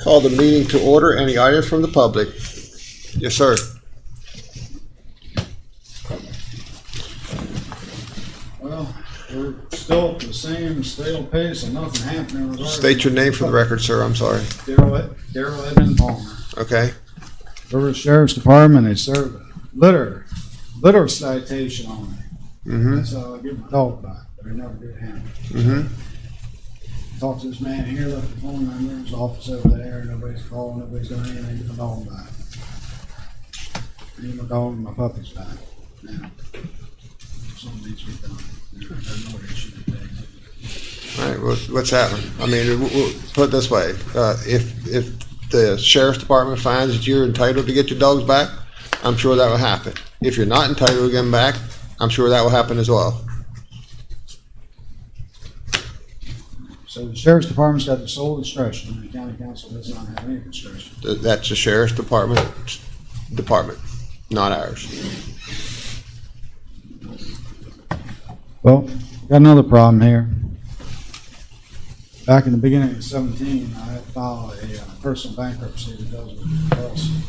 Call the meeting to order. Any items from the public? Yes, sir. Well, we're still at the same stale pace and nothing happening. State your name for the record, sir. I'm sorry. Daryl Edmund Palmer. Okay. River Sheriff's Department, they serve a litter citation on me. Mm-hmm. That's how I get my dog back, but I never did handle it. Mm-hmm. Talked to this man here, left the phone number in his office over there, nobody's calling, nobody's doing anything to get my dog back. I need my dog and my puppies back now. Something needs to be done. There's no issue today. All right. Well, what's happening? I mean, we'll put it this way: if the sheriff's department finds that you're entitled to get your dogs back, I'm sure that will happen. If you're not entitled to get them back, I'm sure that will happen as well. So the sheriff's department's got the sole discretion, and the county council does not have any discretion. That's the sheriff's department, not ours. Well, got another problem here. Back in the beginning of 17, I had filed a personal bankruptcy because of the lawsuit.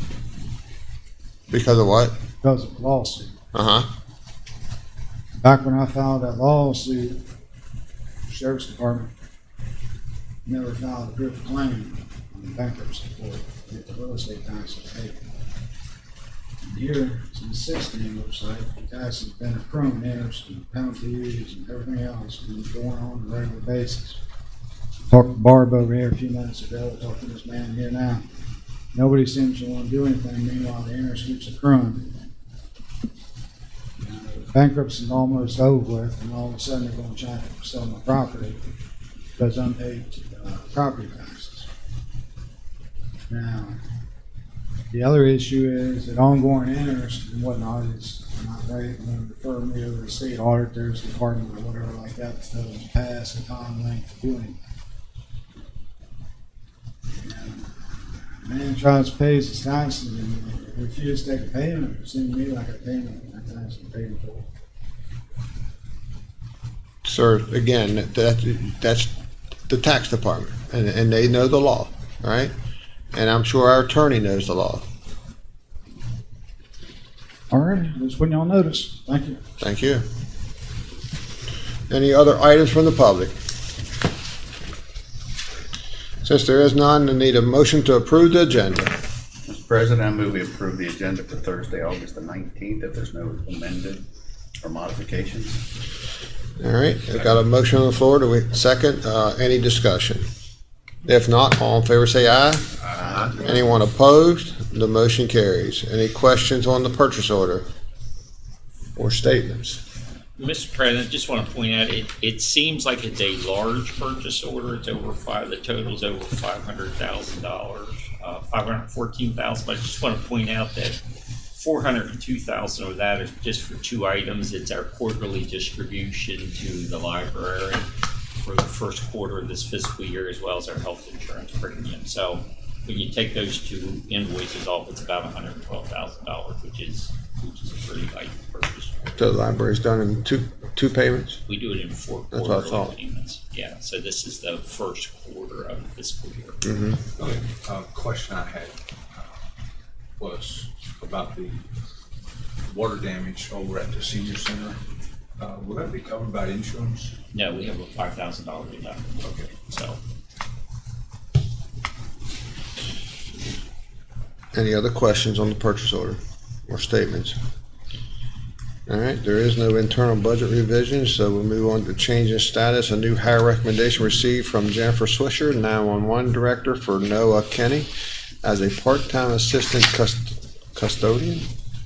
Because of what? Because of the lawsuit. Uh-huh. Back when I filed that lawsuit, the sheriff's department never filed a proof of claim on the bankruptcy court to get the real estate taxes paid. And here, since 16, looks like the taxes have been accruing interest and penalties and everything else been going on a regular basis. Talked to Barb over here a few minutes ago, talked to this man here now. Nobody seems to want to do anything, meanwhile the interest keeps accruing. Bankruptcy is almost over with, and all of a sudden they're going to try to sell my property because unpaid property taxes. Now, the other issue is that ongoing interest and whatnot is not right. I'm going to refer me over to the state auditor's department or whatever like that doesn't pass a time length to do anything. Man tries to pay his taxes and refuses to take a payment. It seems to me like a payment that tax is paid for. Sir, again, that's the tax department, and they know the law, right? And I'm sure our attorney knows the law. All right, just putting you on notice. Thank you. Thank you. Any other items from the public? Since there is none, I need a motion to approve the agenda. Mr. President, I move we approve the agenda for Thursday, August the 19th, if there's no amended or modifications. All right, I've got a motion on the floor. Do we second? Any discussion? If not, all in favor say aye. Aye. Anyone opposed? The motion carries. Any questions on the purchase order or statements? Mr. President, just want to point out, it seems like it's a large purchase order. It's over the total's over $500,000, $514,000. But I just want to point out that $402,000 of that is just for two items. It's our quarterly distribution to the library for the first quarter of this fiscal year, as well as our health insurance premium. So when you take those two invoices off, it's about $112,000, which is a pretty light purchase. So the library's done in two payments? We do it in four That's what I quarterly thought. payments. Yeah, so this is the first quarter of the fiscal year. Mm-hmm. Okay, question I had was about the water damage over at the senior center. Will that be covered by insurance? No, we have a $5,000 deductible. Okay. So Any other questions on the purchase order or statements? All right, there is no internal budget revision, so we'll move on to change in status. A new hire recommendation received from Jennifer Swisher, 911 Director, for Noah Kenny as a part-time assistant custodian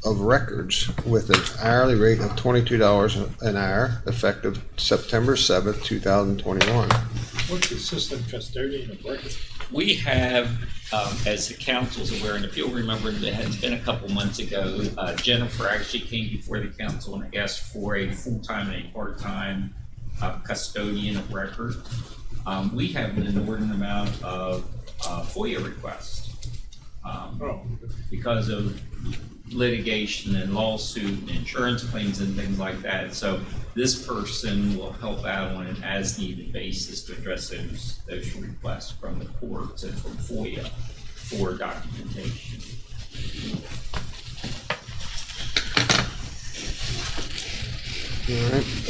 of records with an hourly rate of $22 an hour, effective September 7th, 2021. What's the assistant custodian of records? We have, as the council's aware, and if you'll remember, it's been a couple months ago, Jennifer actually came before the council and asked for a full-time and a part-time custodian of record. We have an inordinate amount of FOIA requests because of litigation and lawsuit and insurance claims and things like that. So this person will help out on an as-needed basis to address those requests from the courts and from FOIA for documentation.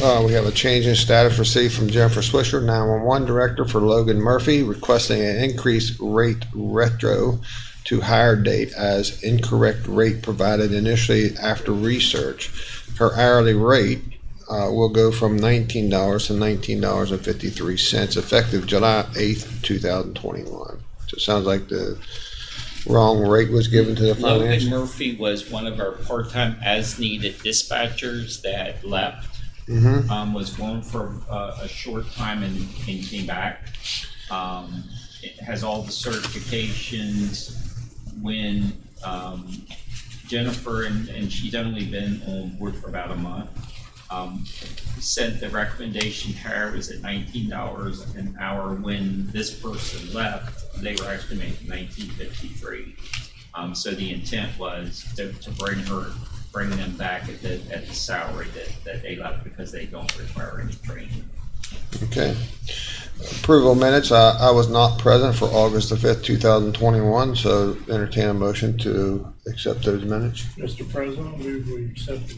All right, we have a change in status received from Jennifer Swisher, 911 Director, for Logan Murphy, requesting an increased rate retro to higher date as incorrect rate provided initially after research. Her hourly rate will go from $19 to $19.53 effective July 8th, 2021. So it sounds like the wrong rate was given to the Logan finance. Murphy was one of our part-time as-needed dispatchers that left. Was gone for a short time and came back. It has all the certifications. When Jennifer, and she's only been on board for about a month, said the recommendation to her was at $19 an hour. When this person left, they were actually making $19.53. So the intent was to bring them back at the salary that they left because they don't require any training. Okay. Approval minutes. I was not present for August the 5th, 2021, so entertain a motion to accept those minutes. Mr. President, I move we accept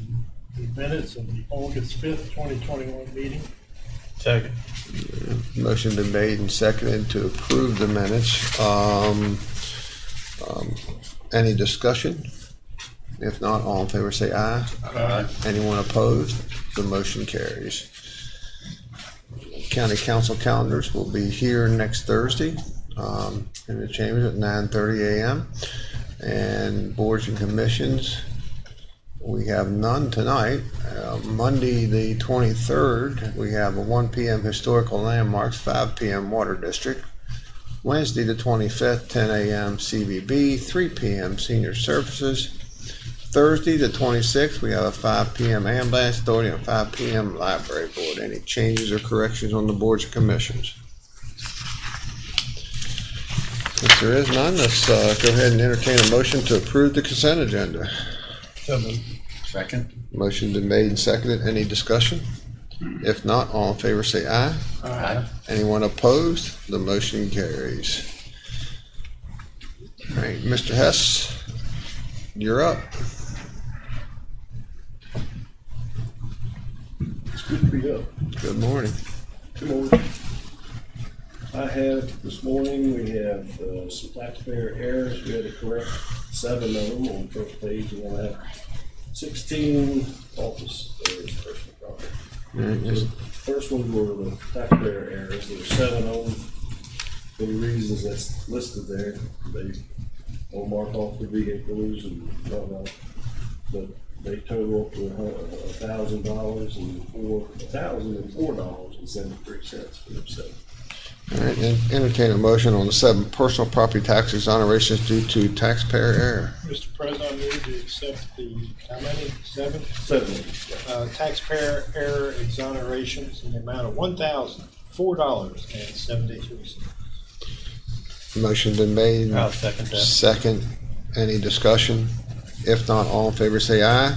the minutes of the August 5th, 2021 meeting. Second. Motion been made and seconded to approve the minutes. Any discussion? If not, all in favor say aye. Aye. Anyone opposed? The motion carries. County council calendars will be here next Thursday in the chambers at 9:30 a.m. And boards and commissions, we have none tonight. Monday the 23rd, we have a 1 p.m. historical landmarks, 5 p.m. water district. Wednesday the 25th, 10 a.m. CVB, 3 p.m. senior services. Thursday the 26th, we have a 5 p.m. ambulance authority and 5 p.m. library board. Any changes or corrections on the boards and commissions? If there is none, let's go ahead and entertain a motion to approve the consent agenda. Second. Motion been made and seconded. Any discussion? If not, all in favor say aye. Aye. Anyone opposed? The motion carries. All right, Mr. Hess, you're up. It's good to be up. Good morning. Good morning. This morning, we have some taxpayer errors. We had to correct 7 of them on the first page. We want to have 16 office errors, personal property. All right, So the first one were the taxpayer errors. There were 7 of them. For the reasons that's listed there, they don't mark off the vehicles and whatnot. But they total up to $1,000 and $1,004.73 for themselves. All right, and entertain a motion on the 7 personal property tax exonerations due to taxpayer error. Mr. President, I move to accept the, how many, 7? 7. Taxpayer error exonerations in the amount of $1,004.73. Motion been made. I'll second that. Second. Any discussion? If not, all in favor say aye.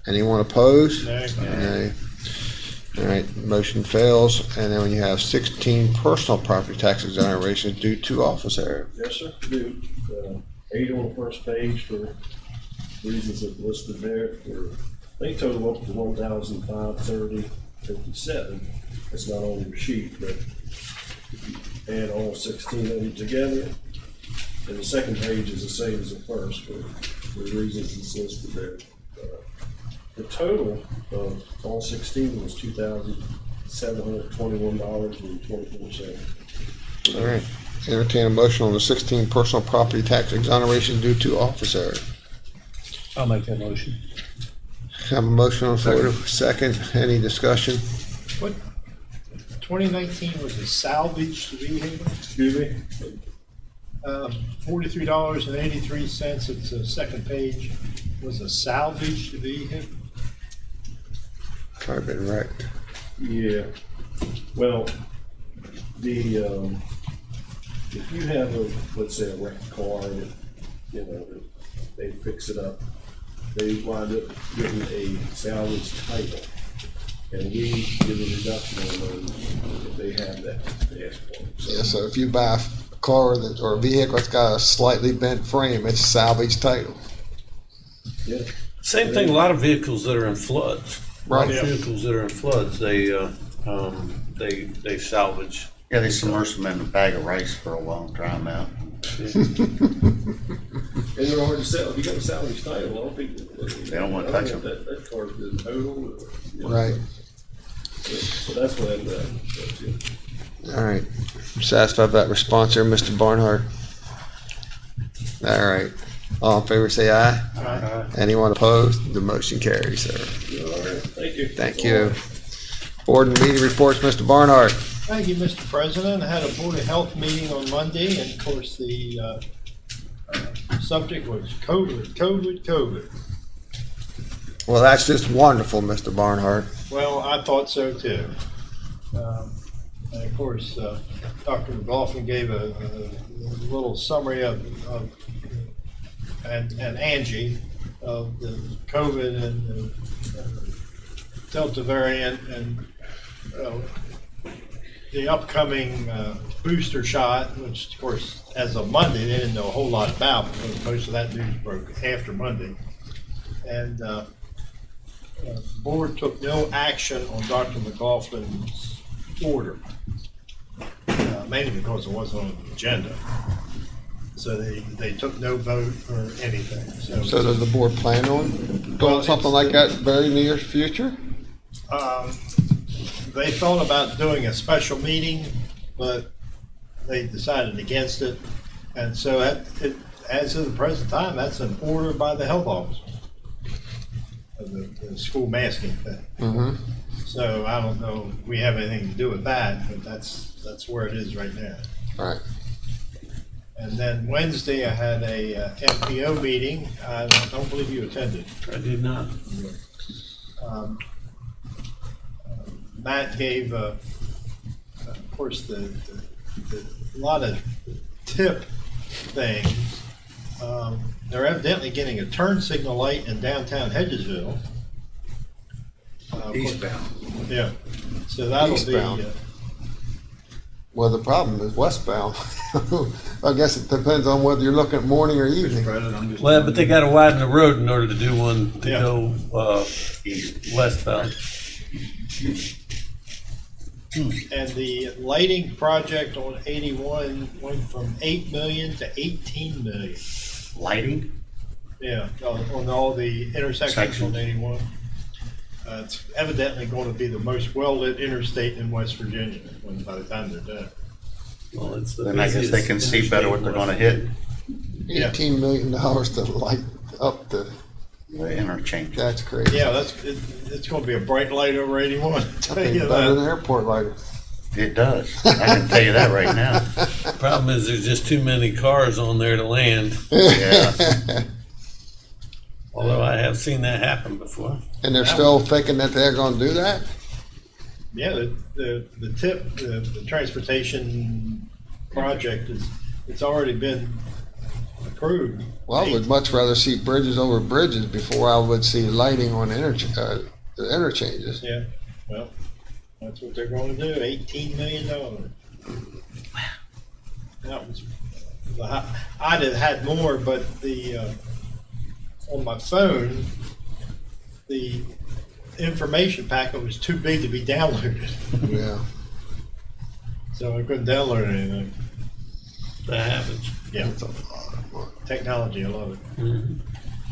Anyone opposed? Nay. Nay. All right, motion fails. And then when you have 16 personal property tax exonerations due to office error. Yes, sir, do. 8 on the first page for reasons that listed there. They total up to $1,530.57. It's not on your sheet, but if you add all 16 of them together, and the second page is the same as the first for the reasons it's listed there. The total of all 16 was $2,721.24. All right, entertain a motion on the 16 personal property tax exoneration due to office error. I'll make that motion. Have a motion on the floor. Second. Any discussion? 2019 was a salvaged vehicle, Excuse me? $43.83, it's the second page, was a salvaged vehicle. Probably been wrecked. Yeah, well, the, if you have a, let's say a wrecked car that, you know, that they fix it up, they wind up getting a salvage title. And we give a reduction on those if they have that passport. Yeah, so if you buy a car that, or a vehicle that's got a slightly bent frame, it's salvage title. Yeah, Same thing, a lot of vehicles that are in floods. A lot of Right. vehicles that are in floods, they salvage. Yeah, they submerge them in a bag of rice for a while and dry them out. and they're hard to sell. If you got a salvage title, I don't think. They don't wanna touch them. That car's been totaled. Right. So that's what I'm, All right. Satisfied with that response there, Mr. Barnhart? All right. All in favor, say aye. Anyone opposed? The motion carries, sir. all right, thank you. Thank you. Board and meeting reports, Mr. Barnhart. Thank you, Mr. President. I had a Board of Health meeting on Monday, and of course, the subject was COVID. Well, that's just wonderful, Mr. Barnhart. Well, I thought so too. And of course, Dr. McLaughlin gave a little summary of and Angie, of the COVID and the Delta variant and the upcoming booster shot, which of course, as of Monday, they didn't know a whole lot about because most of that news broke after Monday. And the board took no action on Dr. McLaughlin's order, mainly because it wasn't on the agenda. So they took no vote or anything. So does the board plan on doing something like that very near future? They thought about doing a special meeting, but they decided against it. And so as of the present time, that's an order by the health officer of the school masking thing. Mm-hmm. So I don't know if we have anything to do with that, but that's where it is right now. All right. And then Wednesday, I had a MPO meeting. I don't believe you attended. I did not. Matt gave, of course, the lot of tip things. They're evidently getting a turn signal light in downtown Hedgesville. Eastbound. Yeah, so that'll Eastbound. be, Well, the problem is westbound. I guess it depends on whether you're looking at morning or Mr. evening. President, I'm just. Well, but they gotta widen the road in order to do one to Yeah. go, westbound. and the lighting project on 81 went from 8 million to 18 million. Lighting? Yeah, on all the intersections on Sections. 81. It's evidently going to be the most well-lit interstate in West Virginia by the time they're done. Well, it's the Then I guess they can busiest see better what they're gonna hit, Yeah. $18 million to light up the, the interchange. that's crazy. Yeah, it's going to be a bright light over 81. I'll tell Better you than that. an airport lighter. It does. I can tell you that right now. Problem is, there's just too many cars on there to land, Yeah. although I have seen that happen before. And they're still thinking that they're gonna do that? Yeah, the transportation project it's already been approved. Well, I would much rather see bridges over bridges before I would see lighting on the interchanges. Yeah, well, that's what they're going to do, $18 million. That was, I'd have had more, but on my phone, the information packet was too big to be downloaded. Yeah. So I couldn't download anything. That happens. Yeah, That's a lot of money. technology, I love it. Mhm.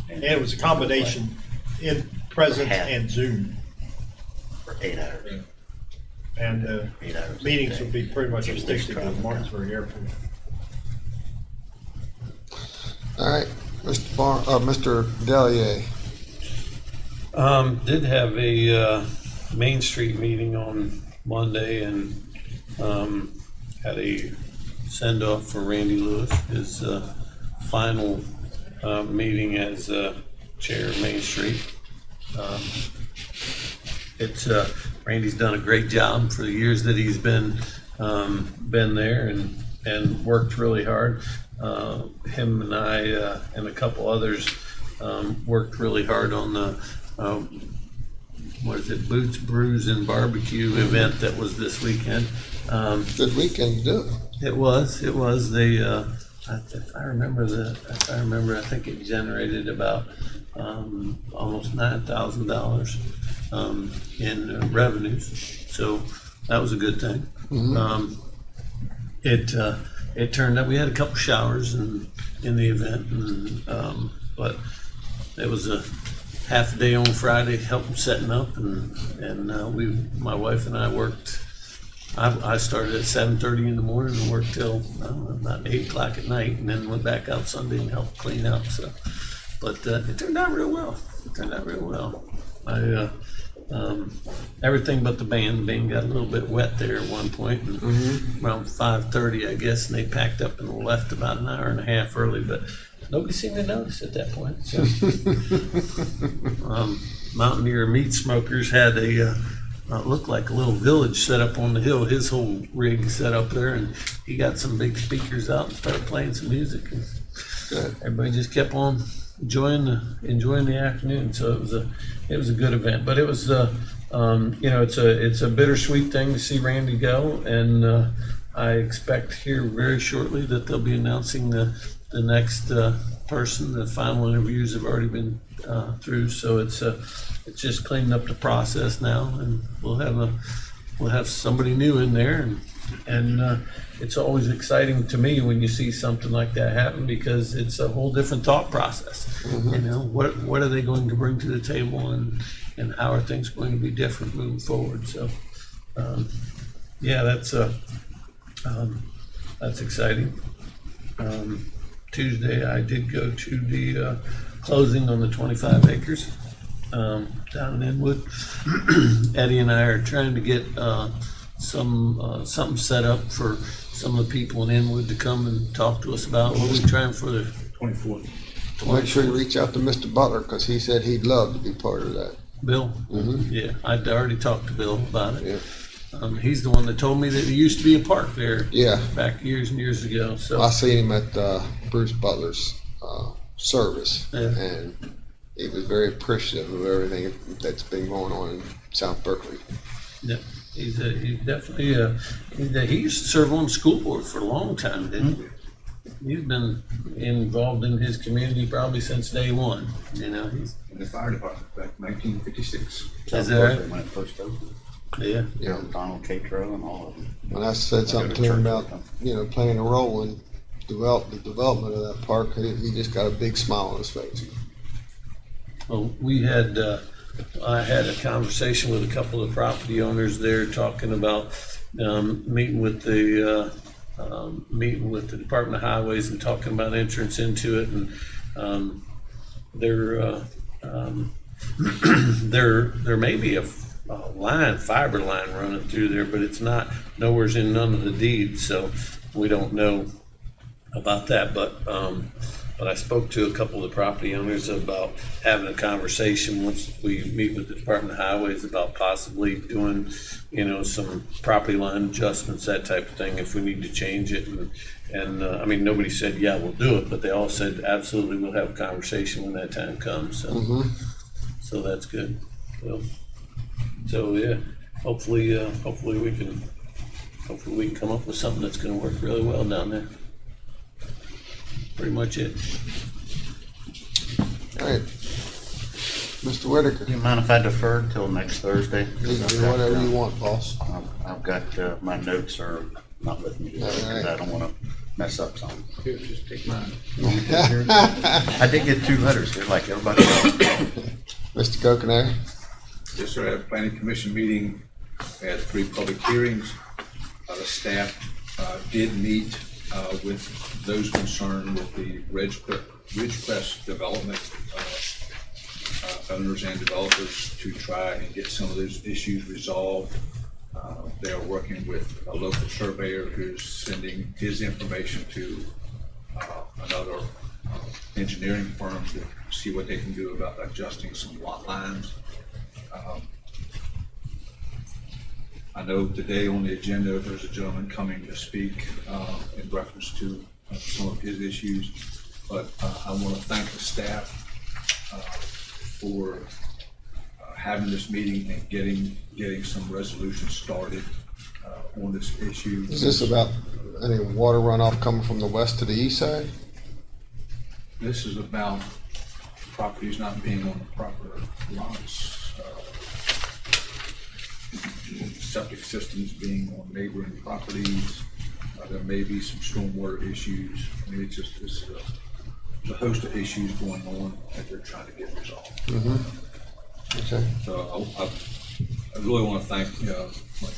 And it was a combination in presence Half. and Zoom. For 8 hours. And 8 hours. meetings would be pretty much It's a restricted to waste of Martinsburg Airport. All right, Mr. Delier. Did have a Main Street meeting on Monday, and had a send-off for Randy Lewis, his final meeting as chair of Main Street. It's Randy's done a great job for the years that he's been there and worked really hard. Him and I and a couple others worked really hard on the what is it, Boots, Brews, and Barbecue event that was this weekend. Good weekend to do it. It was. They, if I remember, I think it generated about almost $9,000 in revenues. So that was a good thing. It turned out we had a couple showers in the event, but it was a half a day on Friday, helping setting up, and my wife and I worked. I started at 7:30 in the morning and worked till about 8 o'clock at night, and then went back out Sunday and helped clean up. So, but it turned out real well. Everything but the band. The band got a little bit wet there at one point, and around 5:30, I guess, and they packed up and left about an hour and a half early, but nobody seemed to notice at that point. So, Mountaineer Meat Smokers had a looked like a little village set up on the hill. His whole rig set up there, and he got some big speakers out and started playing some music. And Good. everybody just kept on enjoying the afternoon. So it was a good event. But it was it's a bittersweet thing to see Randy go, and I expect here very shortly that they'll be announcing the next person. The final interviews have already been through, so it's just cleaning up the process now, and we'll have somebody new in there, and it's always exciting to me when you see something like that happen, because it's a whole different thought process. You know, what are they going to bring to the table, and how are things going to be different moving forward? So yeah, that's exciting. Tuesday I did go to the closing on the 25 acres down in Inwood. Eddie and I are trying to get something set up for some of the people in Inwood to come and talk to us about what we're trying for the 24th. Make sure you reach out to Mr. Butler, because he said he'd love to be part of that. Bill. Yeah, I'd already talked to Bill about it. Yeah. He's the one that told me that there used to be a park there. Yeah. Back years and years ago. So I seen him at Bruce Butler's service, Yeah. and he was very appreciative of everything that's been going on in South Berkeley. yeah, he's definitely he used to serve on the school board for a long time, didn't he? He's been involved in his community probably since day one. You know, he's In the fire department back in 1956. Is that right? When it first opened, yeah. Yeah. Donald Catro and all of them. When I said something to him about, playing a role in the development of that park, he just got a big smile on his face. Well, I had a conversation with a couple of property owners there, talking about meeting with the Department of Highways and talking about entrance into it, and there may be a fiber line running through there, but it's nowhere's in none of the deeds, so we don't know about that. But I spoke to a couple of the property owners about having a conversation once we meet with the Department of Highways about possibly doing, some property line adjustments, that type of thing, if we need to change it. And I mean, nobody said, yeah, we'll do it, but they all said, absolutely, we'll have a conversation when that time comes. So, so that's good. So yeah, hopefully we can come up with something that's going to work really well down there. Pretty much it. All right. Mr. Whitaker, Do you mind if I defer till next Thursday? you can do whatever you want, boss. I've got, my notes are not with me, because I don't want to mess up something. Here, just take mine. I did get 2 letters here, like everybody else. Mr. Coconut. Yes, sir. I had a planning commission meeting, had 3 public hearings. The staff did meet with those concerned with the Ridgecrest development owners and developers to try and get some of those issues resolved. They are working with a local surveyor who's sending his information to another engineering firm to see what they can do about adjusting some lot lines. I know today on the agenda, there's a gentleman coming to speak in reference to some of his issues, but I want to thank the staff for having this meeting and getting some resolution started on this issue. Is this about any water runoff coming from the west to the east side? This is about properties not being on the proper lots, septic systems being on neighboring properties. There may be some stormwater issues. I mean, it's a host of issues going on that they're trying to get resolved. Okay. So I really want to thank, like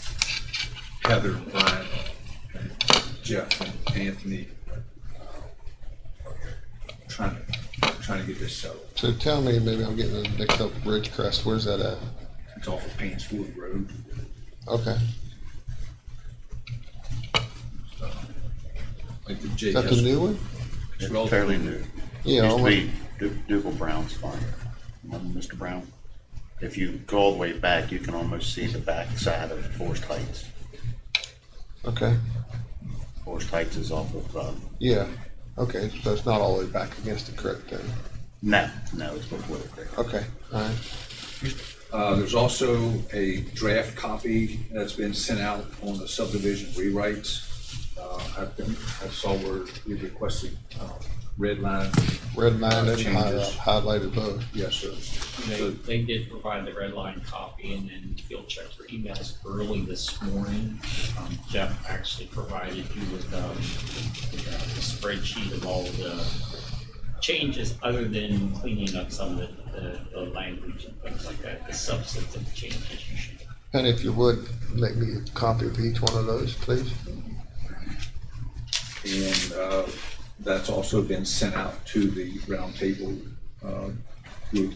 Heather and Brian and Jeff and Anthony, trying to get this settled. So tell me, maybe I'm getting mixed up with Ridgecrest. Where's that at? It's off of Paineswood Road. Okay. Like the J. Is that the new one? It's relatively fairly new. Yeah. Used to almost- be Dougal Brown's farm. Remember Mr. Brown? If you go all the way back, you can almost see the back side of Forest Heights. Okay. Forest Heights is off of, Yeah. Okay. So it's not all the way back against the creek then. no, it's before the creek. Okay. All right. There's also a draft copy that's been sent out on the subdivision rewrites. I saw where you requested red line. Red line and Changes. highlighted both. Yes, sir. They did provide the red line copy, and then if you'll check your emails early this morning, Jeff actually provided you with a spreadsheet of all the changes, other than cleaning up some of the language and things like that, the substantive changes you should. And if you would, make me a copy of each one of those, please. And that's also been sent out to the roundtable group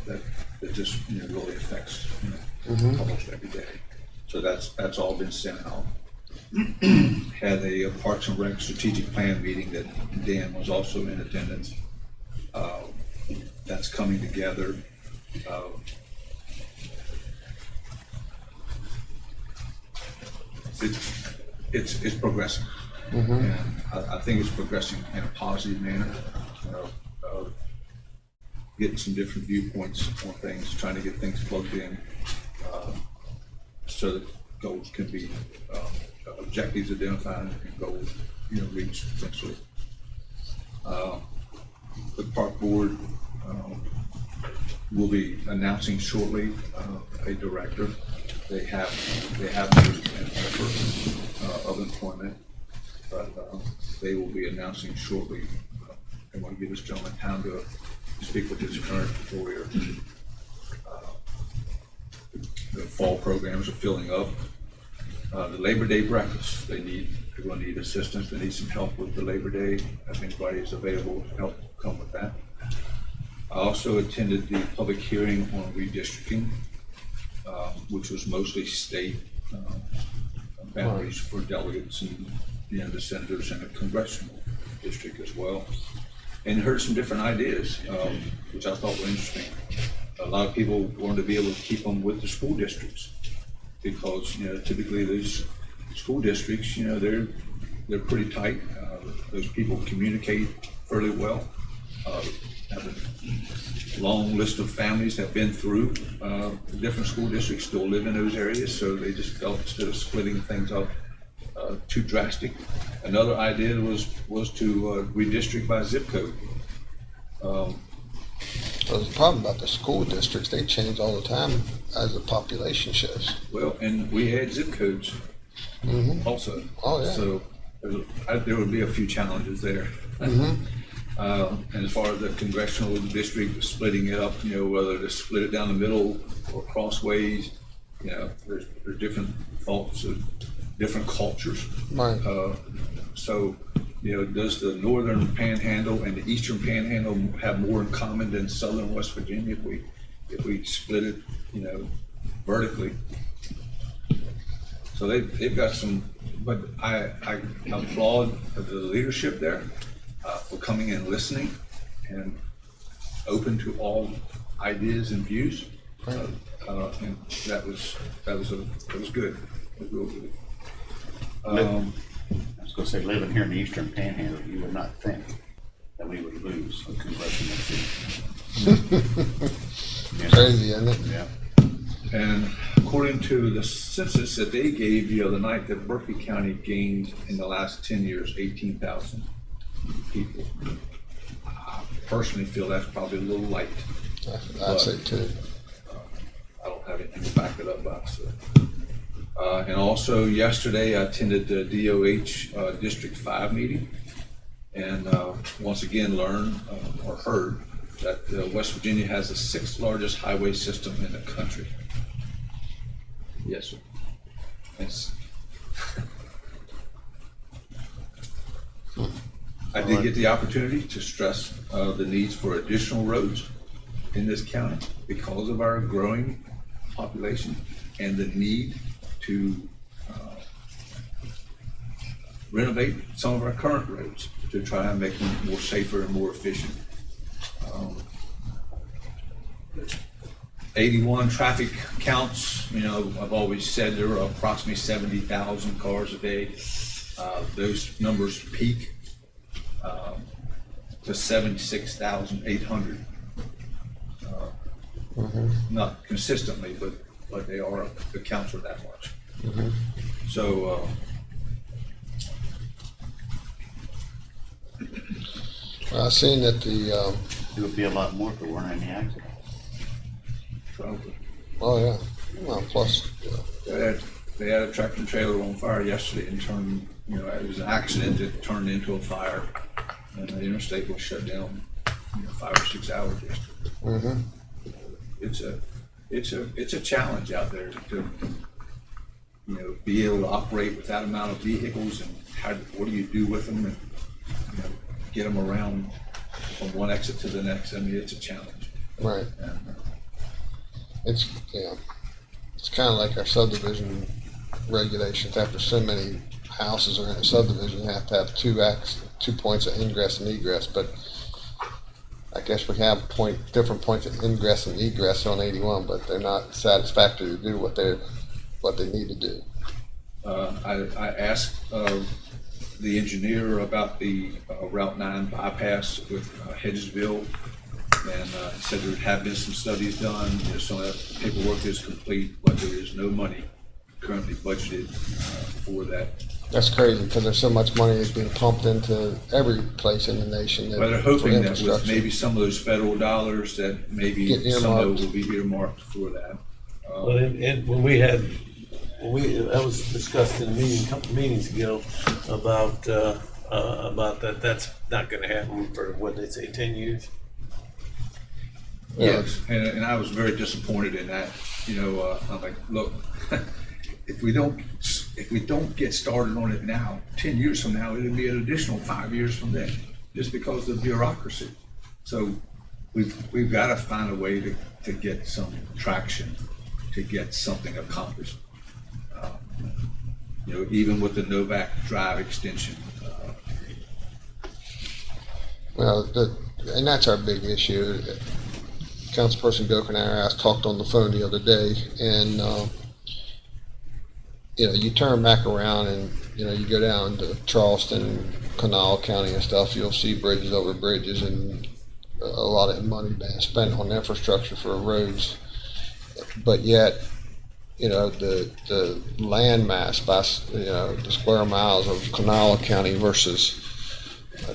that just really affects almost every day. So that's all been sent out. Had a Parks and Rec strategic plan meeting that Dan was also in attendance. That's coming together. It's progressing. And I think it's progressing in a positive manner. Getting some different viewpoints on things, trying to get things plugged in so that goals can be objectives identified and goals reached essentially. The park board will be announcing shortly a director. They have made an offer of employment, but they will be announcing shortly. I want to give this gentleman time to speak with his current employer. The fall programs are filling up. The Labor Day breakfast, they're going to need assistance. They need some help with the Labor Day. If anybody is available to help come with that. I also attended the public hearing on redistricting, which was mostly state boundaries for delegates and the senators and the congressional district as well. And heard some different ideas, which I thought were interesting. A lot of people wanted to be able to keep them with the school districts because typically those school districts, they're pretty tight. Those people communicate fairly well. Have a long list of families that have been through different school districts, still live in those areas, so they just felt instead of splitting things up too drastic. Another idea was to redistrict by zip code. There's a problem about the school districts. They change all the time as the population shifts. Well, and we had zip codes also. Oh, yeah. So there would be a few challenges there. And as far as the congressional district, splitting it up, whether to split it down the middle or crossways, there's different thoughts of different cultures. Right. So, does the northern panhandle and the eastern panhandle have more in common than southern West Virginia if we split it, vertically? So they've got some, but I applaud the leadership there for coming and listening and open to all ideas and views. And that was good. It was real good. I was gonna say, living here in the Eastern Panhandle, you would not think that we would lose a congressional seat. Crazy, isn't it? Yeah. And according to the census that they gave the other night, that Berkeley County gained in the last 10 years, 18,000 people. I personally feel that's probably a little light. I'd say too. I don't have anything to back it up by, so. And also yesterday I attended the DOH District 5 meeting and once again learned or heard that West Virginia has the 6th largest highway system in the country. Yes, sir. It's I did get the opportunity to stress the needs for additional roads in this county because of our growing population and the need to renovate some of our current roads to try and make them more safer and more efficient. 81 traffic counts, I've always said there are approximately 70,000 cars a day. Those numbers peak to 76,800. Not consistently, but they are, the counts are that much. So, I seen that the, It would be a lot more if there weren't any accidents. probably. oh yeah, well, plus, They had a tractor trailer on fire yesterday and turned, it was an accident that turned into a fire. And the interstate was shut down, 5 or 6 hours yesterday. It's a challenge out there to, be able to operate with that amount of vehicles and what do you do with them and, get them around from one exit to the next. I mean, it's a challenge. right, And, it's kind of like our subdivision regulations. After so many houses are in a subdivision, you have to have 2 points of ingress and egress, but I guess we have different points of ingress and egress on 81, but they're not satisfactory to do what they need to do. I asked the engineer about the Route 9 bypass with Hedgesville, and said there have been some studies done. Some of that paperwork is complete, but there is no money currently budgeted for that. That's crazy because there's so much money that's being pumped into every place in the nation. But they're hoping that with maybe some of those federal dollars that maybe Get some of earmarked. it will be earmarked for that. Well, and that was discussed in a meeting, a couple meetings ago about that, that's not gonna happen for, what they say, 10 years? Yes, and I was very disappointed in that. I'm like, look, if we don't get started on it now, 10 years from now, it'll be an additional 5 years from then, just because of the bureaucracy. So we've got to find a way to get some traction, to get something accomplished. Even with the Novak Drive extension. Well, and that's our big issue. Councilperson Gokenhour, I talked on the phone the other day, and you turn back around and you go down to Charleston, Kanawha County and stuff. You'll see bridges over bridges, and a lot of money being spent on infrastructure for roads. But yet, the land mass by the square miles of Kanawha County versus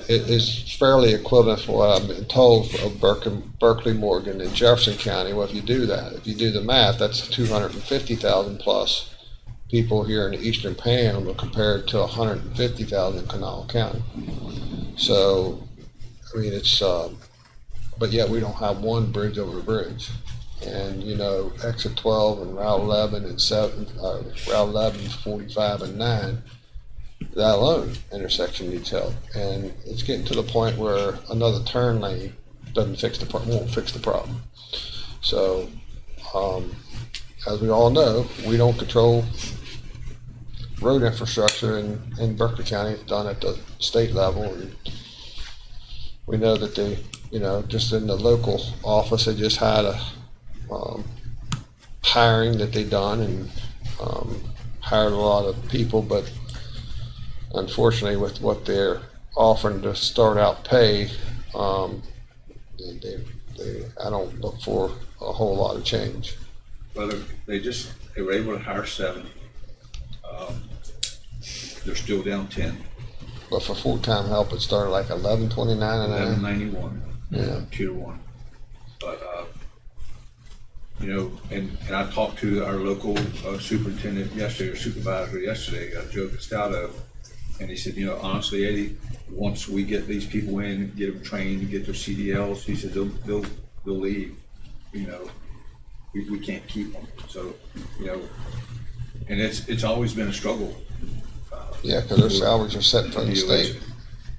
it is fairly equivalent to what I've been told of Berkeley, Morgan, and Jefferson County. Well, if you do the math, that's 250,000 plus people here in the Eastern Panhandle compared to 150,000 in Kanawha County. So, I mean, it's, but yet we don't have one bridge over the bridge. And, exit 12 and Route 11 and Route 11, 45 and 9, that alone intersection needs help. And it's getting to the point where another turn lane won't fix the problem. So, as we all know, we don't control road infrastructure in Berkeley County is done at the state level, and we know that they, just in the local office, they just had a hiring that they done and hired a lot of people, but unfortunately with what they're offering to start out pay, I don't look for a whole lot of change. Well, they were able to hire 7. They're still down 10. But for full-time help, it started like $11.29 an hour. 1191. Yeah. Tier 1. But, and I talked to our local superintendent yesterday, or supervisor yesterday, Joe Costato, and he said, honestly, Eddie, once we get these people in, get them trained, get their CDLs, he said they'll leave. We can't keep them. So, and it's always been a struggle. Yeah, because their salaries are set from the state.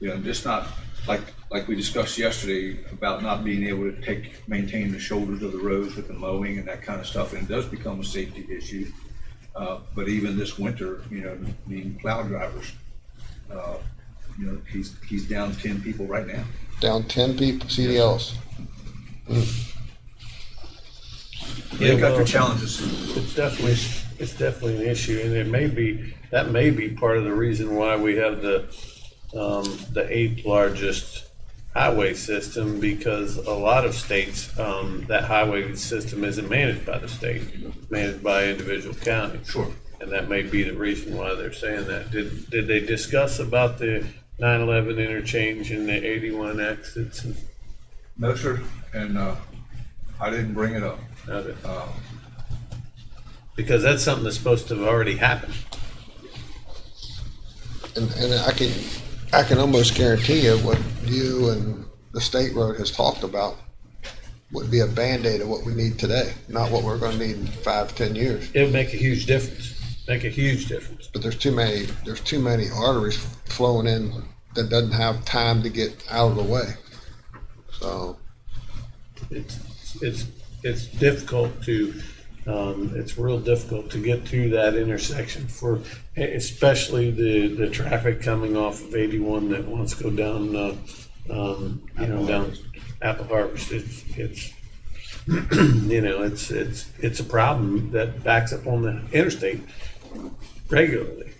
Just not like we discussed yesterday about not being able to maintain the shoulders of the roads with the mowing and that kind of stuff, and it does become a safety issue. But even this winter, needing plow drivers, he's down 10 people right now. Down 10 people, CDLs. They got their challenges. It's definitely an issue, and that may be part of the reason why we have the 8th largest highway system, because a lot of states, that highway system isn't managed by the state, it's managed by individual counties. Sure. And that may be the reason why they're saying that. Did they discuss about the 911 interchange and the 81 exits? No, sir, and I didn't bring it up. Because that's something that's supposed to have already happened. And I can almost guarantee you what you and the state road has talked about would be a Band-Aid of what we need today, not what we're going to need in 5 to 10 years. It would make a huge difference. But there's too many arteries flowing in that doesn't have time to get out of the way. So It's difficult to, it's real difficult to get through that intersection for, especially the traffic coming off of 81 that wants to go down, down Apple Harvest. It's it's a problem that backs up on the interstate regularly.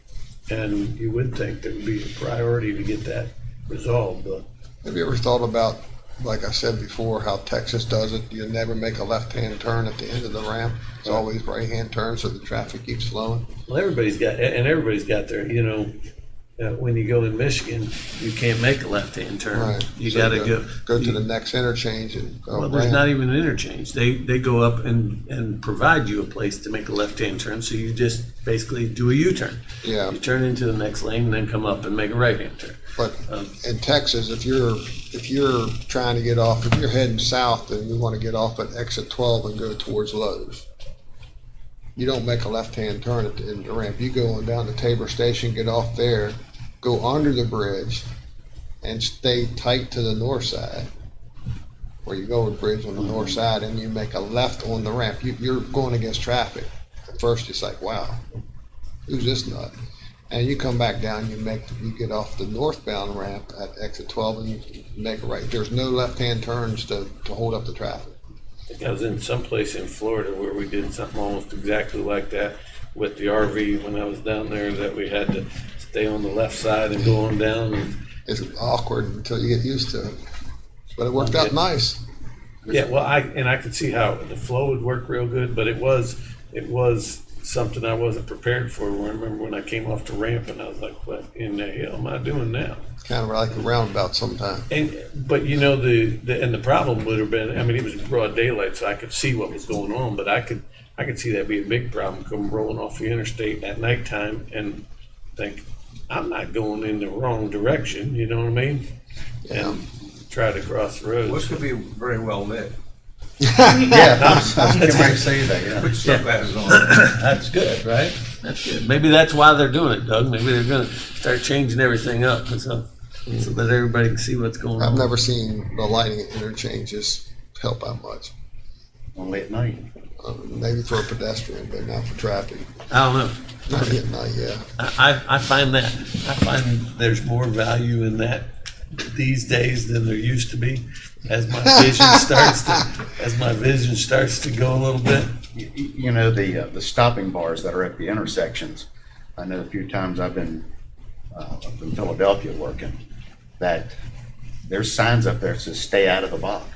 And you would think there would be a priority to get that resolved, but. have you ever thought about, like I said before, how Texas does it? You never make a left-hand turn at the end of the ramp. It's always right-hand turn, so the traffic keeps flowing. Well, everybody's got their, when you go in Michigan, you can't make a left-hand turn. Right. You So gotta go to the next interchange and go Well, there's around. not even an interchange. They go up and provide you a place to make a left-hand turn, so you just basically do a U-turn. Yeah, You turn into the next lane and then come up and make a right-hand turn. but in Texas, if you're trying to get off, if you're heading south and you want to get off at exit 12 and go towards Lowe's, you don't make a left-hand turn at the end of the ramp. You go on down to Tabor Station, get off there, go under the bridge, and stay tight to the north side, where you go over the bridge on the north side, and you make a left on the ramp. You're going against traffic. At first, it's like, wow, who's this nut? And you come back down, you get off the northbound ramp at exit 12 and you make a right. There's no left-hand turns to hold up the traffic. I think I was in some place in Florida where we did something almost exactly like that with the RV when I was down there, that we had to stay on the left side and go on down. And It's awkward until you get used to it. But it worked out nice. yeah, well, I could see how the flow would work real good, but it was something I wasn't prepared for. I remember when I came off the ramp and I was like, what in the hell am I doing now? Kind of like a roundabout sometimes. But the problem would have been, I mean, it was broad daylight, so I could see what was going on, but I could see that be a big problem, come rolling off the interstate at nighttime and think, I'm not going in the wrong direction, you know what I mean? Yeah. And try to cross the road. Well, this could be very well lit. Yeah, I was getting ready to say that, yeah. Put sunglasses on. That's good, right? That's good. Maybe that's why they're doing it, Doug. Maybe they're gonna start changing everything up so that everybody can see what's going on. I've never seen the lighting at interchanges help out much. only at night. Maybe for a pedestrian, but not for traffic. I don't know. Not at night, yeah. I find there's more value in that these days than there used to be. As my vision starts to go a little bit. You know, the stopping bars that are at the intersections, I know a few times I've been up in Philadelphia working, that there's signs up there that says stay out of the box.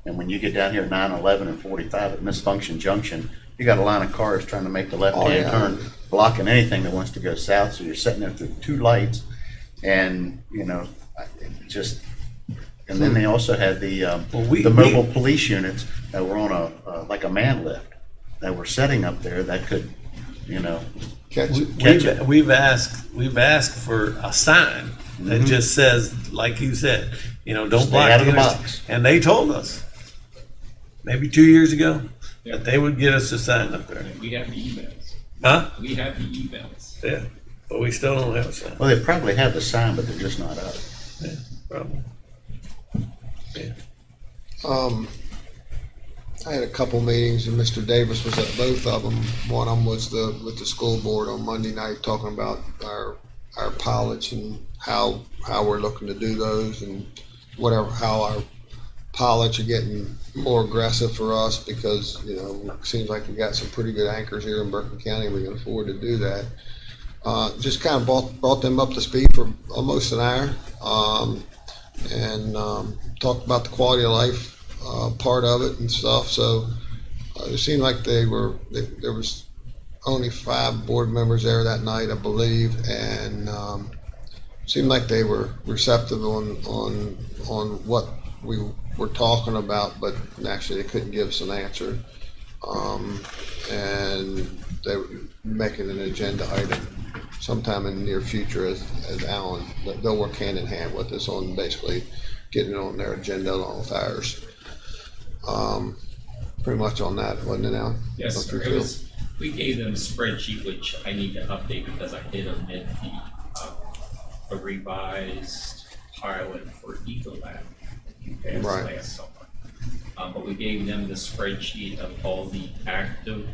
And when you get down here 9, 11, and 45 at Misfunction Junction, you got a line of cars trying to make the left-hand turn, blocking anything that wants to go south. So you're sitting there through 2 lights, and you know, just. And then they also had the mobile police units that were on like a man lift that were setting up there that could, you know, catch it. We've asked for a sign that just says, like you said, you know, don't Stay block out of the interstate. box. And they told us maybe 2 years ago that they would get us a sign up there. We have the emails. Huh? We have the emails. Yeah, but we still don't have a sign. Well, they probably have the sign, but they're just not up. Yeah, probably. Yeah. I had a couple meetings, and Mr. Davis was at both of them. One of them was with the school board on Monday night, talking about our pilots and how we're looking to do those, and how our pilots are getting more aggressive for us, because you know, it seems like we got some pretty good anchors here in Berkeley County. We can afford to do that. Just kind of brought them up to speed for almost an hour, and talked about the quality of life part of it and stuff. So it seemed like there was only 5 board members there that night, I believe, and seemed like they were receptive on what we were talking about, but actually they couldn't give us an answer. And they were making an agenda item sometime in the near future as Alan. They'll work hand in hand with us on basically getting it on their agenda along with ours. Pretty much on that, wasn't it, Alan? Yes, Don't you sir. It feel? was, we gave them a spreadsheet, which I need to update because I did omit the revised pilot for Ecolab you passed Right. last summer. But we gave them the spreadsheet of all the active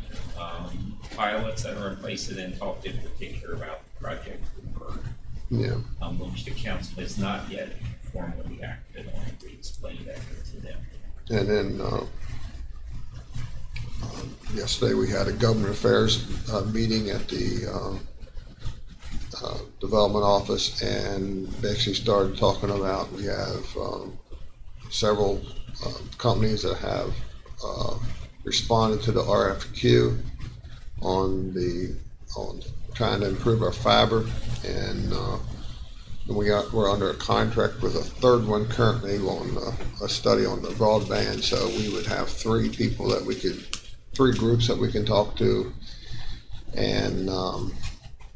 pilots that are in place, and then talked in particular about Project Bluebird, Yeah. which the council has not yet formally acted on. We explained that to them. And then yesterday we had a government affairs meeting at the development office, and basically started talking about, we have several companies that have responded to the RFQ on trying to improve our fiber, and we're under a contract with a third one currently on a study on the broadband. So we would have 3 groups that we can talk to, and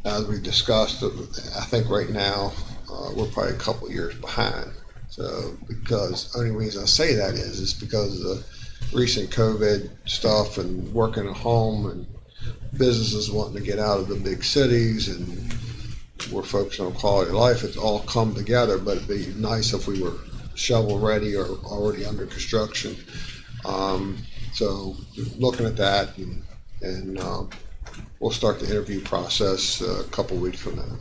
as we discussed, I think right now we're probably a couple years behind. So, because the only reason I say that is because of the recent COVID stuff and working at home and businesses wanting to get out of the big cities, and we're focusing on quality of life. It's all come together, but it'd be nice if we were shovel ready or already under construction. So looking at that, and we'll start the interview process a couple weeks from now.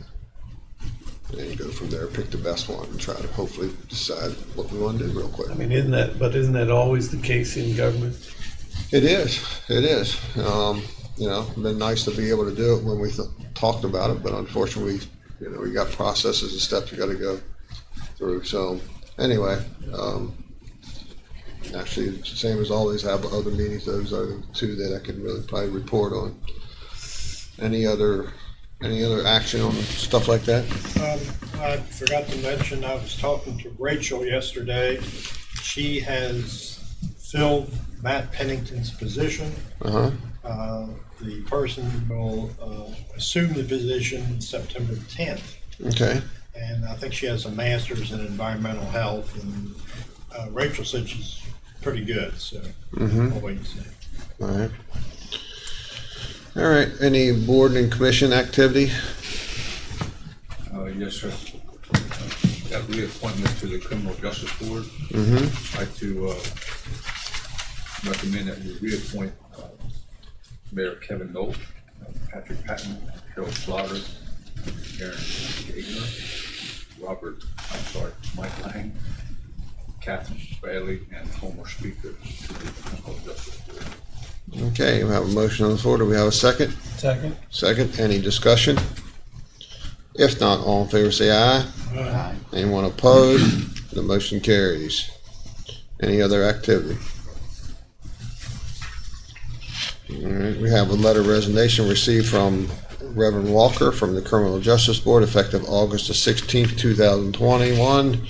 And go from there, pick the best one, and try to hopefully decide what we want to do real quick. I mean, isn't that always the case in government? It is. You know, it's been nice to be able to do it when we talked about it, but unfortunately, you know, we got processes and steps we got to go through. So anyway, actually, it's the same as always. Have other meetings. Those are the 2 that I can really probably report on. Any other action on stuff like that? I forgot to mention, I was talking to Rachel yesterday. She has filled Matt Pennington's position. Uh-huh. The person will assume the position September 10th. Okay. And I think she has a master's in environmental health, and Rachel said she's pretty good, so I'll wait and see. All right. All right. Any board and commission activity? Yes, sir. Got reappointment to the Criminal Justice Board. Mm-hmm. I'd like to recommend that we reappoint Mayor Kevin Knoll, Patrick Patton, Harold Slaughter, Aaron Gagner, Mike Lang, Catherine Bradley, and Homer Speaker to the Criminal Justice Board. Okay, we have a motion on the floor. Do we have a second? Second. Second, any discussion? If not, all in favor say aye. Aye. Anyone opposed? The motion carries. Any other activity? All right, we have a letter of resignation received from Reverend Walker from the Criminal Justice Board effective August the 16th, 2021.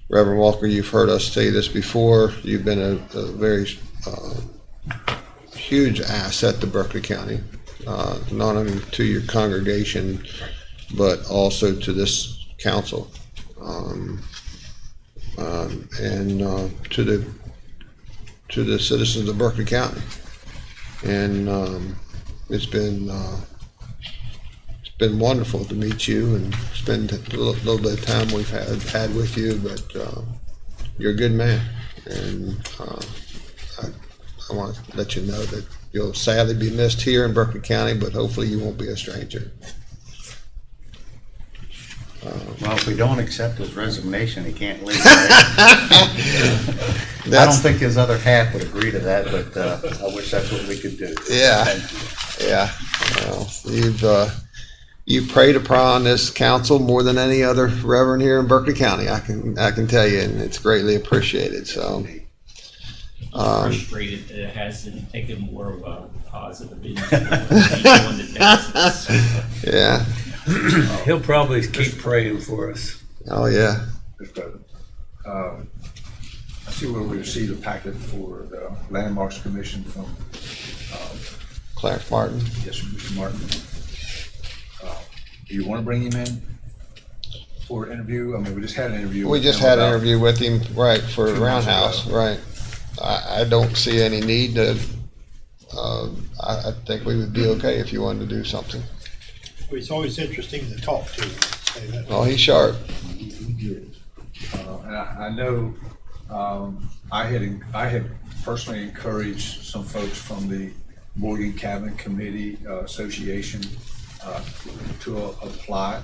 Reverend Walker, you've heard us say this before. You've been a very huge asset to Berkeley County, not only to your congregation, but also to this council, and to the citizens of Berkeley County. And it's been wonderful to meet you and spend a little bit of time we've had with you. But you're a good man, and I want to let you know that you'll sadly be missed here in Berkeley County, but hopefully you won't be a stranger. Well, if we don't accept his resignation, he can't leave. I don't think his other half would agree to that, but I wish that's what we could do. Yeah. Thank you. Yeah. Well, you've preyed upon this council more than any other reverend here in Berkeley County. I can tell you, and it's greatly appreciated. So. Frustrated that it hasn't taken more of a positive impact. Yeah. He'll probably keep praying for us. Oh yeah. Mr. President, I see where we received a packet for the Landmarks Commission from, Clarence Martin. yes, Mr. Martin. Do you want to bring him in for an interview? I mean, we just had an interview. We with just him had an about- interview with him, right, for 2 months Roundhouse, ago. right. I don't see any need to, I think we would be okay if you wanted to do something. It's always interesting to talk to. Say that. Oh, he's sharp. And I know, I had personally encouraged some folks from the Morgan Cabinet Committee Association to apply.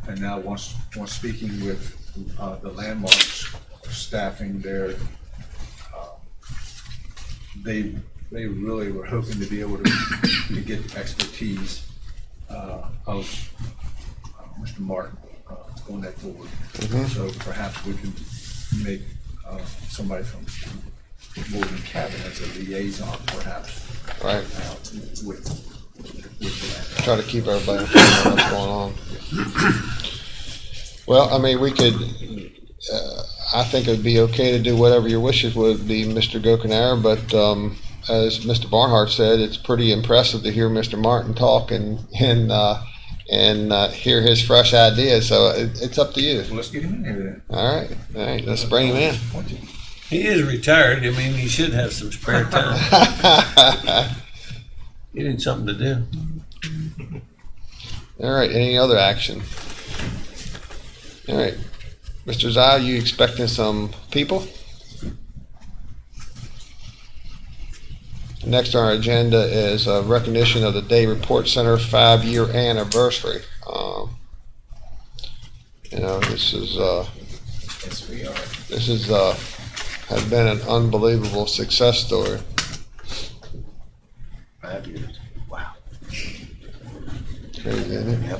And now once speaking with the Landmarks staffing there, they really were hoping to be able to get expertise of Mr. Martin on that board. So perhaps we can make somebody from Morgan Cabinet as a liaison, perhaps, Right. with that. Try to keep everybody informed on what's going on. Well, I mean, we could, I think it'd be okay to do whatever your wishes would be, Mr. Gokenhour, but as Mr. Barnhart said, it's pretty impressive to hear Mr. Martin talk and hear his fresh ideas. So it's up to you. Well, let's get him in here then. All right, let's bring him in. He is retired. I mean, he should have some spare time. He needs something to do. All right, any other action? All right, Mr. Zai, you expecting some people? Next on our agenda is a recognition of the Day Report Center 5-year anniversary. This is Yes, we are. has been an unbelievable success story. 5 years. Wow. Crazy, isn't it? Yep.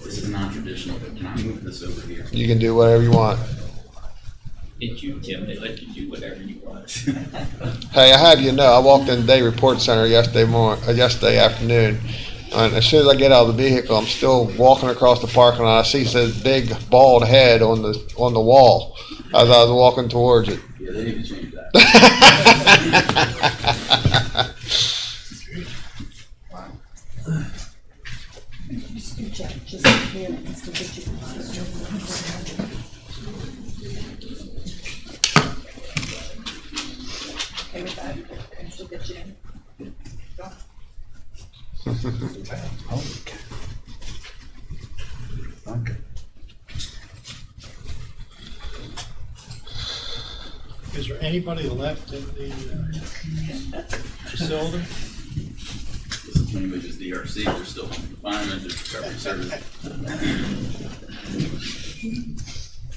This is non-traditional, but can I move this over here? You can do whatever you want. It's you, Tim. They let you do whatever you want. Hey, I have you know, I walked in the Day Report Center yesterday afternoon, and as soon as I get out of the vehicle, I'm still walking across the parking lot. I see this big bald head on the wall as I was walking towards it. Yeah, they need to change that. Okay with that? Can still get you in. Holy cow. Okay. Is there anybody left in the facility? This is Cambridge's DRC, they're still on confinement, there's recovery service.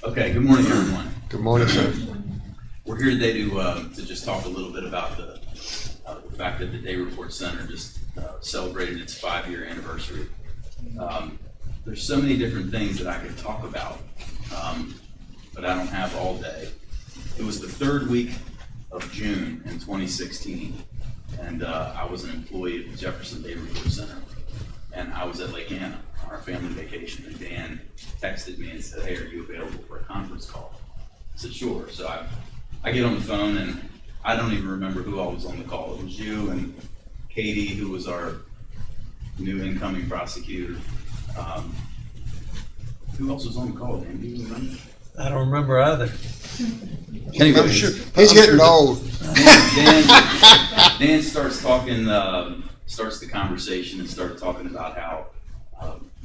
Okay, good morning, everyone. Good morning, sir. We're here today to just talk a little bit about the fact that the Day Report Center just celebrated its 5-year anniversary. There's so many different things that I could talk about, but I don't have all day. It was the 3rd week of June in 2016, and I was an employee at the Jefferson Day Report Center, and I was at Lake Anna on our family vacation, and Dan texted me and said, "Hey, are you available for a conference call?" I said, "Sure." So I get on the phone, and I don't even remember who all was on the call. It was you and Katie, who was our new incoming prosecutor. Who else was on the call, Dan? Do you remember? I don't remember either. Anyway, He's getting old. Dan starts talking, starts the conversation and started talking about how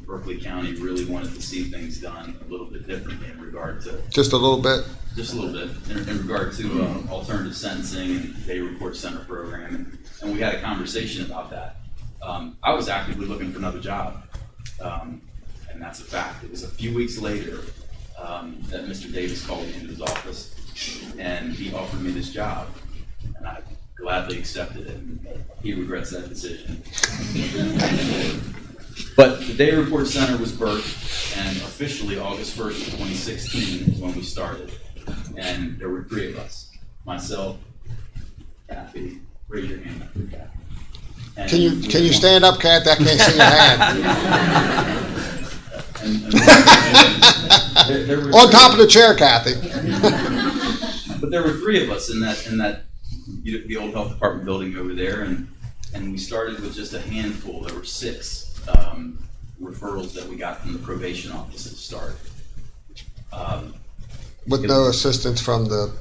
Berkeley County really wanted to see things done a little bit differently in regard to, Just a little bit. just a little bit, in regard to alternative sentencing and Day Report Center program. And we had a conversation about that. I was actively looking for another job, and that's a fact. It was a few weeks later that Mr. Davis called me into his office, and he offered me this job, and I gladly accepted it, and he regrets that decision. But the Day Report Center was birthed, and officially August 1st of 2016 is when we started, and there were 3 of us, myself, Kathy, raise your hand up for Kathy. And Can you stand up, Kathy? I can't see your hand. There were On top of the chair, Kathy. But there were 3 of us in that the old health department building over there, and we started with just a handful. There were 6 referrals that we got from the probation office to start. With no assistance from the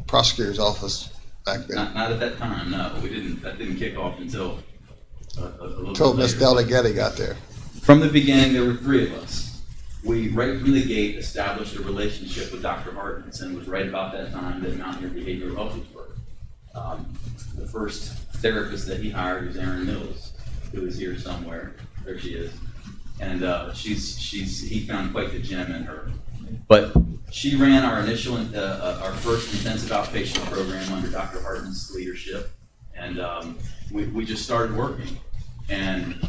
prosecutor's office back then. Not at that time, no. We didn't. That didn't kick off until a little Until bit Miss later. Delaghetti got there. From the beginning, there were 3 of us. We, right from the gate, established a relationship with Dr. Hartnett, and it was right about that time that Mount Airy Behavioral Health was birthed. The first therapist that he hired was Erin Mills, who is here somewhere. There she is. And he found quite the gem in her. But she ran our initial, our first intensive outpatient program under Dr. Hartnett's leadership, and we just started working. And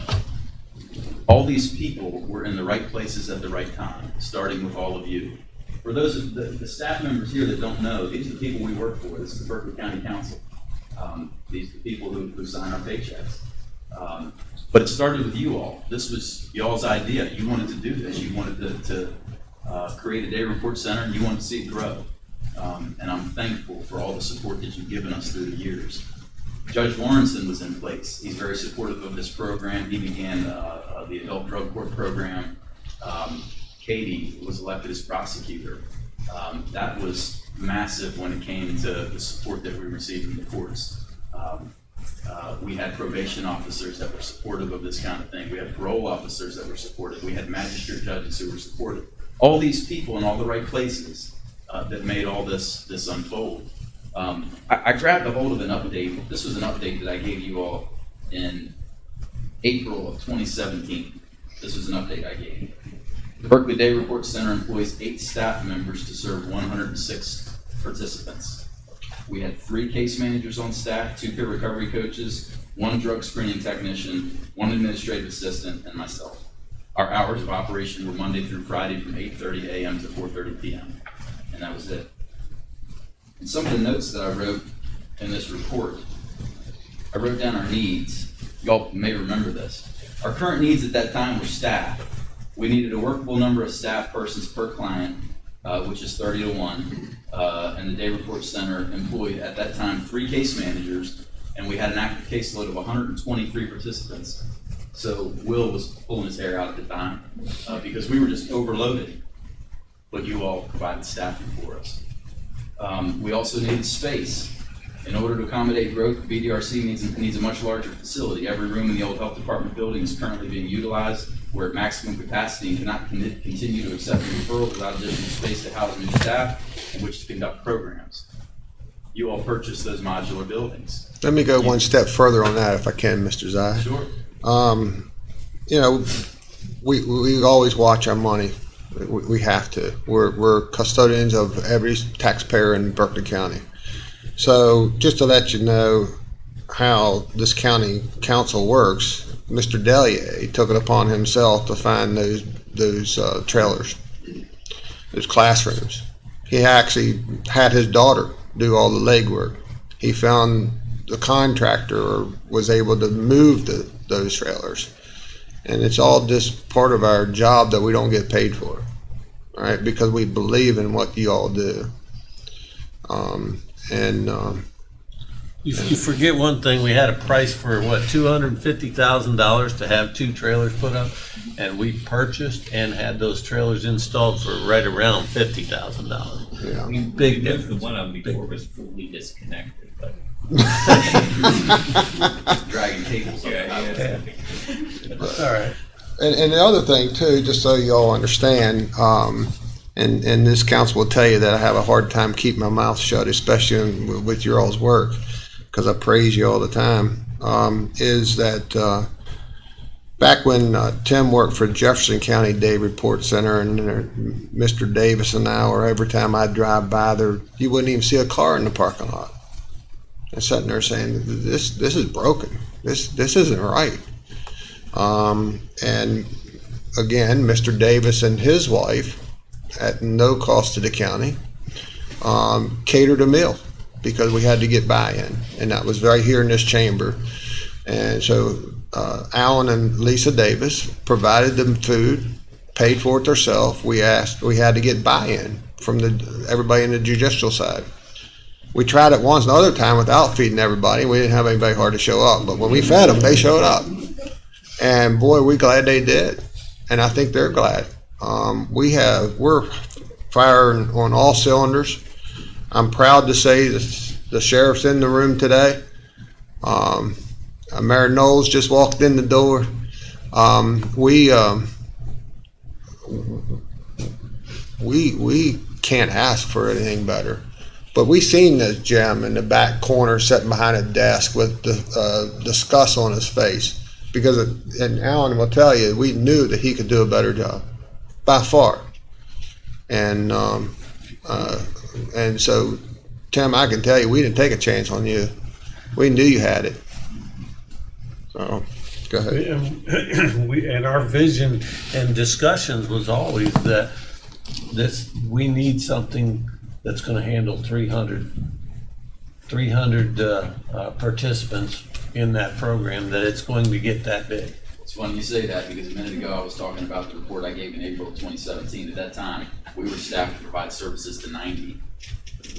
all these people were in the right places at the right time, starting with all of you. For those of the staff members here that don't know, these are the people we work for. This is the Berkeley County Council. These are the people who sign our paychecks. But it started with you all. This was y'all's idea. You wanted to do this. You wanted to create a Day Report Center, and you wanted to see it grow. And I'm thankful for all the support that you've given us through the years. Judge Lawrenson was in place. He's very supportive of this program. He began the adult drug court program. Katie was elected as prosecutor. That was massive when it came to the support that we received from the courts. We had probation officers that were supportive of this kind of thing. We had parole officers that were supportive. We had magistrate judges who were supportive. All these people in all the right places that made all this unfold. I grabbed a hold of an update. This was an update that I gave you all in April of 2017. This was an update I gave. The Berkeley Day Report Center employs 8 staff members to serve 106 participants. We had 3 case managers on staff, 2 peer recovery coaches, 1 drug screening technician, 1 administrative assistant, and myself. Our hours of operation were Monday through Friday from 8:30 a.m. to 4:30 p.m. And that was it. And some of the notes that I wrote in this report, I wrote down our needs. Y'all may remember this. Our current needs at that time were staff. We needed a workable number of staff persons per client, which is 30 to 1. And the Day Report Center employed at that time 3 case managers, and we had an active caseload of 123 participants. So Will was pulling his hair out at the time because we were just overloaded, but you all provided staffing for us. We also needed space. In order to accommodate growth, BDRC needs a much larger facility. Every room in the old health department building is currently being utilized. We're at maximum capacity and cannot continue to accept referrals without additional space to house new staff in which to conduct programs. You all purchased those modular buildings. Let me go one step further on that if I can, Mr. Zai. Sure. You know, we always watch our money. We have to. We're custodians of every taxpayer in Berkeley County. So just to let you know how this county council works, Mr. Delier took it upon himself to find those trailers, those classrooms. He actually had his daughter do all the legwork. He found the contractor or was able to move those trailers. And it's all just part of our job that we don't get paid for, right? Because we believe in what you all do. You forget one thing, we had a price for what, $250,000 to have 2 trailers put up, and we purchased and had those trailers installed for right around $50,000. Yeah. We Big moved the difference. one of them before it was fully disconnected, but. Dragging cables up the highway. That's all right. And the other thing too, just so you all understand, and this council will tell you that I have a hard time keeping my mouth shut, especially with your all's work, because I praise you all the time, is that back when Tim worked for Jefferson County Day Report Center, and Mr. Davis and I, or every time I drive by there, you wouldn't even see a car in the parking lot. And sitting there saying, this is broken. This isn't right. And again, Mr. Davis and his wife, at no cost to the county, catered a meal because we had to get buy-in, and that was right here in this chamber. And so Alan and Lisa Davis provided them food, paid for it themselves. We had to get buy-in from everybody in the judicial side. We tried it once another time without feeding everybody. We didn't have anybody hard to show up, but when we fed them, they showed up. And boy, we're glad they did, and I think they're glad. We're firing on all cylinders. I'm proud to say that the sheriff's in the room today. Mayor Knowles just walked in the door. We can't ask for anything better. But we seen this Jim in the back corner sitting behind a desk with the disgust on his face. And Alan will tell you, we knew that he could do a better job, by far. And so, Tim, I can tell you, we didn't take a chance on you. We knew you had it. So, go ahead. And our vision and discussions was always that we need something that's going to handle 300 participants in that program, that it's going to get that big. It's funny you say that, because a minute ago I was talking about the report I gave in April of 2017. At that time, we were staffed to provide services to 90.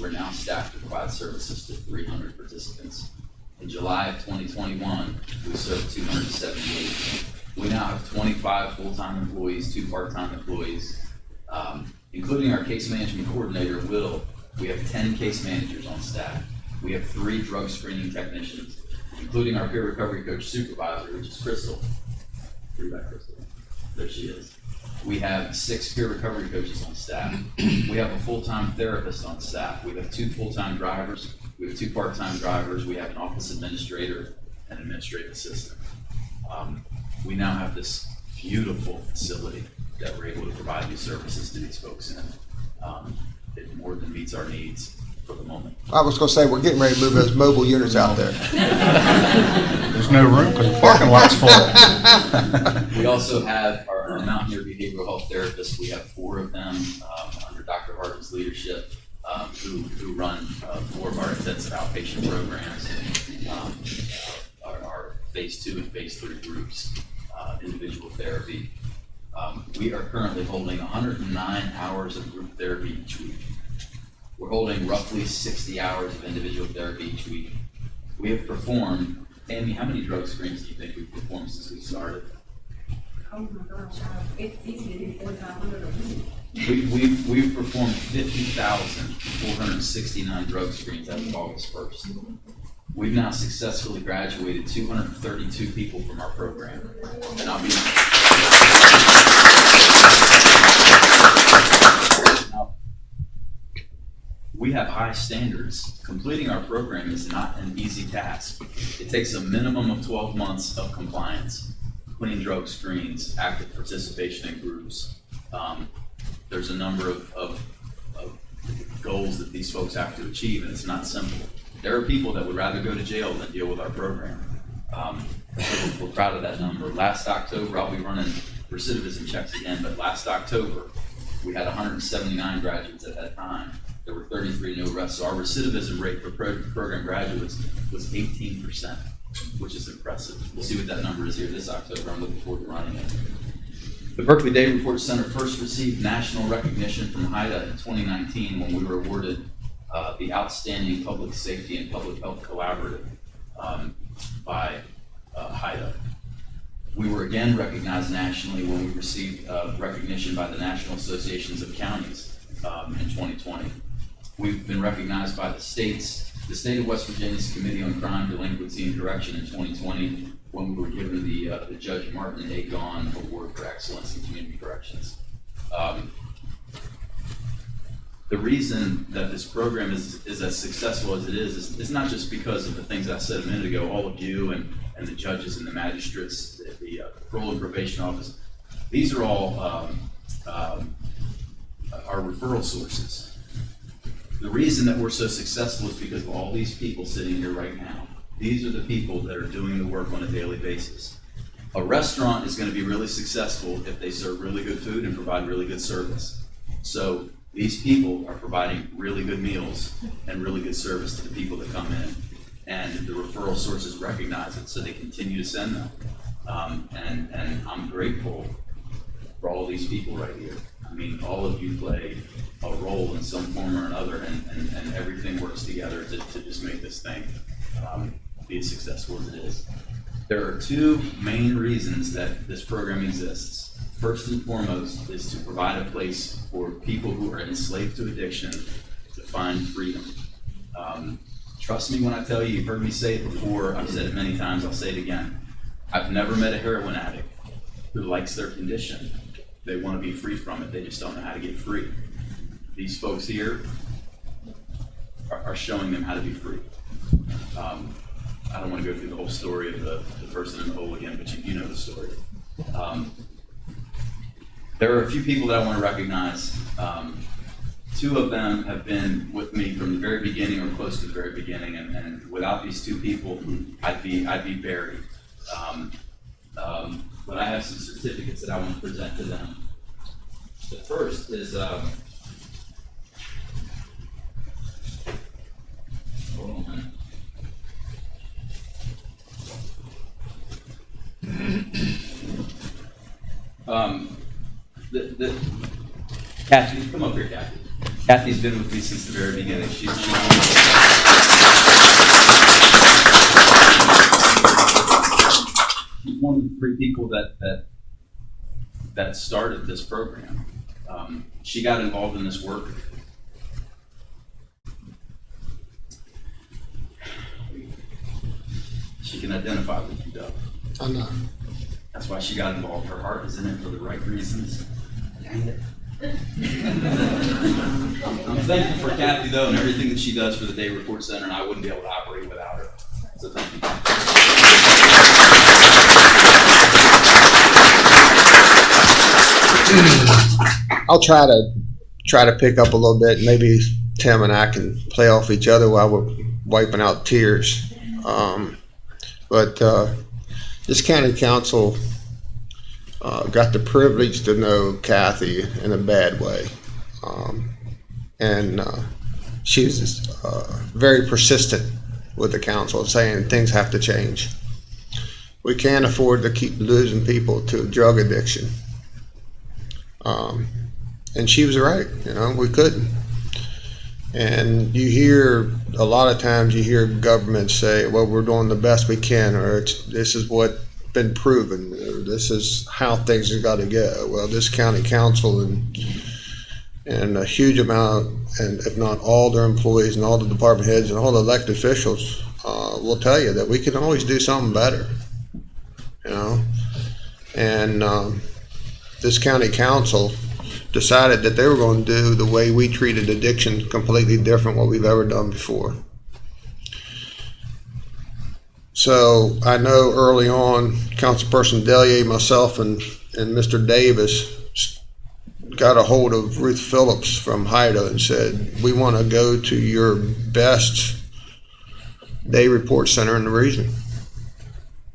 We're now staffed to provide services to 300 participants. In July of 2021, we served 278. We now have 25 full-time employees, 2 part-time employees, including our case management coordinator, Will. We have 10 case managers on staff. We have 3 drug screening technicians, including our peer recovery coach supervisor, which is Crystal. Crystal. There she is. We have 6 peer recovery coaches on staff. We have a full-time therapist on staff. We have 2 full-time drivers. We have 2 part-time drivers. We have an office administrator and administrative assistant. We now have this beautiful facility that we're able to provide these services to these folks in. It more than meets our needs for the moment. I was going to say, we're getting ready to move those mobile units out there. There's no room because the parking lot's full. We also have our Mountaineer behavioral health therapists. We have 4 of them under Dr. Harden's leadership who run 4 of our intensive outpatient programs, our phase 2 and phase 3 groups, individual therapy. We are currently holding 109 hours of group therapy each week. We're holding roughly 60 hours of individual therapy each week. We have performed, Amy, how many drug screens do you think we've performed since we started? Oh my gosh, it's easy to do 4,500 a week. We've performed 50,469 drug screens as of August 1st. We've now successfully graduated 232 people from our program. And I'll be Now, we have high standards. Completing our program is not an easy task. It takes a minimum of 12 months of compliance, clean drug screens, active participation in groups. There's a number of goals that these folks have to achieve, and it's not simple. There are people that would rather go to jail than deal with our program. We're proud of that number. Last October, I'll be running recidivism checks again, but last October, we had 179 graduates at that time. There were 33 new arrests. So our recidivism rate for program graduates was 18%, which is impressive. We'll see what that number is here this October. I'm looking forward to running it. The Berkeley Day Report Center first received national recognition from HIDA in 2019 when we were awarded the Outstanding Public Safety and Public Health Collaborative by HIDA. We were again recognized nationally when we received recognition by the National Associations of Counties in 2020. We've been recognized by the states. The state of West Virginia's Committee on Crime, Delinquency, and Correction in 2020 when we were given the Judge Martin A. Gaughan Award for Excellence in Community Corrections. The reason that this program is as successful as it is not just because of the things I said a minute ago, all of you and the judges and the magistrates, the parole and probation office. These are all our referral sources. The reason that we're so successful is because of all these people sitting here right now. These are the people that are doing the work on a daily basis. A restaurant is going to be really successful if they serve really good food and provide really good service. So these people are providing really good meals and really good service to the people that come in. And the referral sources recognize it, so they continue to send them. And I'm grateful for all these people right here. I mean, all of you play a role in some form or another, and everything works together to just make this thing be as successful as it is. There are two main reasons that this program exists. First and foremost is to provide a place for people who are enslaved to addiction to find freedom. Trust me when I tell you, you've heard me say it before, I've said it many times, I'll say it again. I've never met a heroin addict who likes their condition. They want to be free from it, they just don't know how to get free. These folks here are showing them how to be free. I don't want to go through the whole story of the person in the hole again, but you know the story. There are a few people that I want to recognize. Two of them have been with me from the very beginning or close to the very beginning, and without these two people, I'd be buried. But I have some certificates that I want to present to them. The first is, hold on a minute. Kathy, come up here, Kathy. Kathy's been with me since the very beginning. She's one of the three people that started this program. She got involved in this work. She can identify with you, Doug. I'm not. That's why she got involved. Her heart is in it for the right reasons. Dang it. I'm thankful for Kathy, though, and everything that she does for the Day Report Center, and I wouldn't be able to operate without her. So thank you. I'll try to pick up a little bit. Maybe Tim and I can play off each other while we're wiping out tears. But this county council got the privilege to know Kathy in a bad way. And she's very persistent with the council, saying things have to change. We can't afford to keep losing people to drug addiction. And she was right, we couldn't. And you hear, a lot of times you hear governments say, well, we're doing the best we can, or this is what's been proven, or this is how things have got to go. Well, this county council and a huge amount, and if not all their employees and all the department heads and all the elected officials will tell you that we can always do something better, And this county council decided that they were going to do the way we treated addiction completely different what we've ever done before. So I know early on, Councilperson Delier, myself, and Mr. Davis got a hold of Ruth Phillips from HIDA and said, we want to go to your best day report center in the region.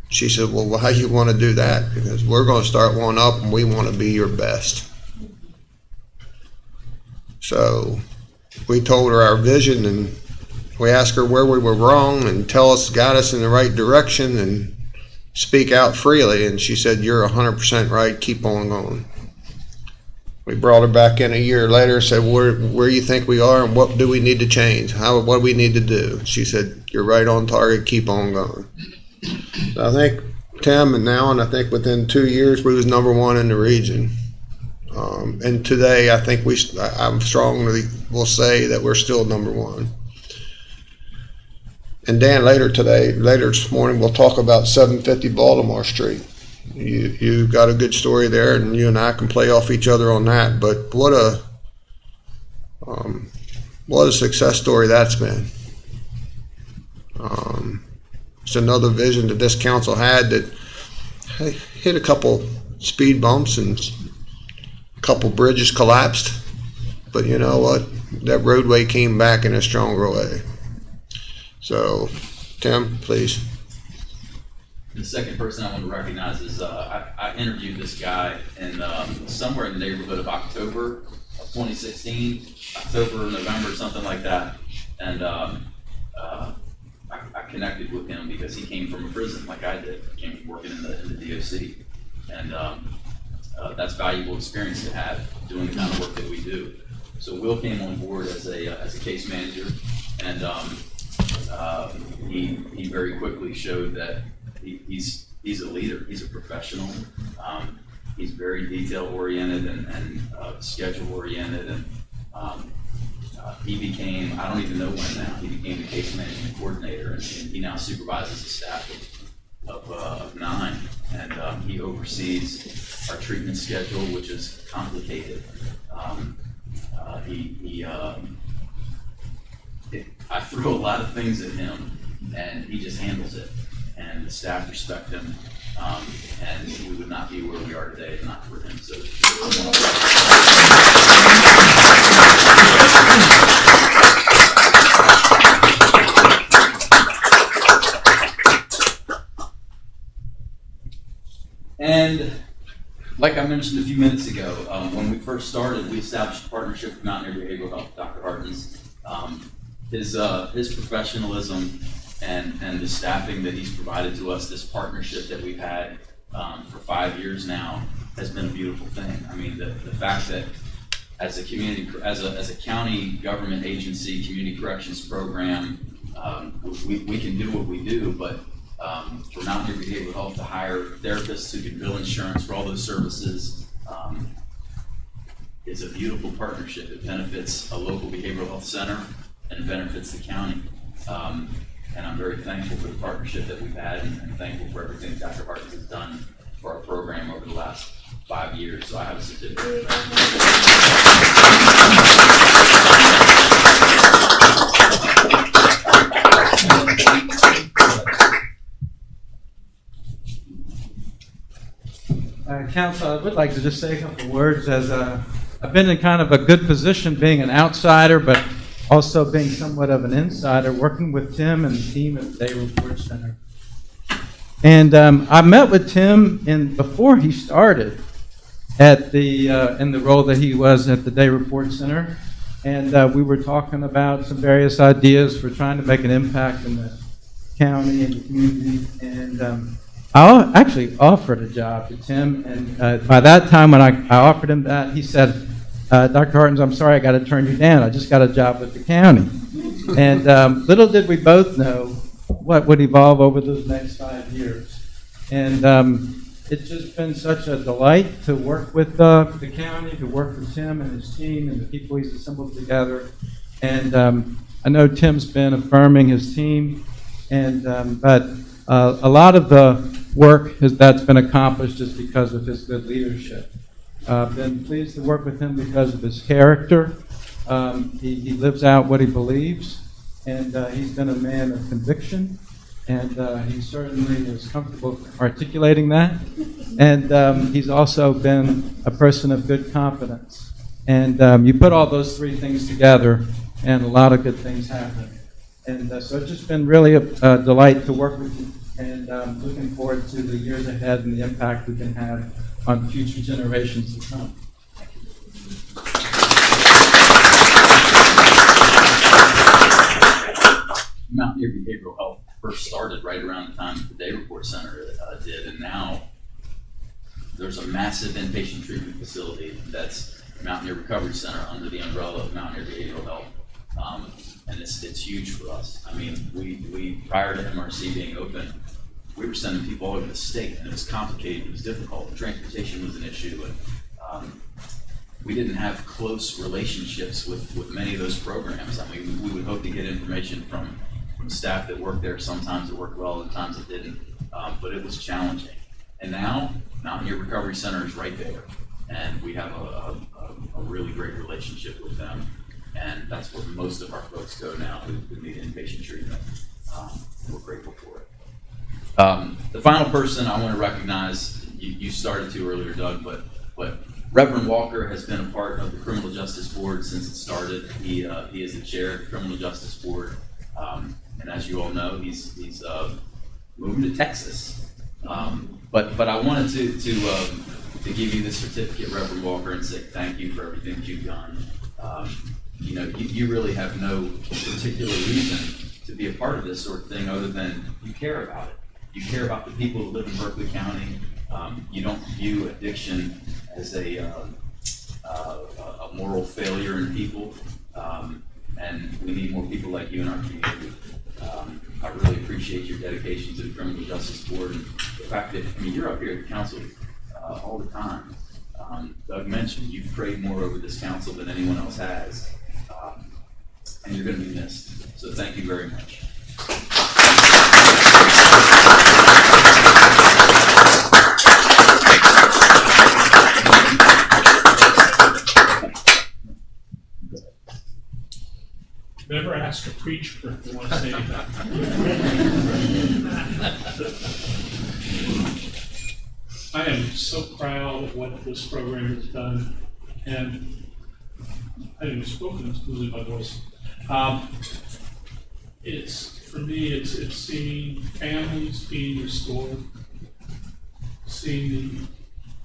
She said, well, how you want to do that? Because we're going to start one up and we want to be your best. So we told her our vision, and we asked her where we were wrong and guide us in the right direction and speak out freely. And she said, you're 100% right. Keep on going. We brought her back in a year later and said, where you think we are and what do we need to change? What do we need to do? She said, you're right on target. Keep on going. So I think Tim and I think within 2 years we was #1 in the region. And today I think I'm strongly will say that we're still #1. And Dan, later this morning, we'll talk about 750 Baltimore Street. You got a good story there, and you and I can play off each other on that. But what a success story that's been. It's another vision that this council had that hit a couple speed bumps and a couple bridges collapsed. But you know what? That roadway came back in a stronger way. So, Tim, please. The second person I want to recognize is I interviewed this guy in somewhere in the neighborhood of October of 2016, October, November, something like that. And I connected with him because he came from a prison like I did. He came from working in the DOC. And that's valuable experience to have doing the kind of work that we do. So Will came on board as a case manager, and he very quickly showed that he's a leader. He's a professional. He's very detail oriented and schedule oriented, and he became, I don't even know when now, he became the case management coordinator, and he now supervises a staff of 9, and he oversees our treatment schedule, which is complicated. I throw a lot of things at him, and he just handles it, and the staff respect him, and we would not be where we are today if not for him. So. And like I mentioned a few minutes ago, when we first started, we established a partnership with Mountaineer Behavioral Health, Dr. Hartens. His professionalism and the staffing that he's provided to us, this partnership that we've had for 5 years now, has been a beautiful thing. I mean, the fact that as a community, as a county government agency, community corrections program, we can do what we do, but for Mountaineer Behavioral Health to hire therapists who can bill insurance for all those services, it's a beautiful partnership. It benefits a local behavioral health center and it benefits the county. And I'm very thankful for the partnership that we've had, and thankful for everything Dr. Hartens has done for our program over the last 5 years. So I have a certificate. Council, I would like to just say a couple of words, as I've been in kind of a good position being an outsider, but also being somewhat of an insider, working with Tim and the team at the Day Report Center. And I met with Tim before he started at in the role that he was at the Day Report Center, and we were talking about some various ideas for trying to make an impact in the county and the community. And I actually offered a job to Tim, and by that time when I offered him that, he said, Dr. Hartens, I'm sorry I got to turn you down. I just got a job with the county. And little did we both know what would evolve over those next 5 years. And it's just been such a delight to work with the county, to work with Tim and his team and the people he's assembled together. And I know Tim's been affirming his team, and but a lot of the work that's been accomplished is because of his good leadership. Been pleased to work with him because of his character. He lives out what he believes, and he's been a man of conviction, and he certainly is comfortable articulating that. And he's also been a person of good confidence. And you put all those three things together, and a lot of good things happen. And so it's just been really a delight to work with you, and looking forward to the years ahead and the impact we can have on future generations to come. Mountaineer Behavioral Health first started right around the time the Day Report Center did, and now there's a massive inpatient treatment facility that's Mountaineer Recovery Center under the umbrella of Mountaineer Behavioral Health, and it's huge for us. I mean, we prior to MRC being open, we were sending people all over the state, and it was complicated, it was difficult, transportation was an issue, and we didn't have close relationships with many of those programs. I mean, we would hope to get information from staff that worked there. Sometimes it worked well, and times it didn't, but it was challenging. And now, Mountaineer Recovery Center is right there, and we have a really great relationship with them, and that's where most of our folks go now who need inpatient treatment. We're grateful for it. The final person I want to recognize, you started to earlier, Doug, but Reverend Walker has been a part of the Criminal Justice Board since it started. He is the chair of the Criminal Justice Board, and as you all know, he's moving to Texas. But I wanted to give you the certificate, Reverend Walker, and say thank you for everything that you've done. You really have no particular reason to be a part of this sort of thing other than you care about it. You care about the people who live in Berkeley County. You don't view addiction as a moral failure in people, and we need more people like you in our community. I really appreciate your dedication to the Criminal Justice Board and the fact that, you're up here at the council all the time. Doug mentioned you've prayed more over this council than anyone else has, and you're going to be missed. So thank you very much. Never ask a preacher if they want to say anything. I am so proud of what this program has done, and I haven't spoken, it's losing my voice. For me, it's seeing families being restored, seeing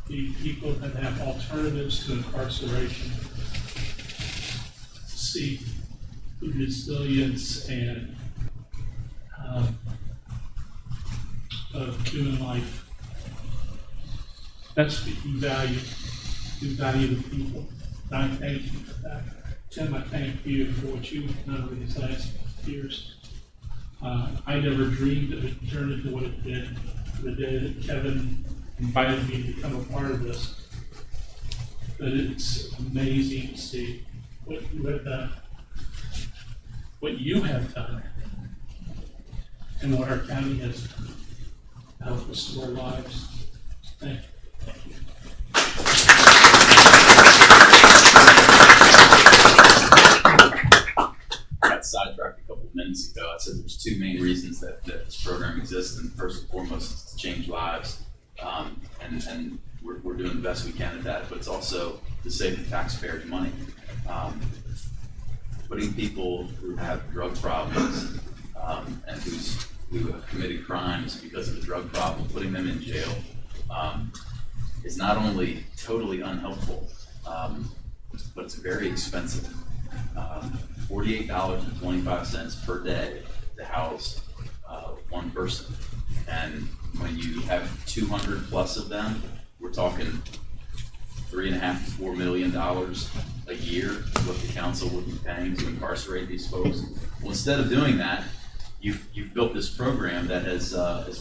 the people that have alternatives to incarceration, see the resilience and of human life. That's what you value. You value the people. And I thank you for that. Tim, I thank you for what you've done over these last years. I never dreamed it would turn into what it did the day that Kevin invited me to become a part of this. But it's amazing to see what you have done and what our county has done to help restore lives. Thank you. I got sidetracked a couple of minutes ago. I said there's two main reasons that this program exists, and first and foremost is to change lives, and we're doing the best we can at that, but it's also to save the taxpayers money. Putting people who have drug problems and who have committed crimes because of the drug problem, putting them in jail is not only totally unhelpful, but it's very expensive. $48.25 per day to house one person. And when you have 200 plus of them, we're talking $3.5 to $4 million a year, what the council would be paying to incarcerate these folks. Well, instead of doing that, you've built this program that is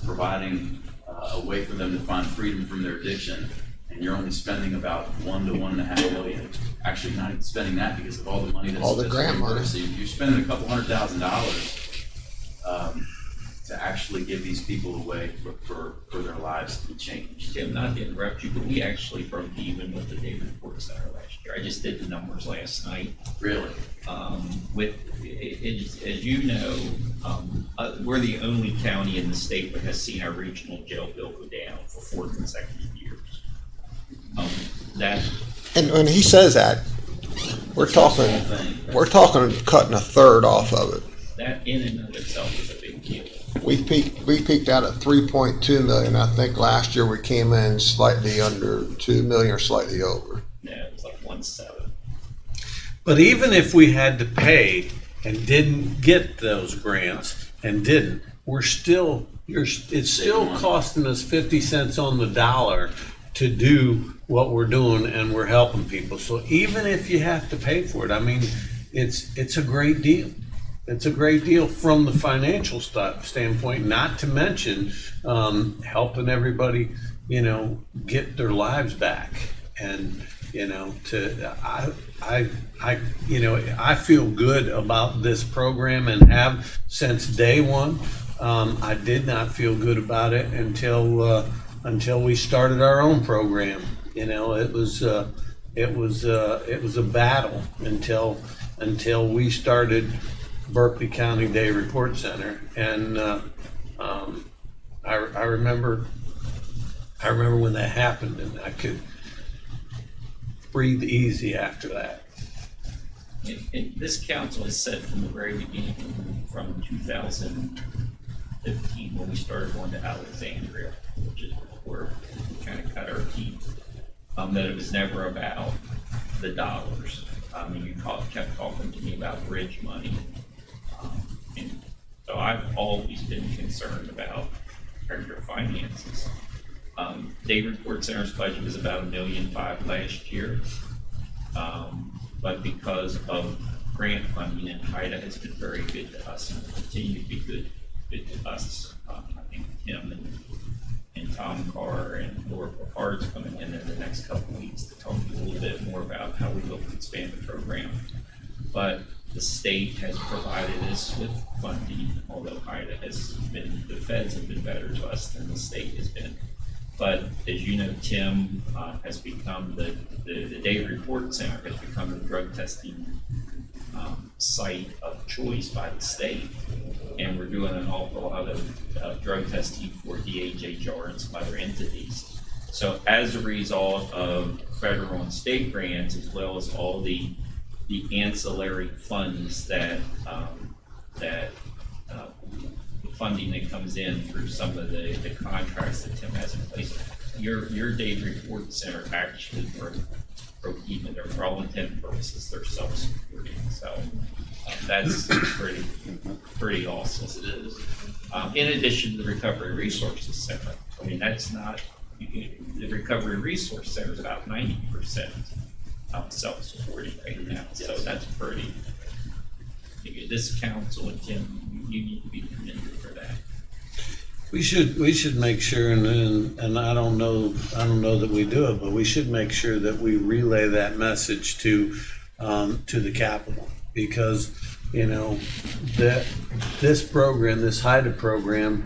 providing a way for them to find freedom from their addiction, and you're only spending about $1 to $1.5 million. Actually, not even spending that because of all the money that's All the grant money. So you're spending a couple $100,000 to actually actually give these people a way for their lives to be changed. Tim, not to interrupt you, but we actually broke even with the Day Report Center last year. I just did the numbers last night. Really? As you know, we're the only county in the state that has seen our regional jail bill go down for 4 consecutive years. And when he says that, we're talking cutting a third off of it. That in and of itself is a big deal. We peaked out at 3.2 million. I think last year we came in slightly under 2 million or slightly over. Yeah, it was like 1.7. But even if we had to pay and didn't get those grants and didn't, it's still costing us 50 cents on the dollar to do what we're doing, and we're helping people. So even if you have to pay for it, I mean, it's a great deal. It's a great deal from the financial standpoint, not to mention helping everybody, get their lives back. And, I feel good about this program and have since day one. I did not feel good about it until we started our own program. It was a battle until we started Berkeley County Day Report Center, and I remember when that happened, and I could breathe easy after that. And this council has said from the very beginning, from 2015, when we started going to Alexandria, which is where we kind of cut our teeth, that it was never about the dollars. You kept talking to me about bridge money. And so I've always been concerned about your finances. Day Report Center's budget was about $1.5 million last year. But because of grant funding, and HIDA has been very good to us and will continue to be good to us. I think Tim and Tom Carr and Laura Picard's coming in the next couple of weeks to talk a little bit more about how we look to expand the program. But the state has provided us with funding, although the feds have been better to us than the state has been. But as you know, Tim has become the Day Report Center has become the drug testing site of choice by the state. And we're doing an awful lot of drug testing for DHHR and some other entities. So as a result of federal and state grants, as well as all the ancillary funds that funding that comes in through some of the contracts that Tim has in place, your Day Report Center actually broke even. They're, for all intent and purposes, they're self-supporting. So that's pretty awesome. It is. In addition to the Recovery Resources Center, I mean, that's not, the Recovery Resource Center is about 90% self-supporting right now. So that's pretty. This council and Tim, you need to be commended for that. We should make sure, and I don't know that we do it, but we should make sure that we relay that message to the Capitol, because that this program, this HIDA program,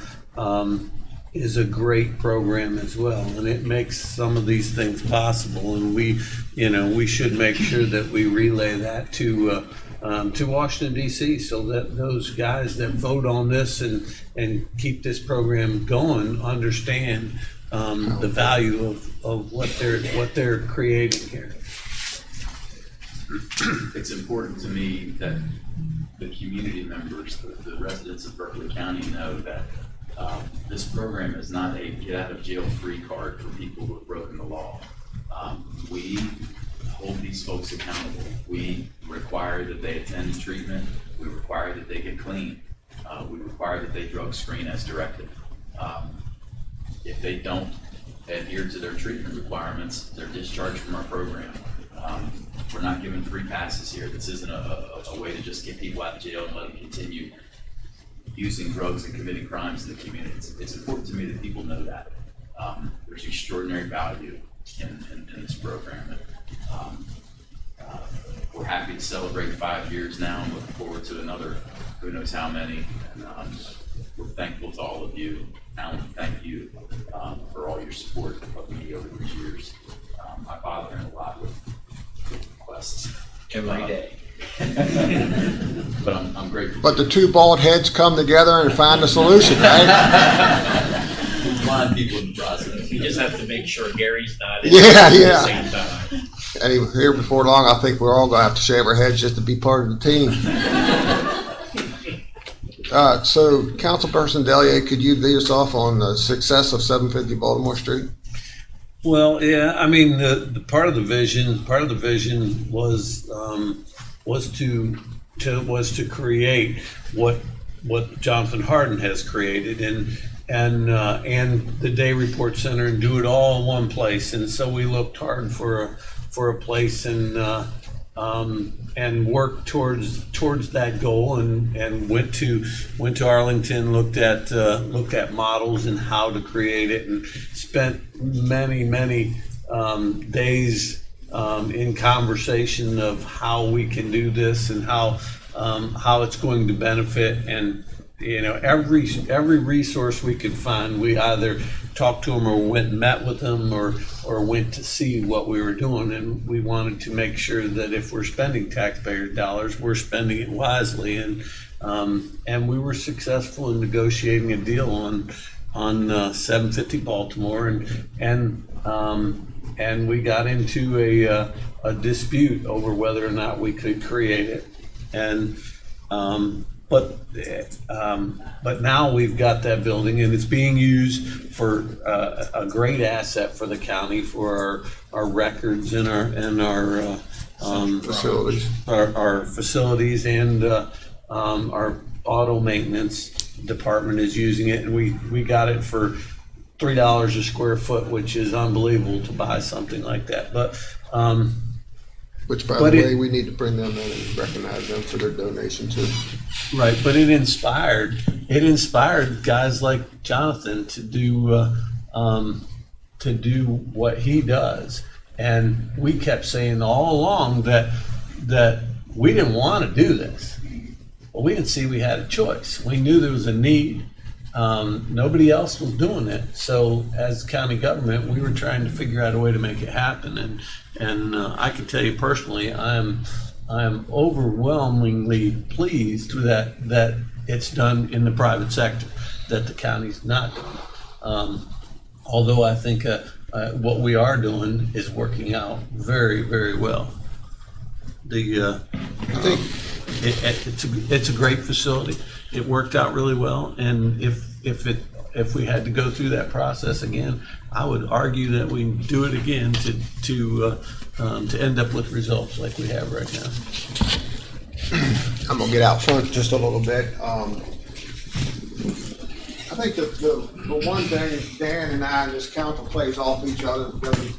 is a great program as well, and it makes some of these things possible. And we should make sure that we relay that to Washington D.C. so that those guys that vote on this and keep this program going understand the value of what they're creating here. It's important to me that the community members, the residents of Berkeley County, know that this program is not a get-out-of-jail-free card for people who have broken the law. We hold these folks accountable. We require that they attend treatment. We require that they get clean. We require that they drug screen as directed. If they don't adhere to their treatment requirements, they're discharged from our program. We're not giving free passes here. This isn't a way to just get people out of jail and let them continue using drugs and committing crimes in the community. It's important to me that people know that. There's extraordinary value in this program. We're happy to celebrate 5 years now and looking forward to another, who knows how many. And we're thankful to all of you. Alan, thank you for all your support of me over these years. I bother him a lot with requests. Every day. But I'm grateful. But the two bald heads come together and find a solution, right? Blind people in the process. You just have to make sure Gary's not in Yeah, at the yeah. same time. Anyway, here before long, I think we're all gonna have to shave our heads just to be part of the team. So Councilperson Delier, could you lead us off on the success of 750 Baltimore Street? Well, yeah, I mean, the part of the vision was to create what Jonathan Harden has created and the Day Report Center and do it all in one place. And so we looked hard for a place and worked towards that goal and went to Arlington, looked at models and how to create it, and spent many days in conversation of how we can do this and how it's going to benefit. And every resource we could find, we either talked to them or went and met with them or went to see what we were doing. And we wanted to make sure that if we're spending taxpayer dollars, we're spending it wisely. And we were successful in negotiating a deal on 750 Baltimore, and we got into a dispute over whether or not we could create it. But now we've got that building, and it's being used for a great asset for the county, for our records and our Facilities. our facilities, and our auto maintenance department is using it, and we got it for $3 a square foot, which is unbelievable to buy something like that. But Which, by the way, we need to bring them in and recognize them for their donation too. right, but it inspired guys like Jonathan to do what he does, and we kept saying all along that we didn't want to do this, but we didn't see we had a choice. We knew there was a need. Nobody else was doing it, so as county government, we were trying to figure out a way to make it happen. And I can tell you personally, I am overwhelmingly pleased that it's done in the private sector, that the county's not doing. Although I think what we are doing is working out very, very well. I think it's a great facility. It worked out really well, and if we had to go through that process again, I would argue that we do it again to end up with results like we have right now. I'm gonna get out front just a little bit. I think the one thing Dan and I and this council plays off each other, because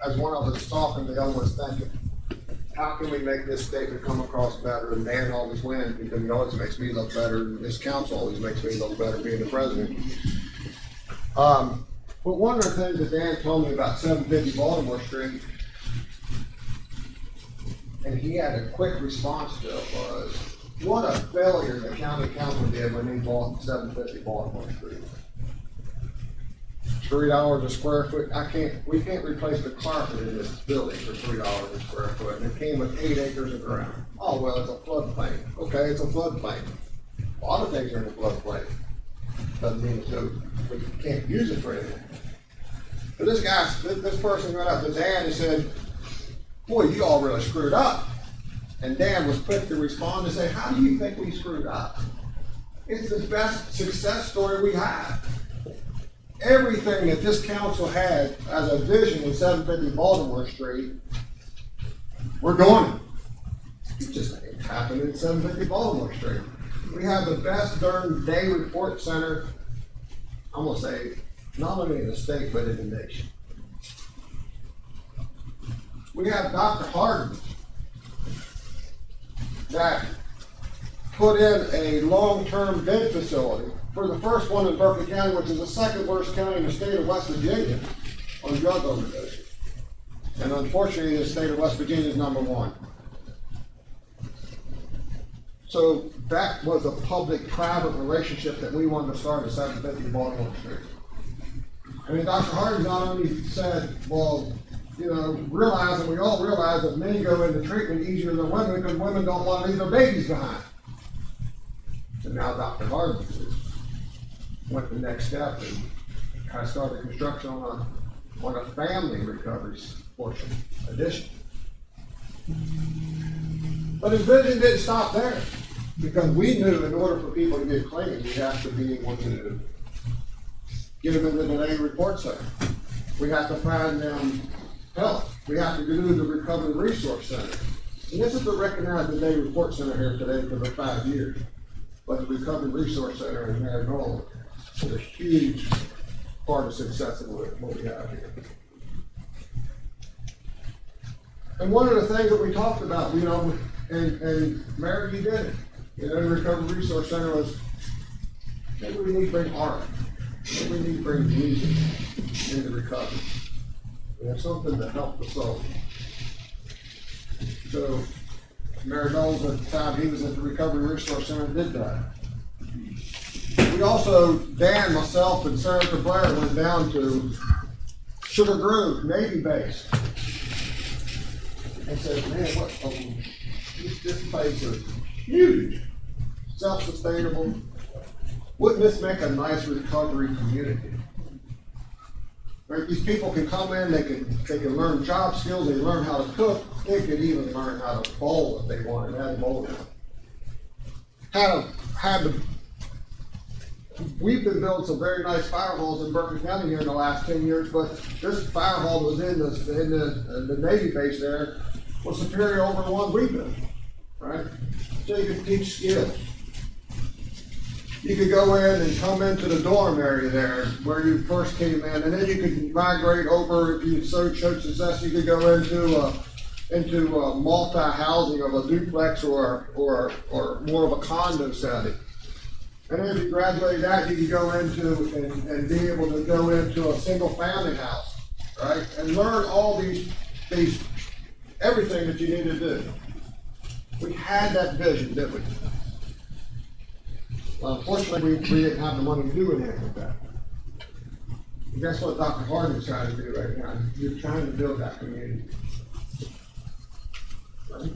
as one of us is talking, the other one's thinking, how can we make this statement come across better? And Dan always wins because he always makes me look better, and this council always makes me look better being the president. But one of the things that Dan told me about 750 Baltimore Street, and he had a quick response to it, was, what a failure the county council did when they bought 750 Baltimore Street. $3 a square foot. We can't replace the carpet in this building for $3 a square foot. And it came with 8 acres of ground. Oh, well, it's a floodplain. Okay, it's a floodplain. A lot of things are in a floodplain. Doesn't mean we can't use it for anything. But this person went up to Dan and said, boy, you all really screwed up. And Dan was quick to respond and say, how do you think we screwed up? It's the best success story we have. Everything that this council had as a vision in 750 Baltimore Street, we're doing it. It just ain't happening in 750 Baltimore Street. We have the best darn Day Report Center, I'm gonna say, not only in the state, but in the nation. We have Dr. Harden that put in a long-term bed facility for the first one in Berkeley County, which is the second worst county in the state of West Virginia on drug overdoses. And unfortunately, the state of West Virginia is #1. So that was a public-private relationship that we wanted to start at 750 Baltimore Street. I mean, Dr. Harding not only said, well, you know, realizing, we all realize that men go into treatment easier than women because women don't want to leave their babies behind. And now Dr. Harding went the next step and kind of started construction on a family recovery portion addition. But his vision didn't stop there, because we knew in order for people to get clean, we have to be able to get them into the day report center. We have to find them help. We have to do the Recovery Resource Center. And this is to recognize the day report center here today for the 5 years. But the Recovery Resource Center in Marigold is a huge part of success of what we have here. And one of the things that we talked about, you know, and Mary, you did it. You know, the Recovery Resource Center was, maybe we need to bring art. Maybe we need to bring music into recovery. You know, something to help the soul. So, Mary Knowles, at the time he was at the Recovery Resource Center, did that. We also, Dan, myself, and Senator Blair went down to Sugar Grove, Navy base. And said, man, this place is huge, self-sustainable. Wouldn't this make a nice recovery community? Right? These people can come in, they can learn job skills, they learn how to cook, they could even learn how to bowl if they wanted, had a bowling alley. We've been building some very nice fire halls in Berkeley County here in the last 10 years, but this fire hall that was in the Navy base there was superior over the one we built, right? So you could teach skills. You could go in and come into the dorm area there where you first came in, and then you could migrate over. If you showed success, you could go into multi-housing of a duplex or more of a condo setting. And then if you graduated that, you could go into and be able to go into a single family house, right? And learn all these everything that you need to do. We had that vision, didn't we? Unfortunately, we didn't have the money to do anything with that. And that's what Dr. Harding's trying to do right now. You're trying to build that community. Right?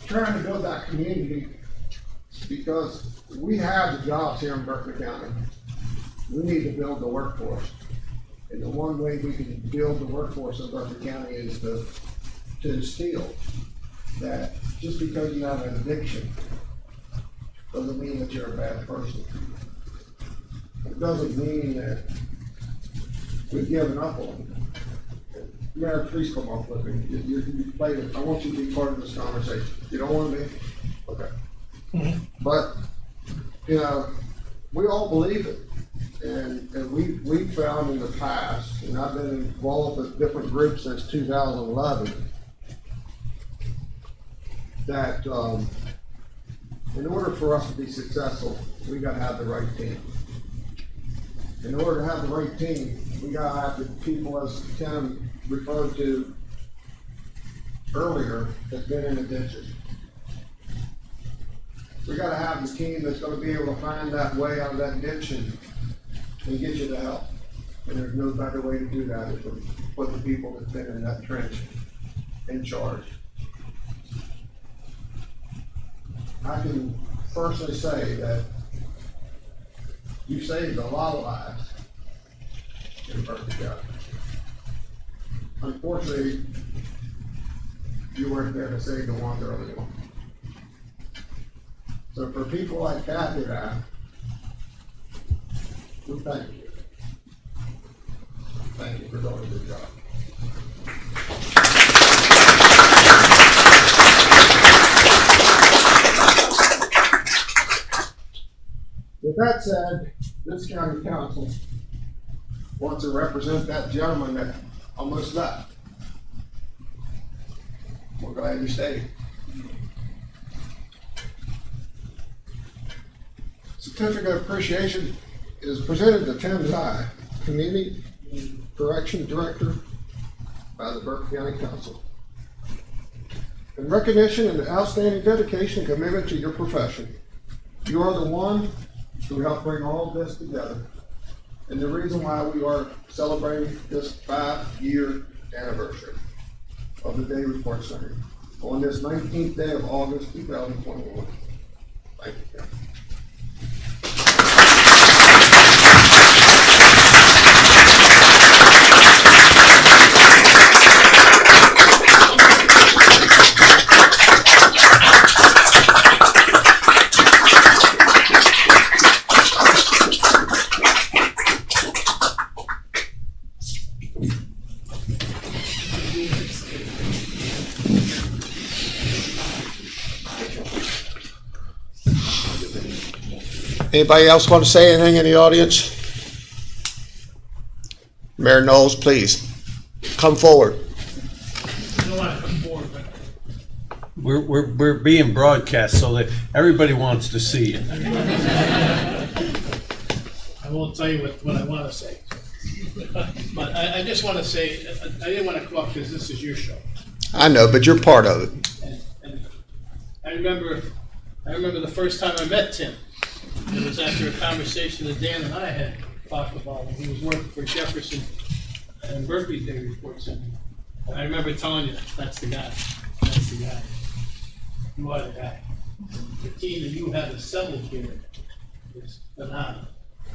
Trying to build that community because we have the jobs here in Berkeley County. We need to build the workforce. And the one way we can build the workforce in Berkeley County is to instill that just because you have an addiction doesn't mean that you're a bad person. It doesn't mean that we've given up on you. Mayor, please come up with me. You played it. I want you to be part of this conversation. You don't want to be? Okay. Mm-hmm. But, you know, we all believe it. And we've found in the past, and I've been involved with different groups since 2011, that in order for us to be successful, we got to have the right team. In order to have the right team, we got to have the people, as Tim referred to earlier, that's been in the ditches. We got to have the team that's going to be able to find that way out of that ditch and get you the help. And there's no better way to do that than to put the people that's been in that trench in charge. I can personally say that you saved a lot of lives in Berkeley County. Unfortunately, you weren't there to save the ones early on. So for people like Kathy and I, we thank you. Thank you for doing a good job. With that said, this county council wants to represent that gentleman that almost left. We're glad you stayed. Certificate of appreciation is presented to Tim Zai, Community Correction Director by the Berkeley County Council. in recognition of the outstanding dedication and commitment to your profession. You are the one who helped bring all this together, and the reason why we are celebrating this 5-year anniversary of the Day Report Center on this 19th day of August 2021. Thank you, Ken. Anybody else want to say anything in the audience? Mayor Knowles, please come forward. I don't want to come forward, but We're being broadcast so that everybody wants to see it. I won't tell you what I want to say. But I just want to say, I didn't want to come up because this is your show. I know, but you're part of it. And I remember the first time I met Tim. It was after a conversation that Dan and I had talked about when he was working for Jefferson and Berkeley Day Report Center. And I remember telling you, that's the guy. That's the guy. You are the guy. The team that you have assembled here is phenomenal.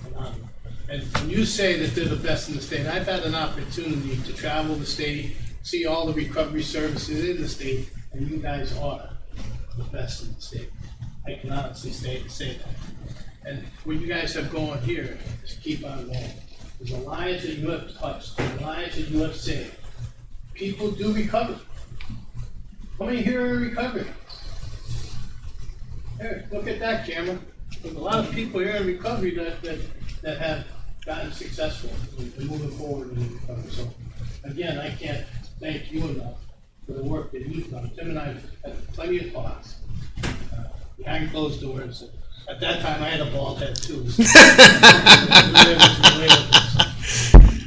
Phenomenal. And when you say that they're the best in the state, I've had an opportunity to travel the state, see all the recovery services in the state, and you guys are the best in the state. I can honestly say that. And what you guys have going here is keep on going. There's the lives that you have touched, the lives that you have saved. People do recover. How many here are recovering? Here, look at that camera. There's a lot of people here in recovery that have gotten successful in moving forward in recovery. So again, I can't thank you enough for the work that you've done. Tim and I have had plenty of talks behind closed doors. At that time, I had a bald head too.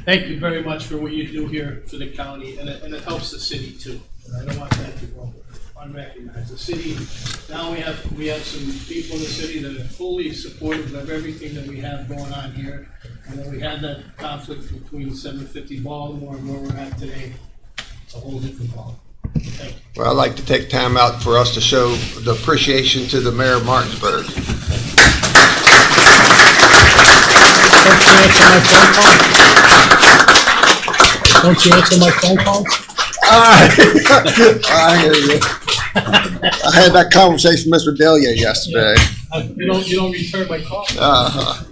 Thank you very much for what you do here for the county, and it helps the city too. And I don't want that to go unrecognized. The city, now we have some people in the city that are fully supportive of everything that we have going on here. And then we had that conflict between 750 Baltimore and where we're at today. It's a whole different ball. Thank you. Well, I'd like to take time out for us to show the appreciation to the mayor of Martinsburg. Don't you answer my phone calls? I hear you. I had that conversation with Mr. Delia yesterday. You don't return my call? Uh-huh.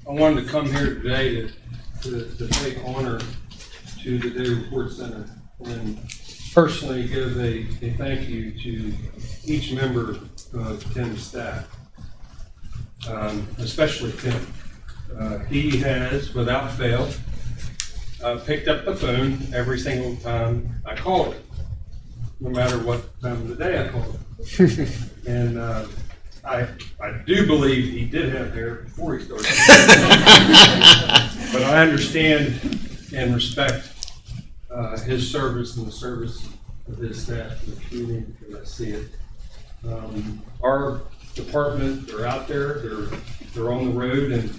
I wanted to come here today to take honor to the Day Report Center and personally give a thank you to each member of Tim's staff, especially Tim. He has, without fail, picked up the phone every single time I called him, no matter what time of the day I called him. And I do believe he did have hair before he started. But I understand and respect his service and the service of his staff to the community because I see it. Our department, they're out there, they're on the road, and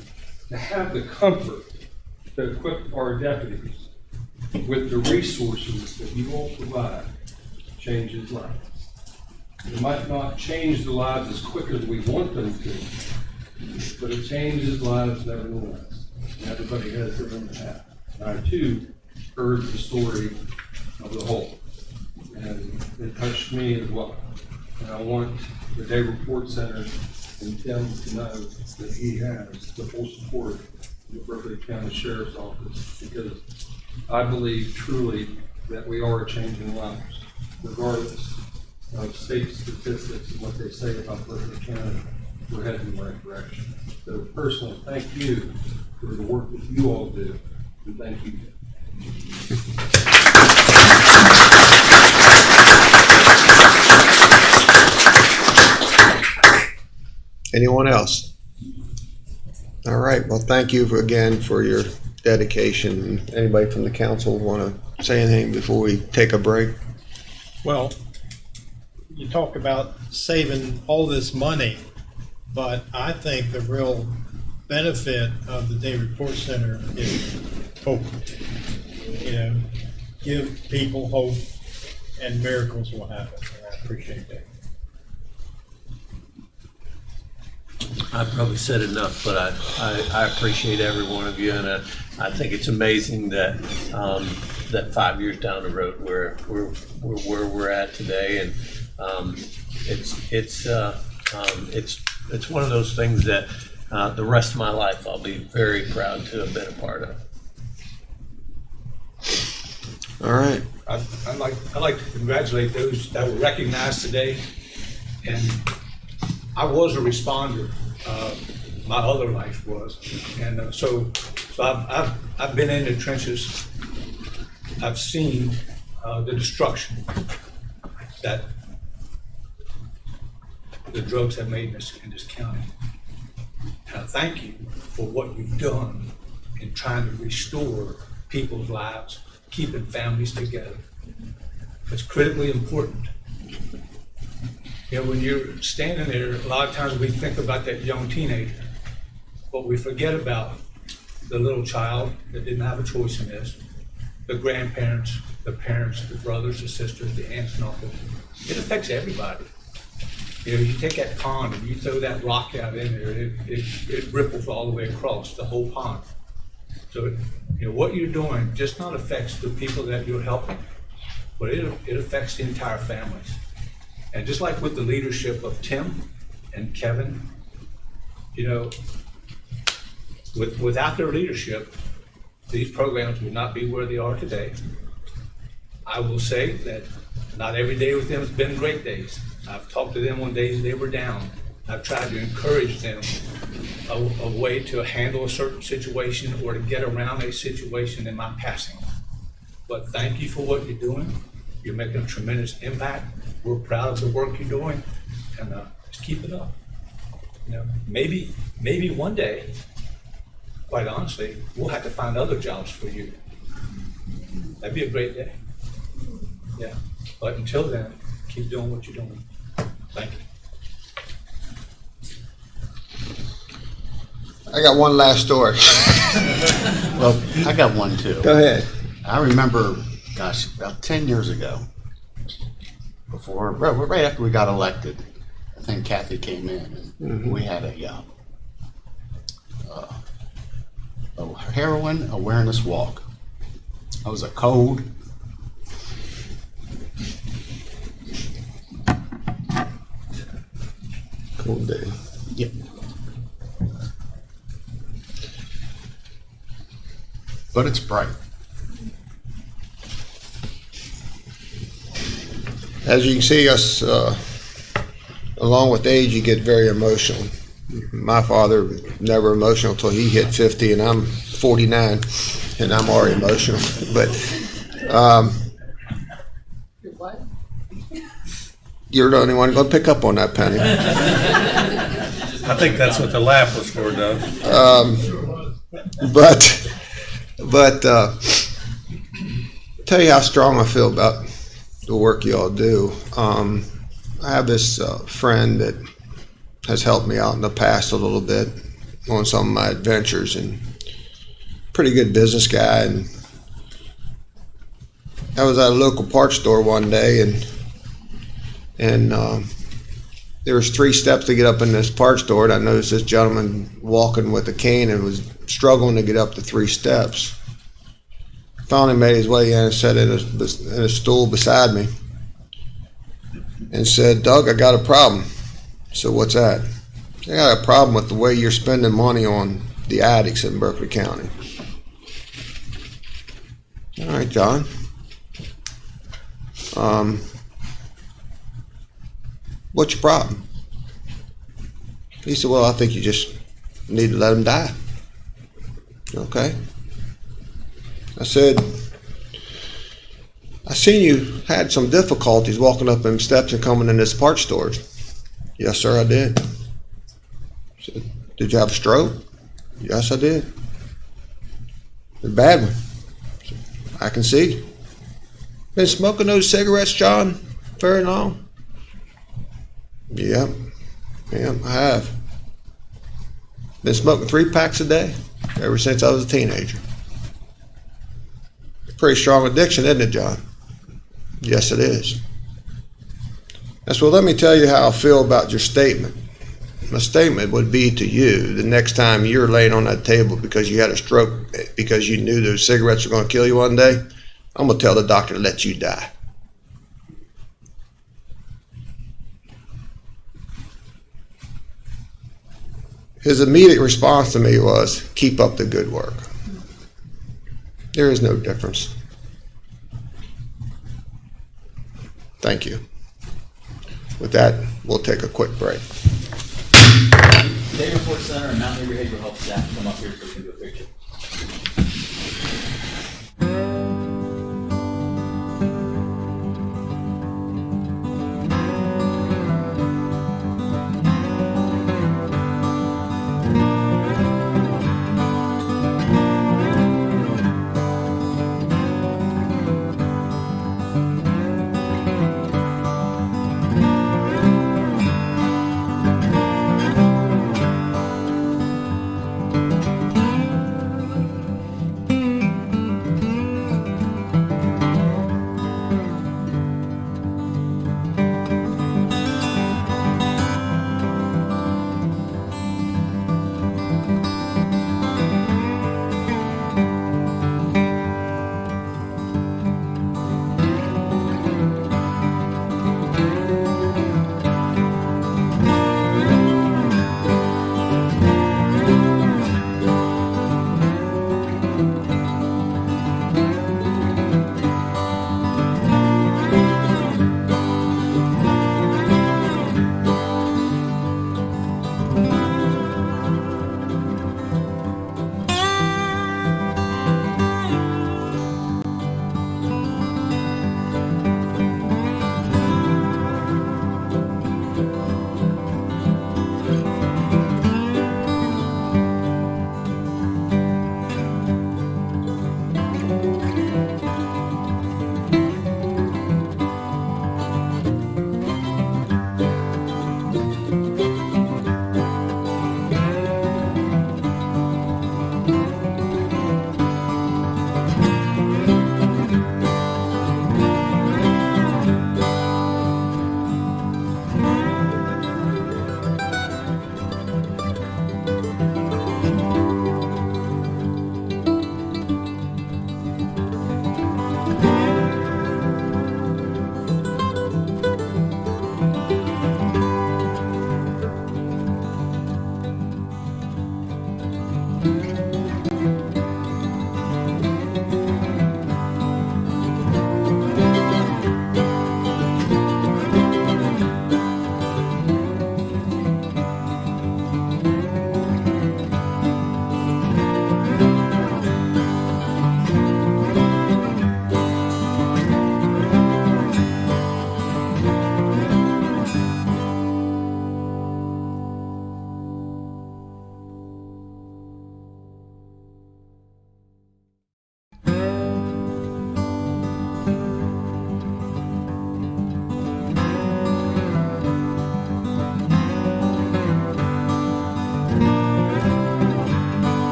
to have the comfort to equip our deputies with the resources that you all provide changes lives. It might not change the lives as quick as we want them to, but it changes lives nevertheless. And everybody has their own path. And I too heard the story of the whole, and it touched me as well. And I want the Day Report Center and Tim to know that he has the full support of the Berkeley County Sheriff's Office, because I believe truly that we are changing lives, regardless of state statistics and what they say about Berkeley County. We're heading in the right direction. So personally, thank you for the work that you all do, and thank you. Anyone else? All right, well, thank you again for your dedication. Anybody from the council want to say anything before we take a break? Well, you talk about saving all this money, but I think the real benefit of the Day Report Center is hope. You know, give people hope and miracles will happen. And I appreciate that. I probably said enough, but I appreciate every one of you, and I think it's amazing that that 5 years down the road where we're at today, and it's one of those things that the rest of my life I'll be very proud to have been a part of. All right. I'd like to congratulate those that were recognized today. And I was a responder. My other life was. And so I've been in the trenches. I've seen the destruction that the drugs have made in this county. And I thank you for what you've done in trying to restore people's lives, keeping families together. It's critically important. You know, when you're standing there, a lot of times we think about that young teenager, but we forget about the little child that didn't have a choice in this, the grandparents, the parents, the brothers, the sisters, the aunts and uncles. It affects everybody. You know, you take that pond and you throw that rock out in there, it ripples all the way across the whole pond. So, you know, what you're doing just not affects the people that you're helping, but it affects the entire families. And just like with the leadership of Tim and Kevin, you know, without their leadership, these programs would not be where they are today. I will say that not every day with them has been great days. I've talked to them on days they were down. I've tried to encourage them a way to handle a certain situation or to get around a situation in my passing. But thank you for what you're doing. You're making a tremendous impact. We're proud of the work you're doing, and just keep it up. You know, maybe one day, quite honestly, we'll have to find other jobs for you. That'd be a great day. Yeah, but until then, keep doing what you're doing. Thank you. I got one last story. Well, I got one too. Go ahead. I remember, gosh, about 10 years ago, right after we got elected, I think Kathy came in and we had a heroin awareness walk. It was a cold day. Yep. But it's bright. As you can see, us, along with age, you get very emotional. My father was never emotional until he hit 50, and I'm 49, and I'm already emotional. But you're the only one going to pick up on that, Penny. I think that's what the laugh was for, Doug. But tell you how strong I feel about the work you all do. I have this friend that has helped me out in the past a little bit on some of my adventures, and pretty good business guy. And I was at a local parts store one day, and there was 3 steps to get up in this parts store, and I noticed this gentleman walking with a cane and was struggling to get up the 3 steps. Finally made his way in and sat in a stool beside me and said, "Doug, I got a problem." So what's that? I got a problem with the way you're spending money on the addicts in Berkeley County. All right, John. What's your problem? He said, "Well, I think you just need to let them die." Okay. I said, "I seen you had some difficulties walking up them steps and coming in this parts stores." "Yes, sir, I did." Said, did you have a stroke? Yes, I did. A bad one. Said, I can see. Been smoking those cigarettes, John, very long? Yep. Yep, I have. Been smoking 3 packs a day ever since I was a teenager. Pretty strong addiction, isn't it, John? Yes, it is. That's well, let me tell you how I feel about your statement. My statement would be to you the next time you're laying on that table because you had a stroke because you knew those cigarettes were going to kill you one day, I'm going to tell the doctor to let you die. His immediate response to me was, keep up the good work. There is no difference. Thank you. With that, we'll take a quick break. Day Report Center and Mountain Area Behavioral Health staff come up here so we can do a picture.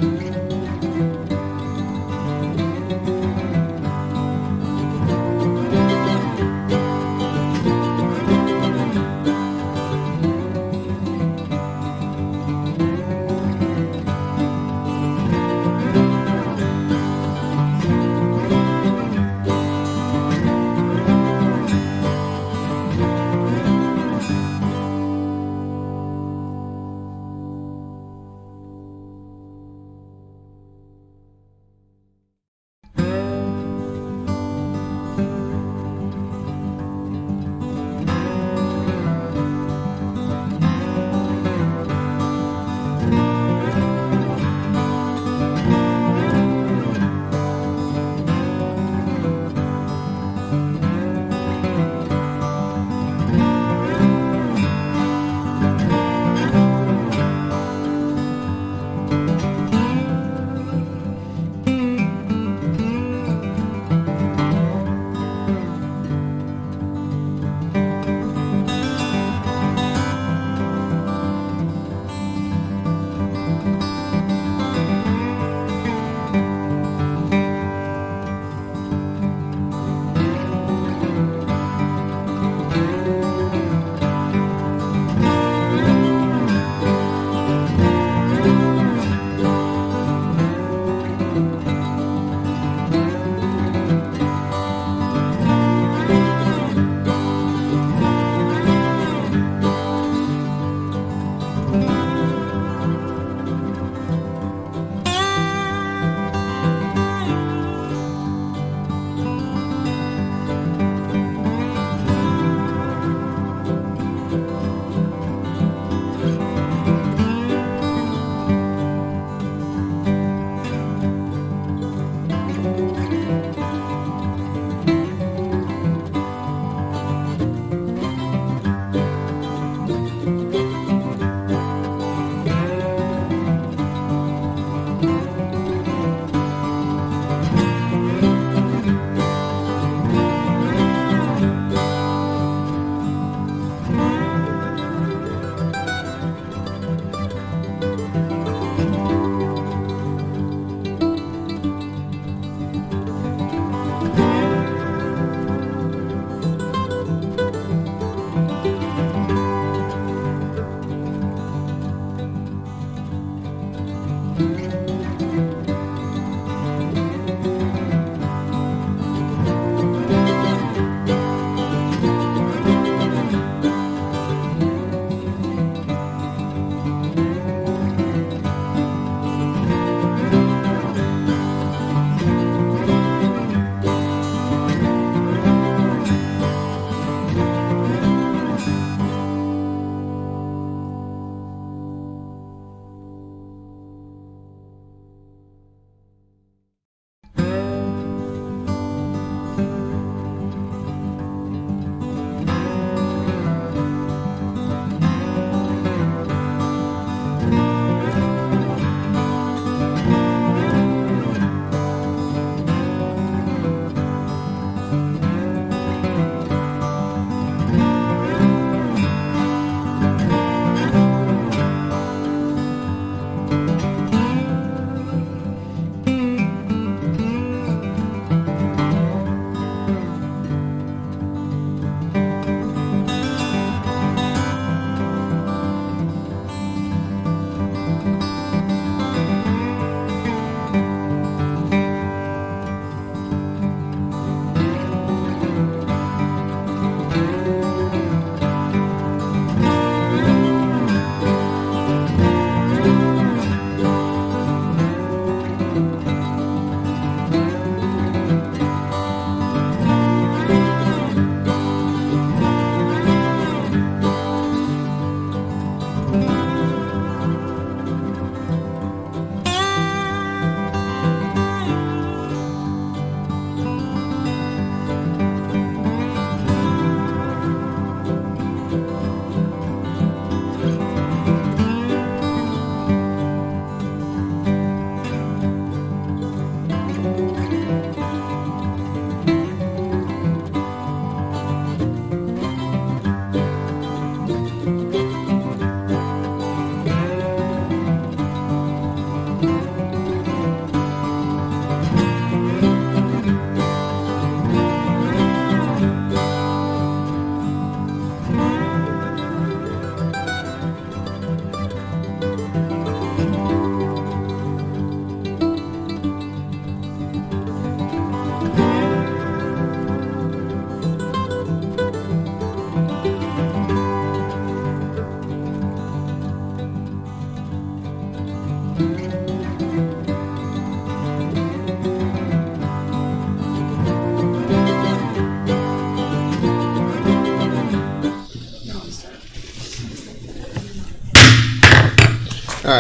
Thank you.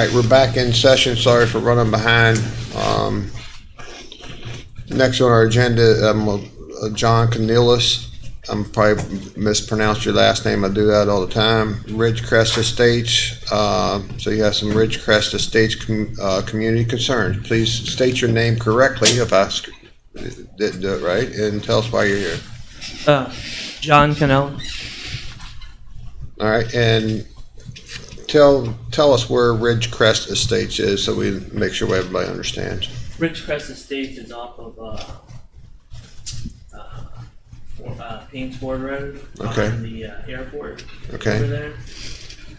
right, we're back in session. Sorry for running behind. Next on our agenda, John Cornelis. I'm probably mispronounced your last name. I do that all the time. Ridgecrest Estates. So you have some Ridgecrest Estates community concerns. Please state your name correctly if I didn't do it right, and tell us why you're here. John Cannell. All right, and tell us where Ridgecrest Estates is, so we make sure everybody understands. Ridgecrest Estates is off of Paynes Ford Road, Okay. behind the airport Okay. over there.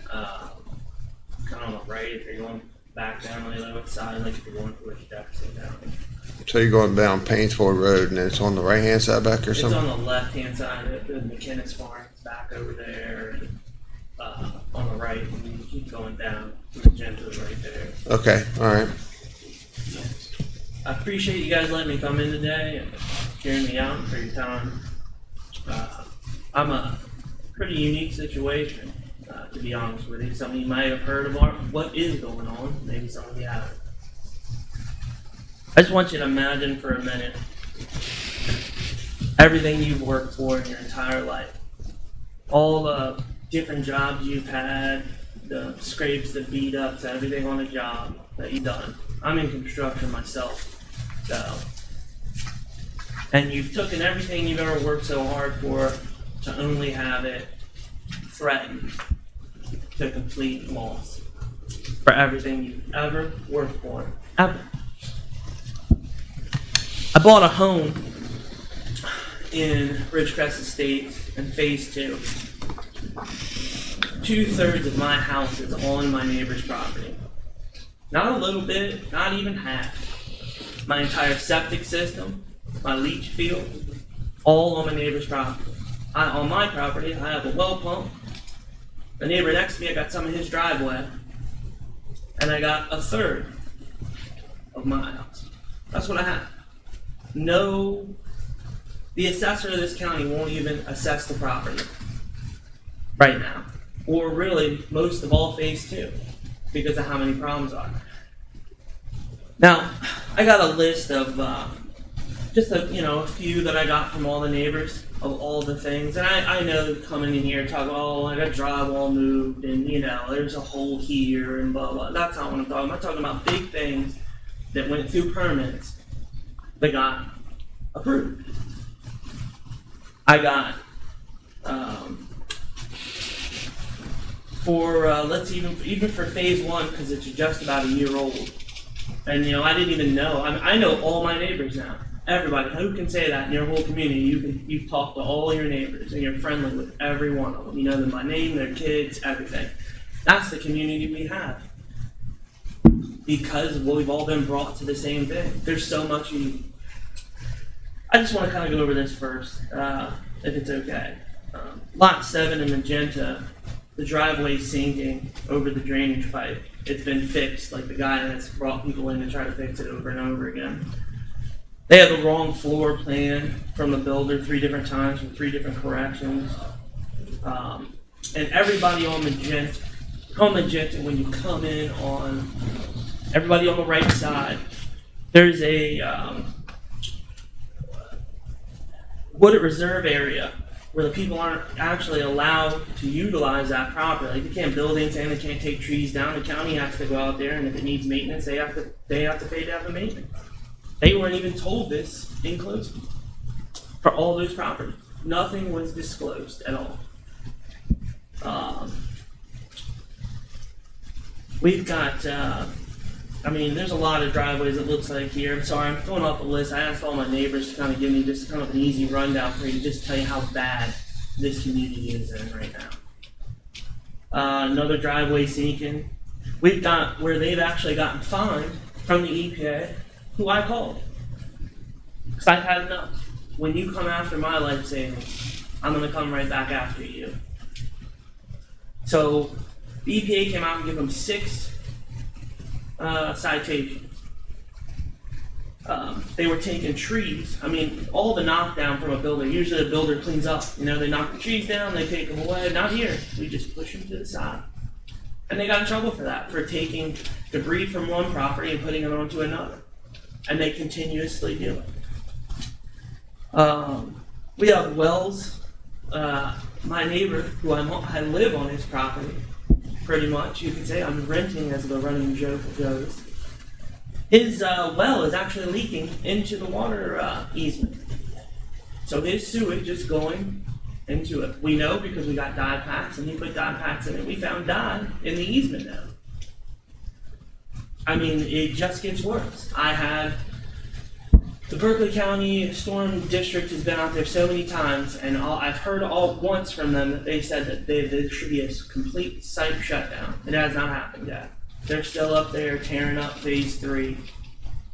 Kind of on the right if you're going back down on the other side, like if you're going towards Jefferson down. So you're going down Painesford Road, and it's on the right-hand side back or It's something? on the left-hand side of the McKinnis Farm. It's back over there, and, on the right, and you keep going down to Magenta's right there. Okay, all right. I appreciate you guys letting me come in today and hearing me out for your time. I'm a pretty unique situation, to be honest with you. Some of you might have heard of what is going on. Maybe some of you haven't. I just want you to imagine for a minute everything you've worked for in your entire life. All the different jobs you've had, the scrapes, the beat-ups, everything on a job that you've done. I'm in construction myself. So, and you've taken everything you've ever worked so hard for to only have it threatened to complete loss for everything you've ever worked for, ever. I bought a home in Ridgecrest Estates in Phase 2. 2/3 of my house is on my neighbor's property. Not a little bit, not even half. My entire septic system, my leach field, all on my neighbor's property. On my property, I have a well pump. The neighbor next to me, I got some of his driveway. And I got 1/3 of my house. That's what I have. No, the assessor of this county won't even assess the property right now. Or really, most of all Phase 2, because of how many problems are. Now, I got a list of just a few that I got from all the neighbors of all the things. And I know coming in here talking, oh, I got drywall moved and there's a hole here and blah blah. That's not what I'm talking about. I'm talking about big things that went through permits that got approved. I got let's even for Phase 1, because it's just about a year old. And I didn't even know. I know all my neighbors now. Everybody. Who can say that in your whole community? You've talked to all your neighbors and you're friendly with every one of them. You know them by name, their kids, everything. That's the community we have. Because we've all been brought to the same thing. There's so much I just want to kind of go over this first, if it's okay. Lot 7 in Magenta, the driveway sinking over the drainage pipe. It's been fixed, like the guy that's brought people in to try to fix it over and over again. They had the wrong floor plan from the builder 3 different times with 3 different corrections. And everybody on Magenta, when you come in on, everybody on the right side, there's a wooded reserve area where the people aren't actually allowed to utilize that property. Like, they can't build anything, they can't take trees down. The county has to go out there, and if it needs maintenance, they have to pay to have the maintenance. They weren't even told this in closing for all those properties. Nothing was disclosed at all. We've got, there's a lot of driveways it looks like here. I'm sorry, I'm going off a list. I asked all my neighbors to kind of give me just kind of an easy rundown for you, to just tell you how bad this community is in right now. Another driveway sinking. We've got where they've actually gotten fined from the EPA, who I called. Because I've had enough. When you come after my life savings, I'm going to come right back after you. So the EPA came out and gave them 6 citations. They were taking trees. All the knockdown from a builder. Usually the builder cleans up. They knock the trees down, they take them away. Not here. We just push them to the side. And they got in trouble for that, for taking debris from one property and putting it onto another. And they continuously do it. We have wells. My neighbor, who I live on his property, pretty much, you could say I'm renting as the running joke goes. His well is actually leaking into the water easement. So his sewage is going into it. We know because we got dye packs, and he put dye packs in it. We found dye in the easement now. I mean, it just gets worse. The Berkeley County Storm District has been out there so many times, and I've heard all once from them that they said that there should be a complete site shutdown. It has not happened yet. They're still up there tearing up phase 3.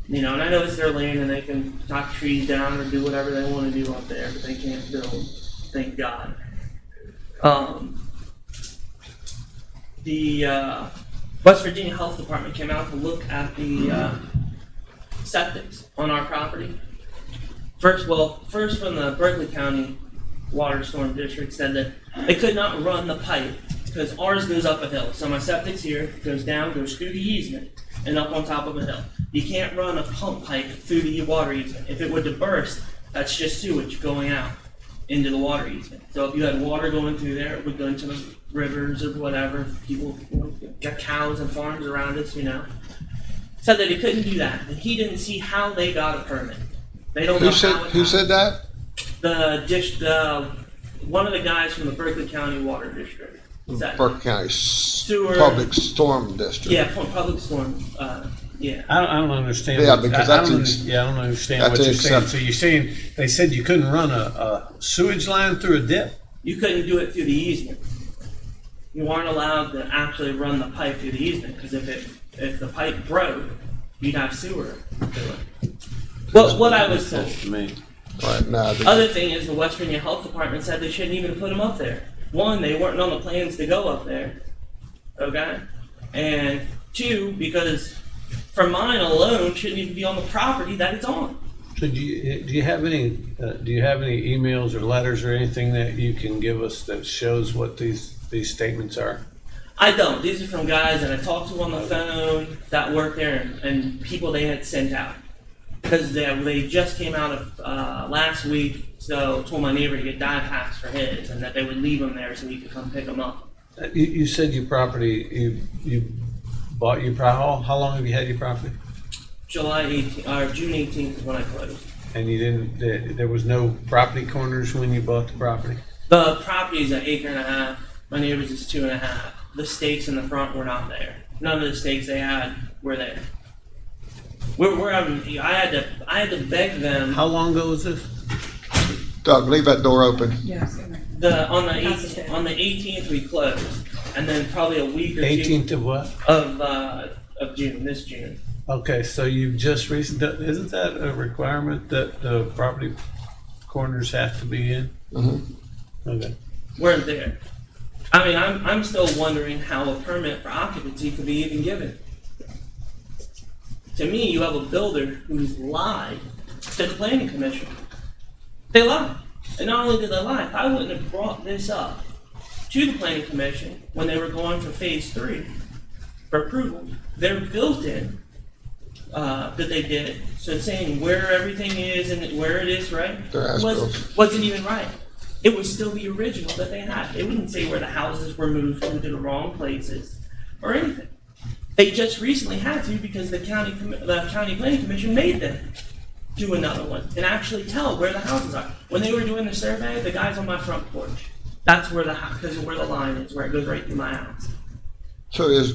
You know, and I know it's their land and they can knock trees down or do whatever they want to do up there, but they can't build. Thank God. The West Virginia Health Department came out to look at the septics on our property. First from the Berkeley County Water Storm District said that they could not run the pipe because ours goes up a hill. So my septic's here, goes down, goes through the easement, and up on top of a hill. You can't run a pump pipe through the water easement. If it were to burst, that's just sewage going out into the water easement. So if you had water going through there, it would go into the rivers or whatever. People, got cows and farms around us, Said that he couldn't do that. And he didn't see how they got a permit. They don't know how it Who said that? One of the guys from the Berkeley County Water District. Berkeley County Public Storm District. Yeah, public storm. Yeah. I don't understand. Yeah, because I don't understand what you're saying. So you're saying they said you couldn't run a sewage line through a dip? You couldn't do it through the easement. You weren't allowed to actually run the pipe through the easement because if the pipe broke, you'd have sewer through it. Well, what I was told. Right, Other thing is the West Virginia Health Department said they shouldn't even put them up there. One, they weren't on the plans to go up there. Okay? And 2, because for mine alone shouldn't even be on the property that it's on. So do you have any emails or letters or anything that you can give us that shows what these statements are? I don't. These are from guys that I talked to on the phone that work there and people they had sent out. Because they just came out of last week, so told my neighbor to get dye packs for his and that they would leave them there so he could come pick them up. You said your property, you bought your property, how long have you had your property? June 18th is when I closed. And you didn't, there was no property corners when you bought the property? The property is 1.5 acres. My neighbor's is 2.5. The stakes in the front were not there. None of the stakes they had were there. I had to beg them. How long ago was this? Doug, leave that door open. Yes. On the 18th we closed, and then probably a week or 18th two of what? of June, this June. Okay, so you've just recently, isn't that a requirement that the property corners have to be in? Mm-hmm. Okay. Weren't there. I mean, I'm still wondering how a permit for occupancy could be even given. To me, you have a builder who's lied to the planning commission. They lied. And not only did they lie, if I wouldn't have brought this up to the planning commission when they were going for phase 3 for approval, their built-in that they did, so saying where everything is and where it is, right, wasn't even right. It was still the original that they had. It wouldn't say where the houses were moved to the wrong places or anything. They just recently had to because the county planning commission made them do another one and actually tell where the houses are. When they were doing the survey, the guy's on my front porch. That's where because of where the line is, where it goes right through my house. So is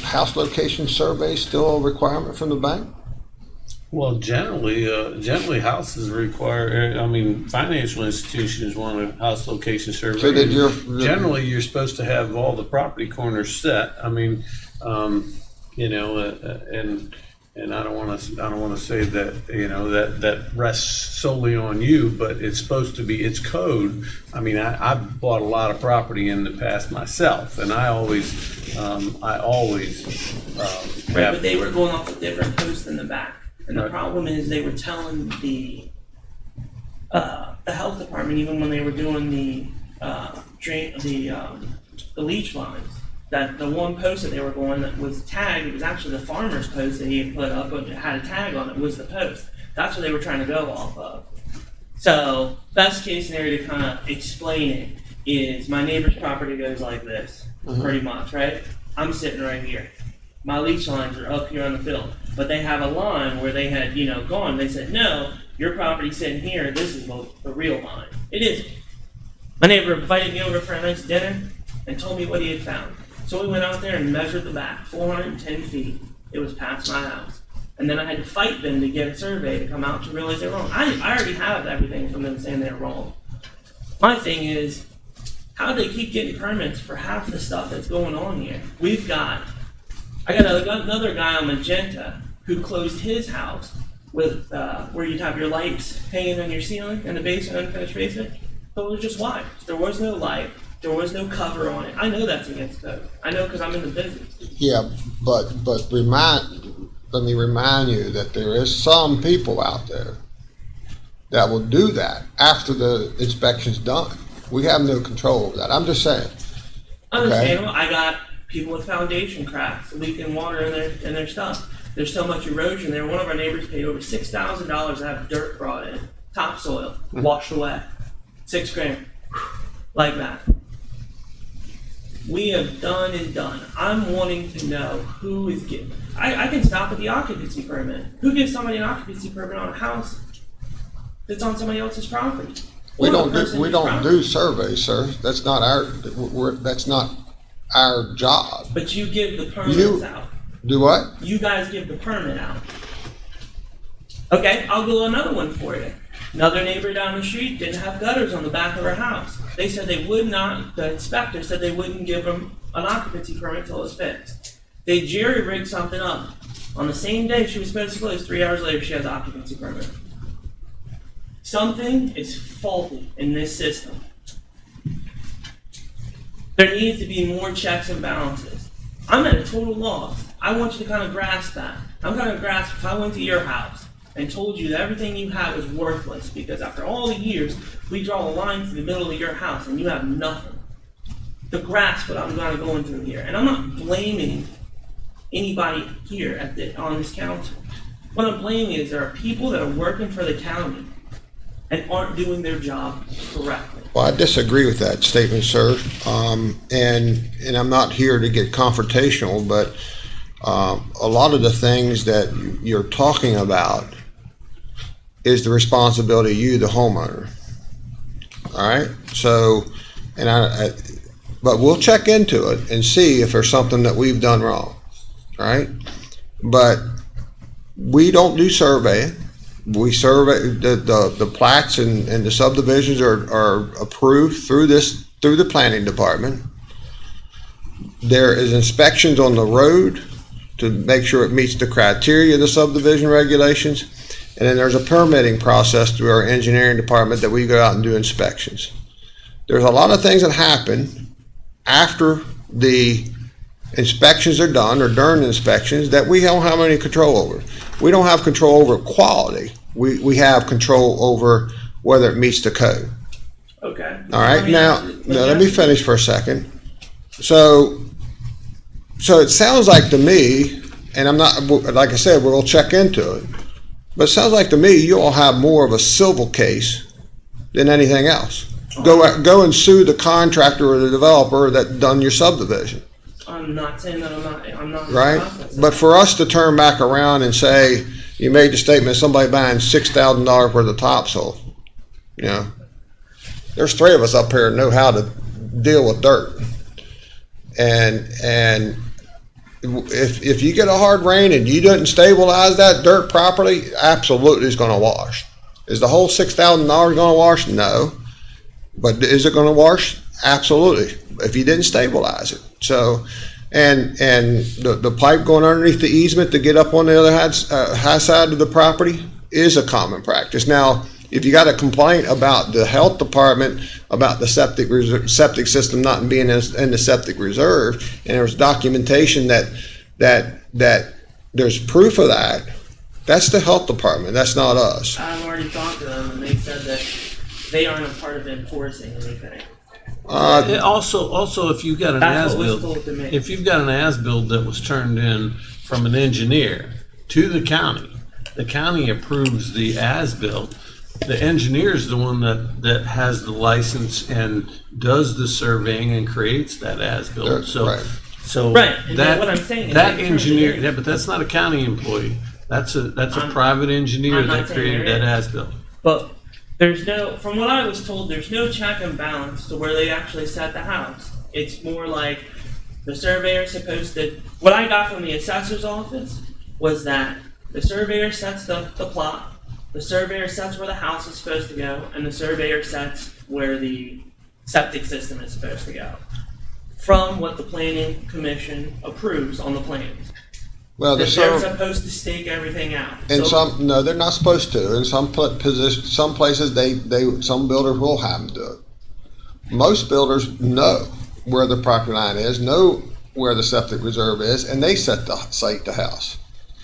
house location survey still a requirement from the bank? Well, generally houses require, financial institutions want a house location survey. So did generally, you're supposed to have all the property corners set. And I don't want to say that, that rests solely on you, but it's supposed to be, it's code. I've bought a lot of property in the past myself, and I always right, but they were going off a different post in the back. And the problem is they were telling the health department, even when they were doing the the leach lines. That the one post that they were going that was tagged, it was actually the farmer's post that he had put up, but it had a tag on it, was the post. That's what they were trying to go off of. So, best case scenario to kind of explain it is my neighbor's property goes like this, pretty much, right? I'm sitting right here. My leach lines are up here on the field, but they have a line where they had, gone. They said, no, your property's sitting here. This is the real line. It isn't. My neighbor invited me over for a nice dinner and told me what he had found. So we went out there and measured the back, 410 feet. It was past my house. And then I had to fight them to get a survey to come out to realize they're wrong. I already have everything from them saying they're wrong. My thing is, how do they keep getting permits for half the stuff that's going on here? I got another guy on Magenta who closed his house with where you'd have your lights hanging on your ceiling in the basement, unfinished basement. So it was just wires. There was no light. There was no cover on it. I know that's against code. I know because I'm in the business. Yeah, but let me remind you that there is some people out there that will do that after the inspection's done. We have no control over that. I'm just saying. Understandable. I got people with foundation cracks, leaking water in their stuff. There's so much erosion there. One of our neighbors paid over $6,000 to have dirt brought in, topsoil, washed away. $6,000, like that. We have done and done. I'm wanting to know who is getting. I can stop at the occupancy permit. Who gives somebody an occupancy permit on a house that's on somebody else's property? We don't do surveys, sir. That's not our job. But you give the permits out. Do what? You guys give the permit out. Okay, I'll go another one for you. Another neighbor down the street didn't have gutters on the back of her house. They said they would not, the inspector said they wouldn't give them an occupancy permit until it was fixed. They jerry-rigged something up. On the same day she was supposed to close, 3 hours later she has an occupancy permit. Something is faulty in this system. There needs to be more checks and balances. I'm at a total loss. I want you to kind of grasp that. I'm going to grasp if I went to your house and told you that everything you have is worthless because after all the years, we draw a line through the middle of your house and you have nothing. To grasp what I'm going to go into here. And I'm not blaming anybody here on this council. What I'm blaming is there are people that are working for the county and aren't doing their job correctly. Well, I disagree with that statement, sir. And I'm not here to get confrontational, but a lot of the things that you're talking about is the responsibility of you, the homeowner. All right. So, but we'll check into it and see if there's something that we've done wrong. All right. But we don't do surveying. We survey the plats and the subdivisions are approved through the planning department. There is inspections on the road to make sure it meets the criteria of the subdivision regulations. And then there's a permitting process through our engineering department that we go out and do inspections. There's a lot of things that happen after the inspections are done or during the inspections that we don't have any control over. We don't have control over quality. We have control over whether it meets the code. Okay. All right. Now let me finish for a second. So it sounds like to me, and I'm not, like I said, we'll check into it. But it sounds like to me you all have more of a civil case than anything else. Go and sue the contractor or the developer that done your subdivision. I'm not saying that I'm not. Right? But for us to turn back around and say you made the statement of somebody buying $6,000 worth of topsoil, there's 3 of us up here that know how to deal with dirt, and if you get a hard rain and you didn't stabilize that dirt properly, absolutely it's going to wash. Is the whole $6,000 going to wash? No. But is it going to wash? Absolutely. If you didn't stabilize it. So, and the pipe going underneath the easement to get up on the other high side of the property is a common practice. Now, if you got a complaint about the health department about the septic system not being in the septic reserve, and there's documentation that there's proof of that, that's the health department. That's not us. I've already talked to them, and they said that they aren't a part of enforcing anything. Also, if you've got an That's what was as-built, told to me. if you've got an as-built that was turned in from an engineer to the county approves the as-built. The engineer is the one that has the license and does the surveying and creates that as-built. So, Right. so Right, and that what I'm saying is that they turned it engineer, in. yeah, but that's not a county employee. That's a I'm- private engineer I'm not that saying created there that is. as-built. But there's no, from what I was told, there's no check and balance to where they actually set the house. It's more like the surveyor's supposed to, what I got from the assessor's office was that the surveyor sets the plot, the surveyor sets where the house is supposed to go, and the surveyor sets where the septic system is supposed to go. From what the planning commission approves on the plans. Well, That they're supposed to stake everything out. in So- no, they're not supposed to. In some some places, some builders will have them do it. Most builders know where the property line is, know where the septic reserve is, and they set the site the house.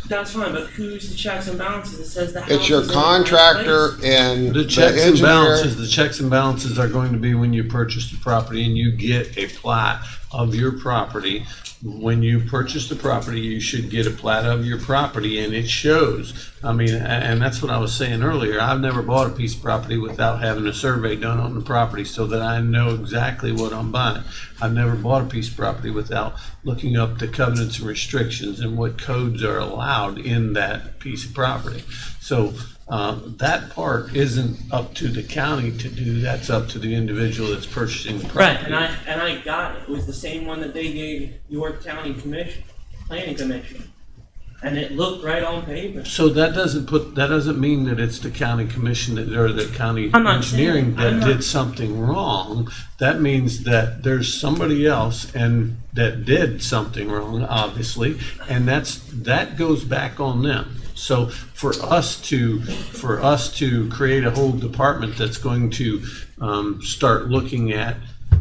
That's fine, but who's the checks and balances that says the house It's your is in the right contractor place? and The the checks and engineer. balances, the checks and balances are going to be when you purchase the property and you get a plat of your property. When you purchase the property, you should get a plat of your property and it shows. I mean, and that's what I was saying earlier. I've never bought a piece of property without having a survey done on the property so that I know exactly what I'm buying. I've never bought a piece of property without looking up the covenants and restrictions and what codes are allowed in that piece of property. So that part isn't up to the county to do. That's up to the individual that's purchasing the property. Right, and I got it. It was the same one that they gave York County Commission, Planning Commission. And it looked right on paper. So that doesn't mean that it's the county commission or the county I'm not engineering saying- I'm that not- did something wrong. That means that there's somebody else and that did something wrong, obviously, and that goes back on them. So for us to create a whole department that's going to start looking at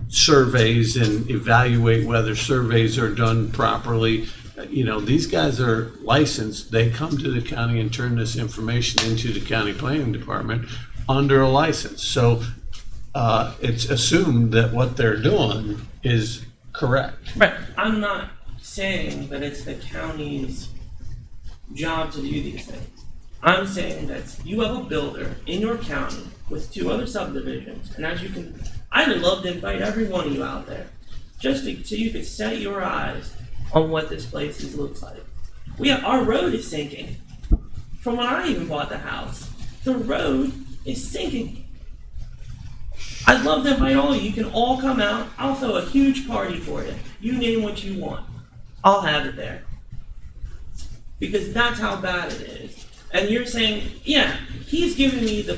surveys and evaluate whether surveys are done properly. You know, these guys are licensed. They come to the county and turn this information into the county planning department under a license. So it's assumed that what they're doing is correct. Right, I'm not saying that it's the county's job to do these things. I'm saying that you have a builder in your county with 2 other subdivisions, and as you can, I'd love to invite every one of you out there, so you could set your eyes on what this place looks like. Our road is sinking. From when I even bought the house, the road is sinking. I'd love to invite all of you. You can all come out. I'll throw a huge party for you. You name what you want. I'll have it there. Because that's how bad it is. And you're saying, yeah, he's giving me the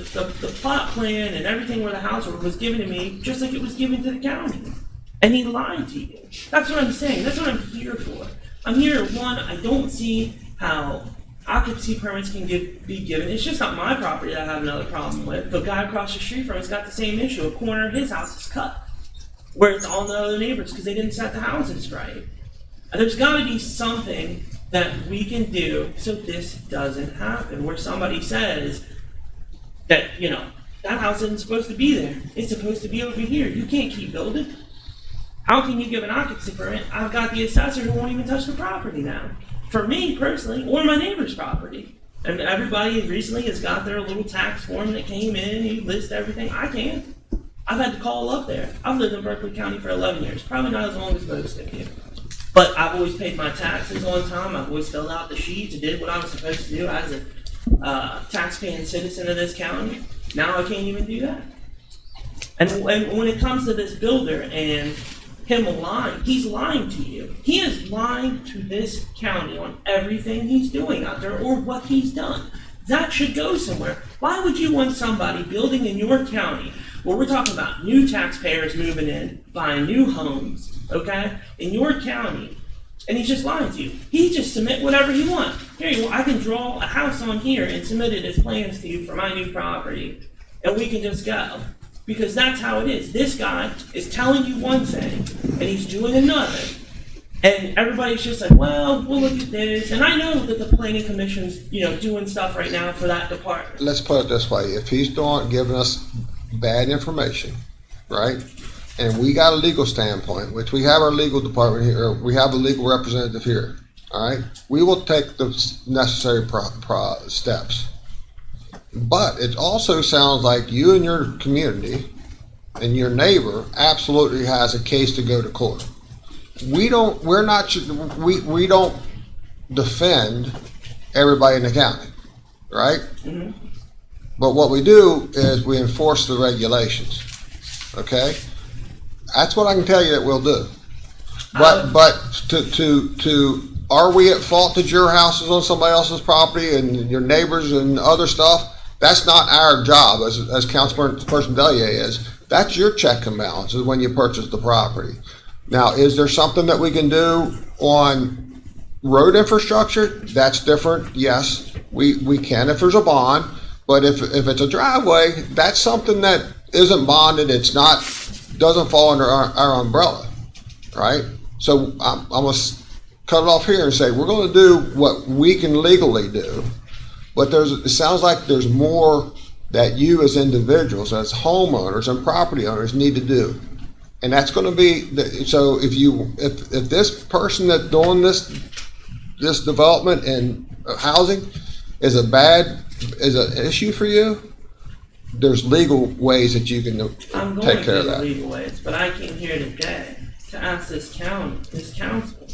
plot plan and everything where the house was given to me, just like it was given to the county. And he lied to you. That's what I'm saying. That's what I'm here for. I'm here, one, I don't see how occupancy permits can be given. It's just not my property that I have another problem with. The guy across the street from us got the same issue. A corner of his house is cut. Where it's all the other neighbors because they didn't set the houses right. And there's got to be something that we can do so this doesn't happen. Where somebody says that, that house isn't supposed to be there. It's supposed to be over here. You can't keep building. How can you give an occupancy permit? I've got the assessor who won't even touch the property now. For me personally, or my neighbor's property. And everybody recently has got their little tax form that came in, you list everything. I can't. I've had to call up there. I've lived in Berkeley County for 11 years. Probably not as long as most of you. But I've always paid my taxes on time. I've always filled out the sheets and did what I was supposed to do as a tax-paying citizen of this county. Now I can't even do that. And when it comes to this builder and him lying, he's lying to you. He is lying to this county on everything he's doing out there or what he's done. That should go somewhere. Why would you want somebody building in your county where we're talking about new taxpayers moving in, buying new homes, okay, in your county, and he's just lying to you? He just submit whatever he wants. Here you go, I can draw a house on here and submit it as plans to you for my new property, and we can just go. Because that's how it is. This guy is telling you one thing, and he's doing another. And everybody's just like, well, we'll look at this. And I know that the planning commission's, doing stuff right now for that department. Let's put it this way. If he's giving us bad information, right, and we got a legal standpoint, which we have our legal department here, or we have a legal representative here, all right? We will take the necessary steps. But it also sounds like you and your community and your neighbor absolutely has a case to go to court. We don't defend everybody in the county, right? Mhm. But what we do is we enforce the regulations, okay? That's what I can tell you that we'll do. But are we at fault that your house is on somebody else's property and your neighbors and other stuff? That's not our job as Councilperson Delia is. That's your check and balance is when you purchase the property. Now, is there something that we can do on road infrastructure? That's different. Yes, we can if there's a bond. But if it's a driveway, that's something that isn't bonded. It's not, doesn't fall under our umbrella, right? So I'm going to cut it off here and say we're going to do what we can legally do. But it sounds like there's more that you as individuals, as homeowners and property owners need to do. And that's going to be, so if this person that's doing this development and housing is an issue for you, there's legal ways that you can take care of that. Legal ways, but I came here today to ask this council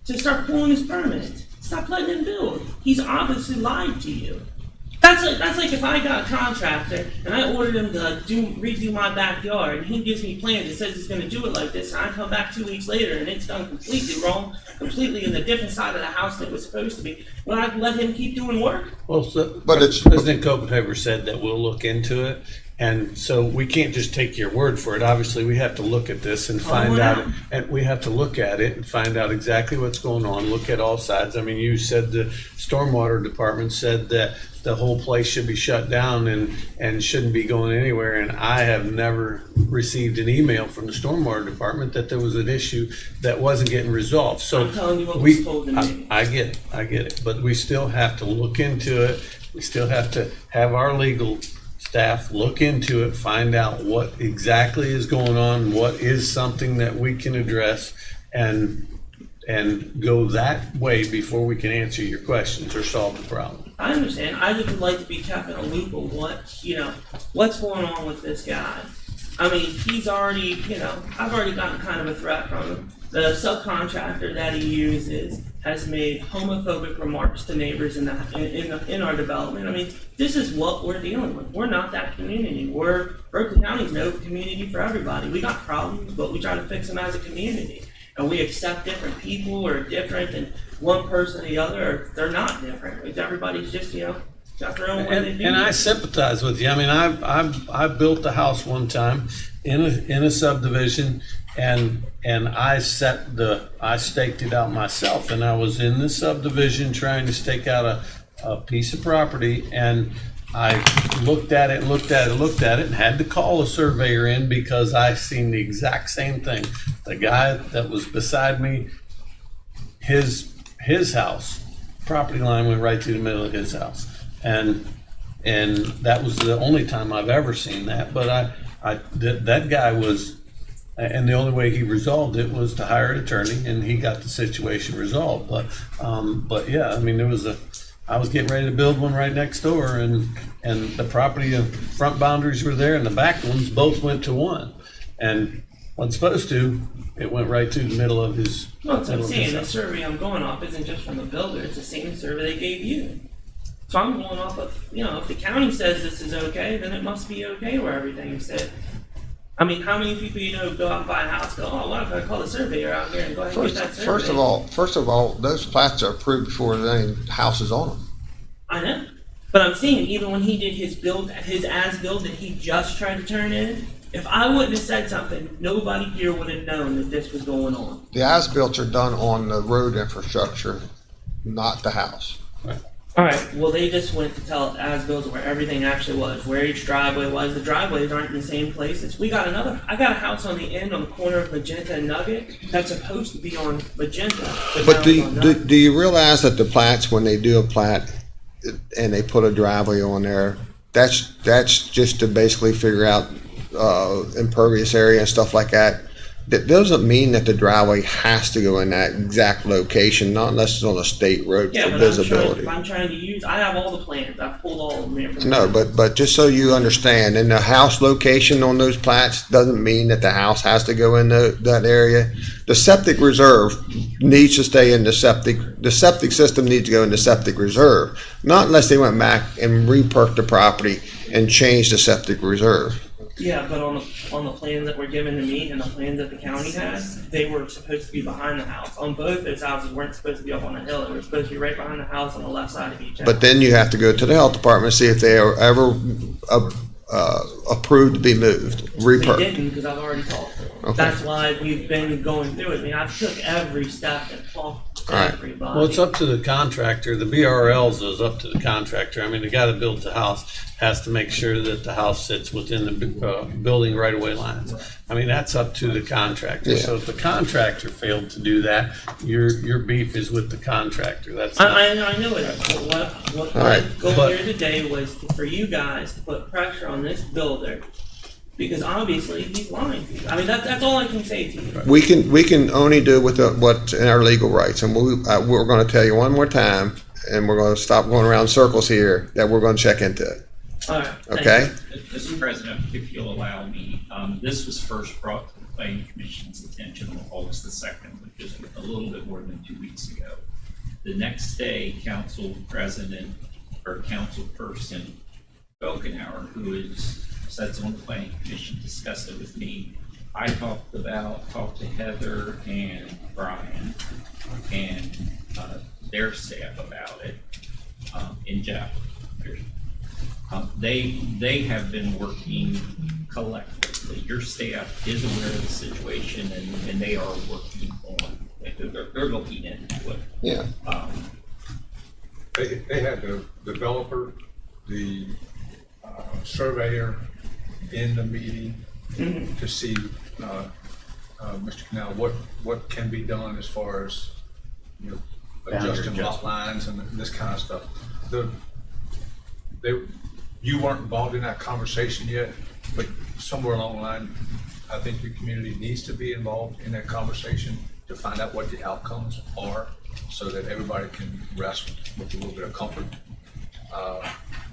to start pulling his permits. Stop letting him build. He's obviously lied to you. That's like if I got a contractor and I ordered him to redo my backyard and he gives me plans and says he's going to do it like this, and I come back 2 weeks later and it's done completely wrong, completely in the different side of the house that it was supposed to be. Would I let him keep doing work? Well, President Copenhaver said that we'll look into it. And so we can't just take your word for it. Obviously, we have to look at this and find out, and we have to look at it and find out exactly what's going on, look at all sides. I mean, you said the stormwater department said that the whole place should be shut down and shouldn't be going anywhere. And I have never received an email from the stormwater department that there was an issue that wasn't getting resolved. So I'm telling you what was told to me. I get it. But we still have to look into it. We still have to have our legal staff look into it, find out what exactly is going on, what is something that we can address, and go that way before we can answer your questions or solve the problem. I understand. I just would like to be kept in a loop of what's going on with this guy. I mean, he's already, I've already gotten kind of a threat from him. The subcontractor that he uses has made homophobic remarks to neighbors in our development. I mean, this is what we're dealing with. We're not that community. Berkeley County's no community for everybody. We got problems, but we try to fix them as a community. And we accept different people or different than one person or the other, or they're not different. Because everybody's just, got their own way they do. And I sympathize with you. I mean, I built a house one time in a subdivision, and I staked it out myself, and I was in the subdivision trying to stake out a piece of property, and I looked at it, and had to call a surveyor in because I seen the exact same thing. The guy that was beside me, his house, property line went right through the middle of his house. And that was the only time I've ever seen that. But that guy was, and the only way he resolved it was to hire an attorney, and he got the situation resolved. But yeah, I mean, I was getting ready to build one right next door, and the property and front boundaries were there, and the back ones both went to one. And wasn't supposed to, it went right through the middle of his. Well, that's what I'm saying. The survey I'm going off isn't just from the builder, it's the same survey they gave you. So I'm going off of, if the county says this is okay, then it must be okay where everything is said. I mean, how many people go out and buy a house, go, oh, why don't I call the surveyor out here and go ahead and get that survey? First of all, those plats are approved before there's any houses on them. I know. But I'm saying, even when he did his as-build that he just tried to turn in, if I wouldn't have said something, nobody here would have known that this was going on. The as-built are done on the road infrastructure, not the house. Right. All right, well, they just went to tell as-built where everything actually was, where each driveway was. The driveways aren't in the same places. I got a house on the end on the corner of Magenta and Nugget that's supposed to be on Magenta. But do you realize that the plats, when they do a plat and they put a driveway on there, that's just to basically figure out impervious area and stuff like that, that doesn't mean that the driveway has to go in that exact location, not unless it's on a state road Yeah, for but visibility. I'm trying to use, I have all the plans, I've pulled all of them. No, but just so you understand, and the house location on those plats doesn't mean that the house has to go in that area. The septic reserve needs to stay in the septic system needs to go in the septic reserve, not unless they went back and re-perked the property and changed the septic reserve. Yeah, but on the plans that were given to me and the plans that the county has, they were supposed to be behind the house. On both those houses weren't supposed to be up on a hill, they were supposed to be right behind the house on the left side of each house. But then you have to go to the health department and see if they are ever approved to be moved, They re-perked. didn't, because I've already talked to them. Okay. That's why we've been going through it. I mean, I've took every step and talked to All right. everybody. Well, it's up to the contractor. The BRLs is up to the contractor. I mean, the guy that builds the house has to make sure that the house sits within the building right-of-way lines. I mean, that's up to the contractor. Yeah. So if the contractor failed to do that, your beef is with the contractor. That's not. I know it. But what All my right. goal But- here today was for you guys to put pressure on this builder, because obviously he's lying to you. I mean, that's all I can say to you. We can only do with what's in our legal rights, and we're going to tell you one more time, and we're going to stop going around circles here, that we're going to check into it. All right. thank Okay? Mr. President, if you'll allow me, this was first brought to the Planning Commission's attention on August the 2nd, which is a little bit more than 2 weeks ago. The next day, Council President or Council Person Belkenauer, who sits on the Planning Commission, discussed it with me. I talked to Heather and Brian and their staff about it, in Jeff. They have been working collectively. Your staff is aware of the situation, and they are working on it. They're looking into it. Yeah. They had the developer, the surveyor in the meeting to see, Mr. Canal, what can be done as far as, adjusting lot lines and this kind of stuff. You weren't involved in that conversation yet, but somewhere along the line, I think your community needs to be involved in that conversation to find out what the outcomes are, so that everybody can rest with a little bit of comfort.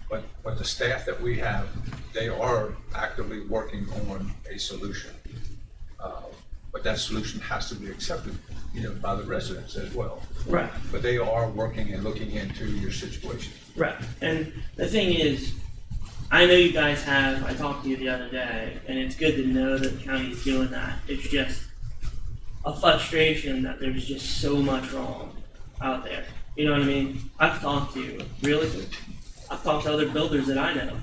But the staff that we have, they are actively working on a solution. But that solution has to be accepted, by the residents as well. Right. But they are working and looking into your situation. Right. And the thing is, I know you guys have, I talked to you the other day, and it's good to know that the county is doing that. It's just a frustration that there's just so much wrong out there. You know what I mean? I've talked to realtors. I've talked to other builders that I know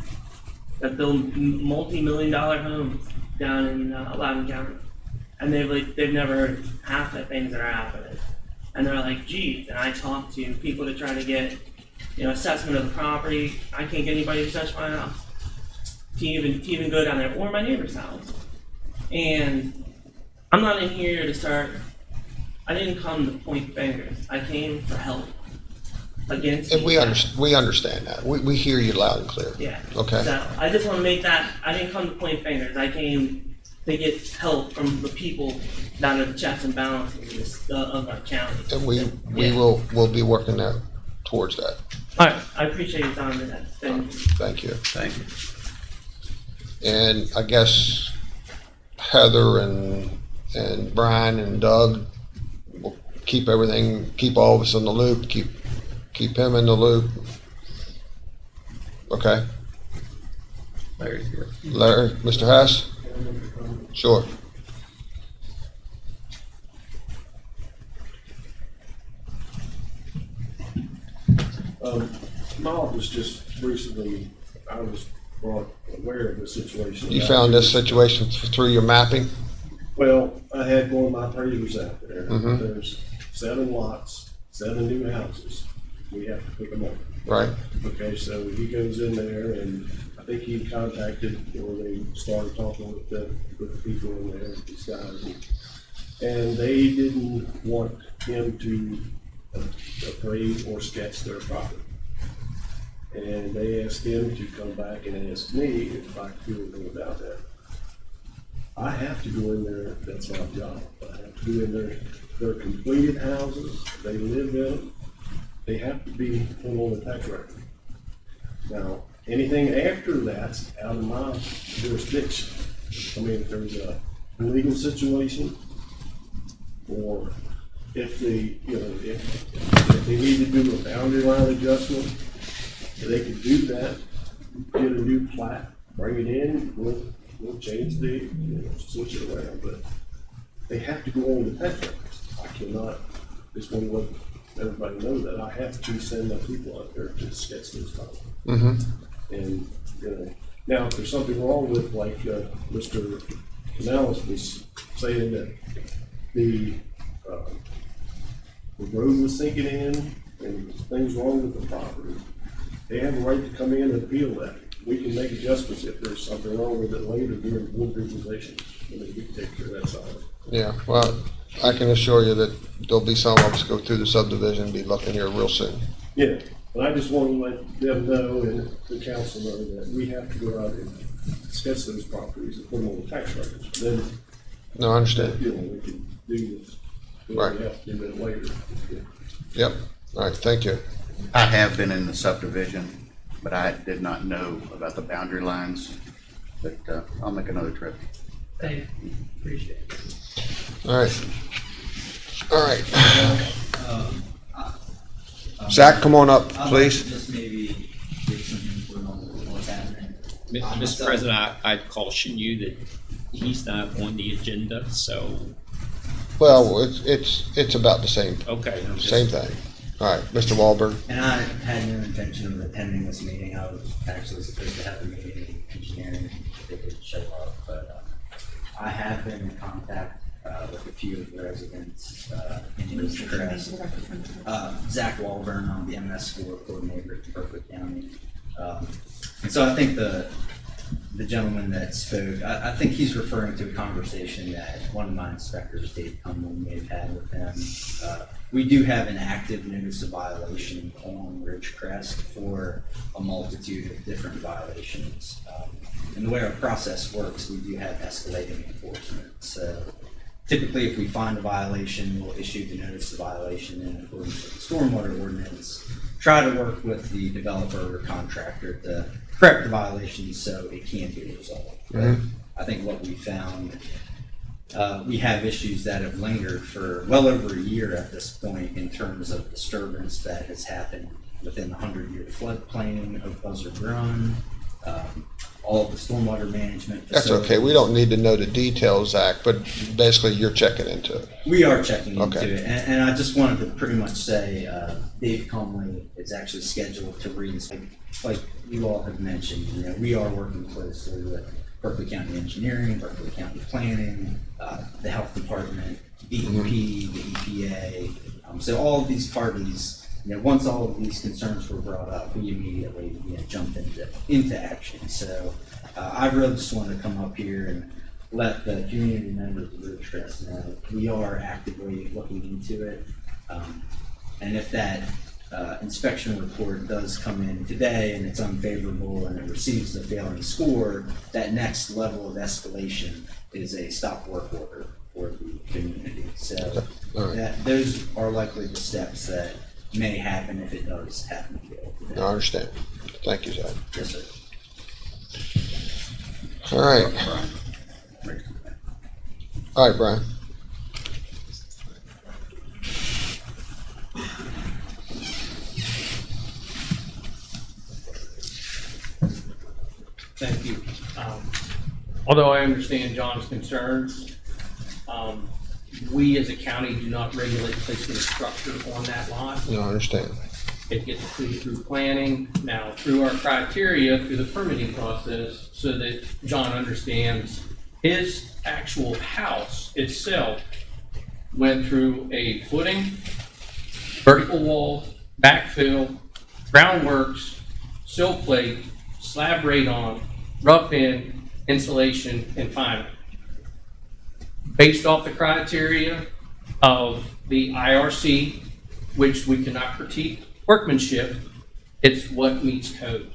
that build multi-million-dollar homes down in Loudoun County. And they've never heard half the things that are happening. And they're like, geez, and I talk to people to try to get, assessment of the property. I can't get anybody to touch my house. To even go down there, or my neighbor's house. And I'm not in here to start, I didn't come to point fingers. I came for help against. And we understand that. We hear you loud and clear. Yeah. Okay. So I just want to make that, I didn't come to point fingers. I came to get help from the people down at the checks and balances of our county. And we'll be working towards that. All right, I appreciate your time today. Thank you. Thank you. Thank you. And I guess Heather and Brian and Doug will keep all of us in the loop, keep him in the loop. Okay. Larry's here. Larry, Mr. Hess? Sure. My office just recently, I was brought aware of the situation. You found this situation through your mapping? Well, I had one of my appraisers out there. Mhm. There's 7 lots, 7 new houses. We have to pick them up. Right. Okay, so he goes in there, and I think he contacted, or they started talking with the people in there, these guys, and they didn't want him to appraise or sketch their property. And they asked him to come back and ask me if I could do anything about that. I have to go in there, that's my job. I have to go in there. They're completed houses, they live in them. They have to be put on the tax record. Now, anything after that's out of my jurisdiction. I mean, if there's a legal situation, or if they, if they need to do a boundary line adjustment, they could do that, get a new plat, bring it in, we'll change the, switch it around, but they have to go on the tax records. I cannot, just want to let everybody know that I have to send my people out there to sketch those files. Mm-hmm. And, now if there's something wrong with, like, Mr. Canales was saying that the road was sinking in and things wrong with the property, they have a right to come in and appeal that. We can make adjustments if there's something wrong with it later during board presentation. And then we can take care of that side of it. Yeah, well, I can assure you that there'll be some of us go through the subdivision and be looking here real soon. Yeah, but I just want to let them know and the council know that we have to go out and sketch those properties and put them on the tax records. Then, No, I understand. we can do this. Right. We have to do that later. Yep. All right, thank you. I have been in the subdivision, but I did not know about the boundary lines, but I'll make another trip. Thank you, appreciate it. All right. All right. Zach, come on up, please. Just maybe give some input on what's happening. Mr. President, I'd caution you that he's not on the agenda, so, Well, it's about the same, okay. I'm just- same thing. All right, Mr. Wahlberg. And I had no intention of attending this meeting. I was actually supposed to have a meeting in engineering if they could show up, but I have been in contact with a few of the residents in East Crest. Zach Walburn, I'm the MS4 coordinator at Berkeley County. And so I think the gentleman that spoke, I think he's referring to a conversation that one of my inspectors, Dave Cumlin, may have had with him. We do have an active notice of violation on Ridgecrest for a multitude of different violations. And the way our process works, we do have escalating enforcement. So typically, if we find a violation, we'll issue the notice of violation in accordance with the stormwater ordinance, try to work with the developer or contractor to correct the violations so it can be resolved. Mhm. I think what we found, we have issues that have lingered for well over a year at this point in terms of disturbance that has happened within the 100-year floodplain of Buzzard Run, all of the stormwater management That's facilities. okay. We don't need to know the details, Zach, but basically you're checking into it. We are checking into Okay. it, and I just wanted to pretty much say, Dave Conley is actually scheduled to reinstate, like you all have mentioned, we are working closely with Berkeley County Engineering, Berkeley County Planning, the Health Department, DEP, the EPA. So all of these parties, once all of these concerns were brought up, we immediately jumped into action. So I really just wanted to come up here and let the community members of Ridgecrest know we are actively looking into it. And if that inspection report does come in today and it's unfavorable and it receives the failing score, that next level of escalation is a stop work order for the community. So All right. those are likely the steps that may happen if it does happen to fail today. I understand. Thank you, Zach. Yes, sir. All right. All right, Brian. Thank you. Although I understand John's concerns, we as a county do not regulate placement of structure on that lot. No, I understand. It gets approved through planning, now through our criteria, through the permitting process, so that John understands his actual house itself went through a footing, vertical wall, backfill, groundworks, sill plate, slab radon, rough in, insulation, and final. Based off the criteria of the IRC, which we cannot critique workmanship, it's what meets code.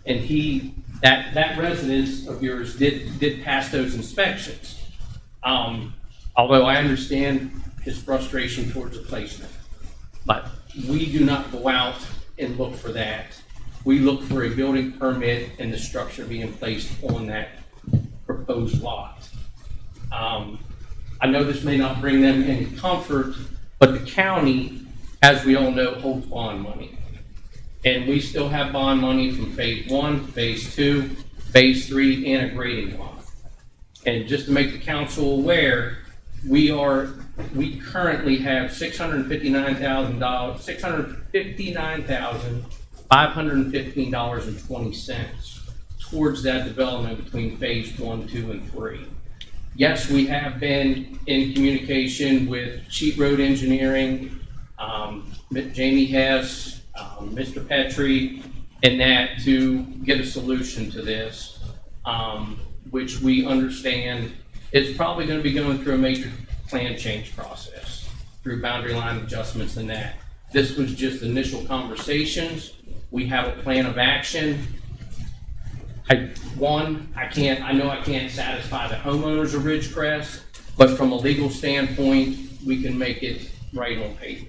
And that residence of yours did pass those inspections. Although I understand his frustration towards the placement. But we do not go out and look for that. We look for a building permit and the structure being placed on that proposed lot. I know this may not bring them any comfort, but the county, as we all know, holds bond money. And we still have bond money from phase 1, phase 2, phase 3, and a grading bond. And just to make the council aware, we currently have $659,515.20 towards that development between phase 1, 2, and 3. Yes, we have been in communication with Cheat Road Engineering, Jamie Hess, Mr. Petrie, and that to get a solution to this, which we understand is probably going to be going through a major plan change process through boundary line adjustments and that. This was just initial conversations. We have a plan of action. I know I can't satisfy the homeowners of Ridgecrest, but from a legal standpoint, we can make it right on paper.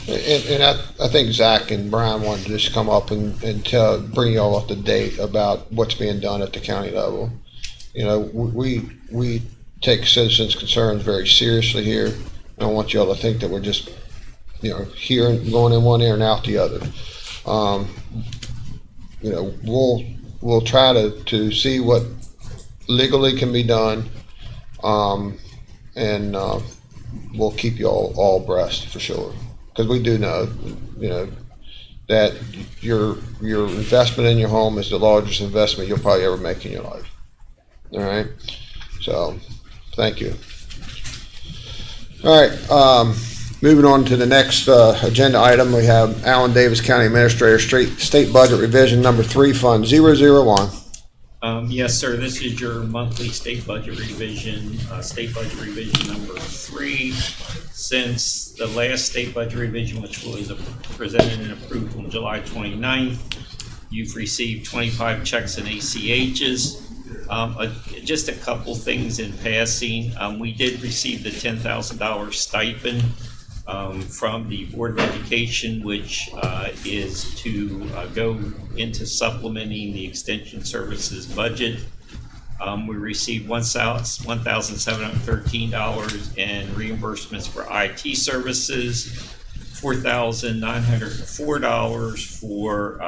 And I think Zach and Brian wanted to just come up and bring you all up to date about what's being done at the county level. You know, we take citizens' concerns very seriously here. I don't want you all to think that we're just, you know, here and going in one ear and out the other. You know, we'll try to see what legally can be done, and we'll keep you all abreast for sure. Because we do know, you know, that your investment in your home is the largest investment you'll probably ever make in your life. All right, so thank you. All right, moving on to the next agenda item, we have Allen Davis County Administrator State Budget Revision Number 3, Fund 001. Yes, sir. This is your monthly state budget revision number 3. Since the last state budget revision, which was presented and approved on July 29th, you've received 25 checks and ACHs. Just a couple things in passing. We did receive the $10,000 stipend from the Board of Education, which is to go into supplementing the Extension Services budget. We received $1,713 in reimbursements for IT services, $4,904 for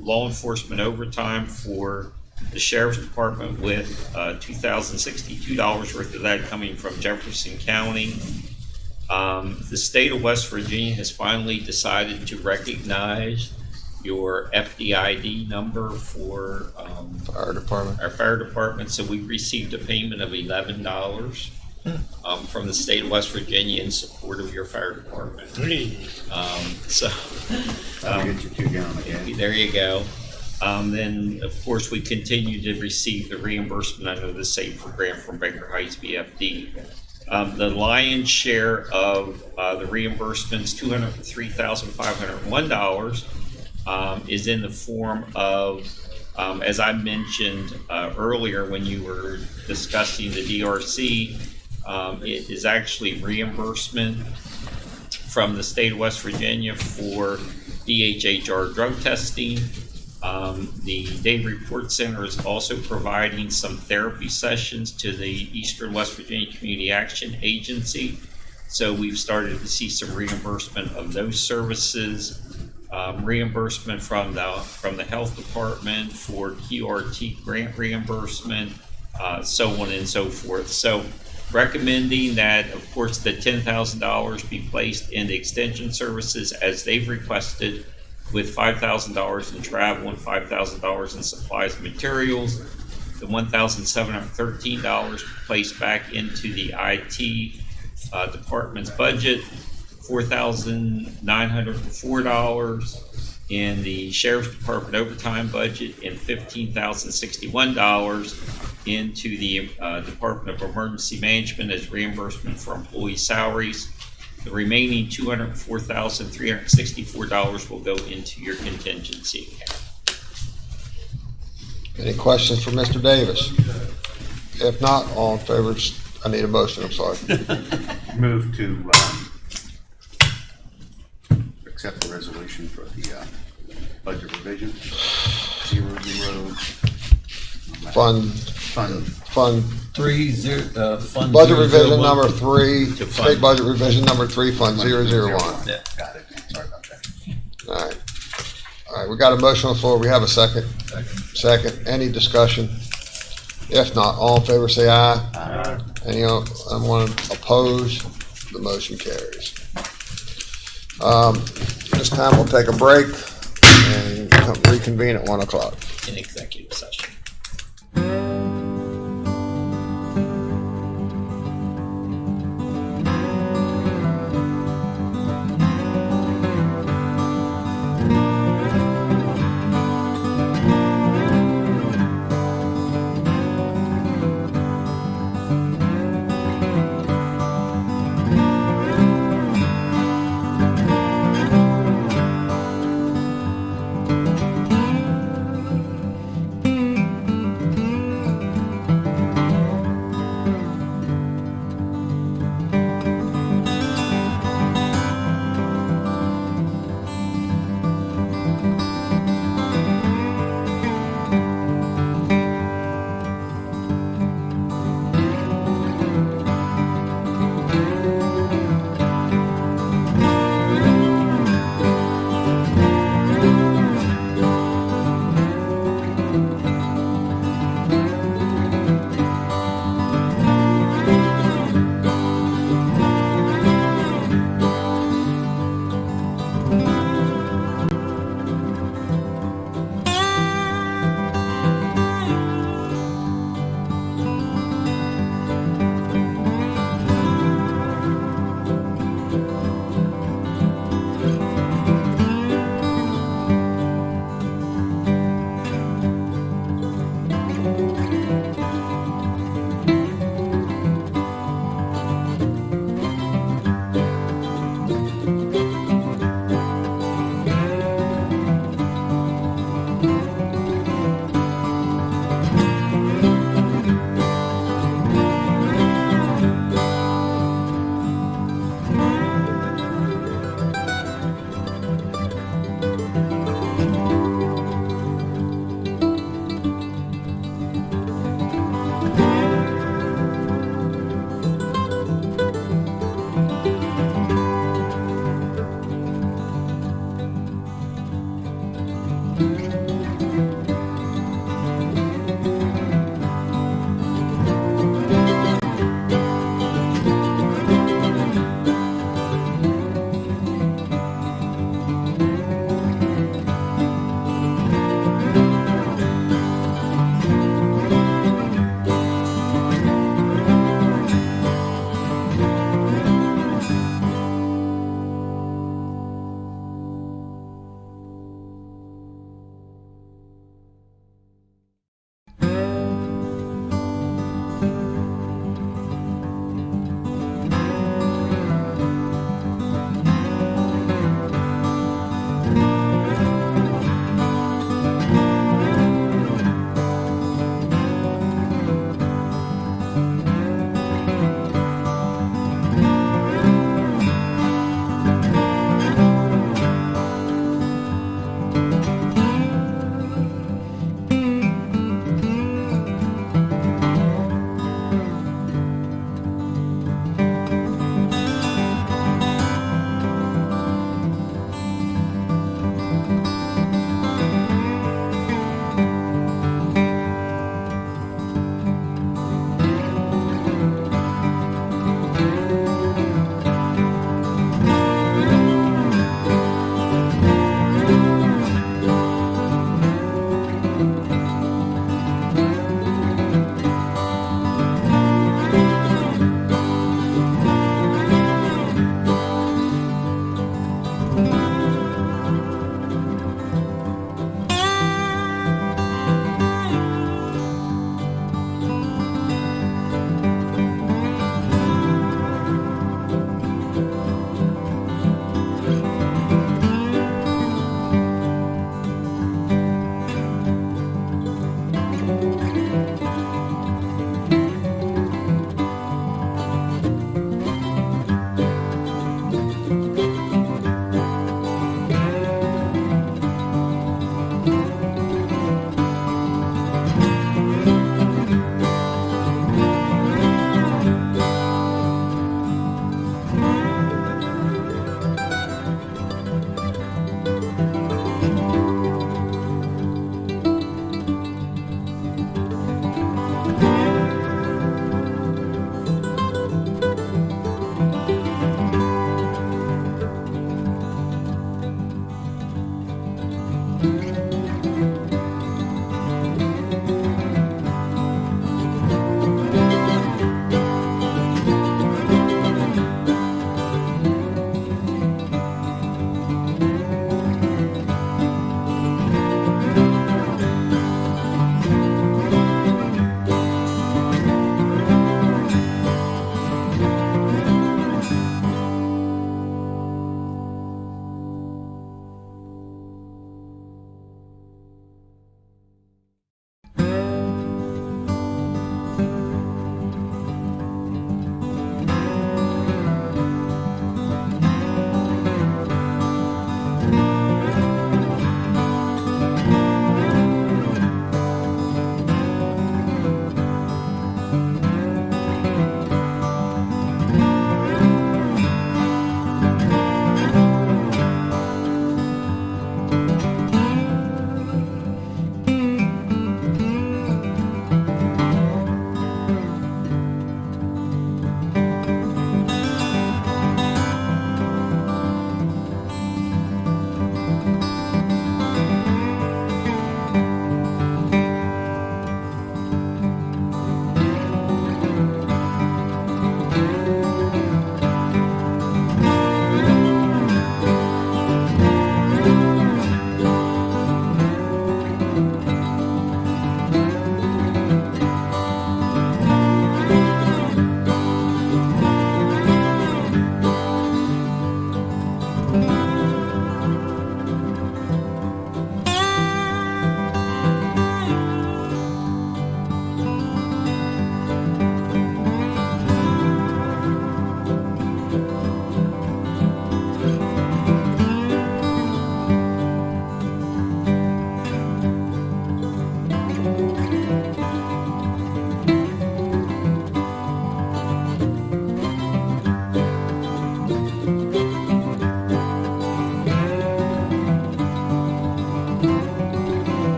law enforcement overtime for the Sheriff's Department, with $2,062 worth of that coming from Jefferson County. The state of West Virginia has finally decided to recognize your FDID number for our fire department. So we received a payment of $11 from the state of West Virginia in support of your fire department. I'll get you 2 gallons again. There you go. Then, of course, we continue to receive the reimbursement under the Safer Grant from Baker Heights BFD. The lion's share of the reimbursements, $203,501, is in the form of, as I mentioned earlier when you were discussing the DRC, it is actually reimbursement from the state of West Virginia for DHHR drug testing. The Dave Report Center is also providing some therapy sessions to the Eastern West Virginia Community Action Agency. So we've started to see some reimbursement of those services, reimbursement from the health department for QRT grant reimbursement, so on and so forth. So recommending that, of course, the $10,000 be placed in the extension services as they've requested, with $5,000 in travel and $5,000 in supplies and materials. The $1,713 placed back into the IT department's budget, $4,904 in the Sheriff's Department overtime budget, and $15,061 into the Department of Emergency Management as reimbursement for employee salaries. The remaining $204,364 will go into your contingency account. Any questions for Mr. Davis? If not, all in favor, I need a motion, I'm sorry. Move to accept the resolution for the budget revision, 00. Fund, Fund budget 001. revision number 3, To fund. state budget revision number 3, Fund 001. Yeah, got it. Sorry about that. All right. All right, we got a motion on the floor. We have a second. Second. Any discussion? If not, all in favor say aye. Aye. Anyone opposed? The motion carries. This time we'll take a break and reconvene at 1 o'clock. In executive session.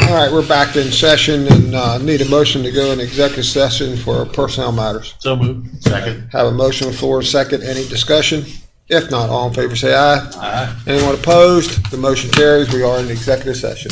All right, we're back in session and need a motion to go in executive session for personnel matters. So moved. Second. Have a motion on the floor, second. Any discussion? If not, all in favor say aye. Aye. Anyone opposed? The motion carries. We are in executive session.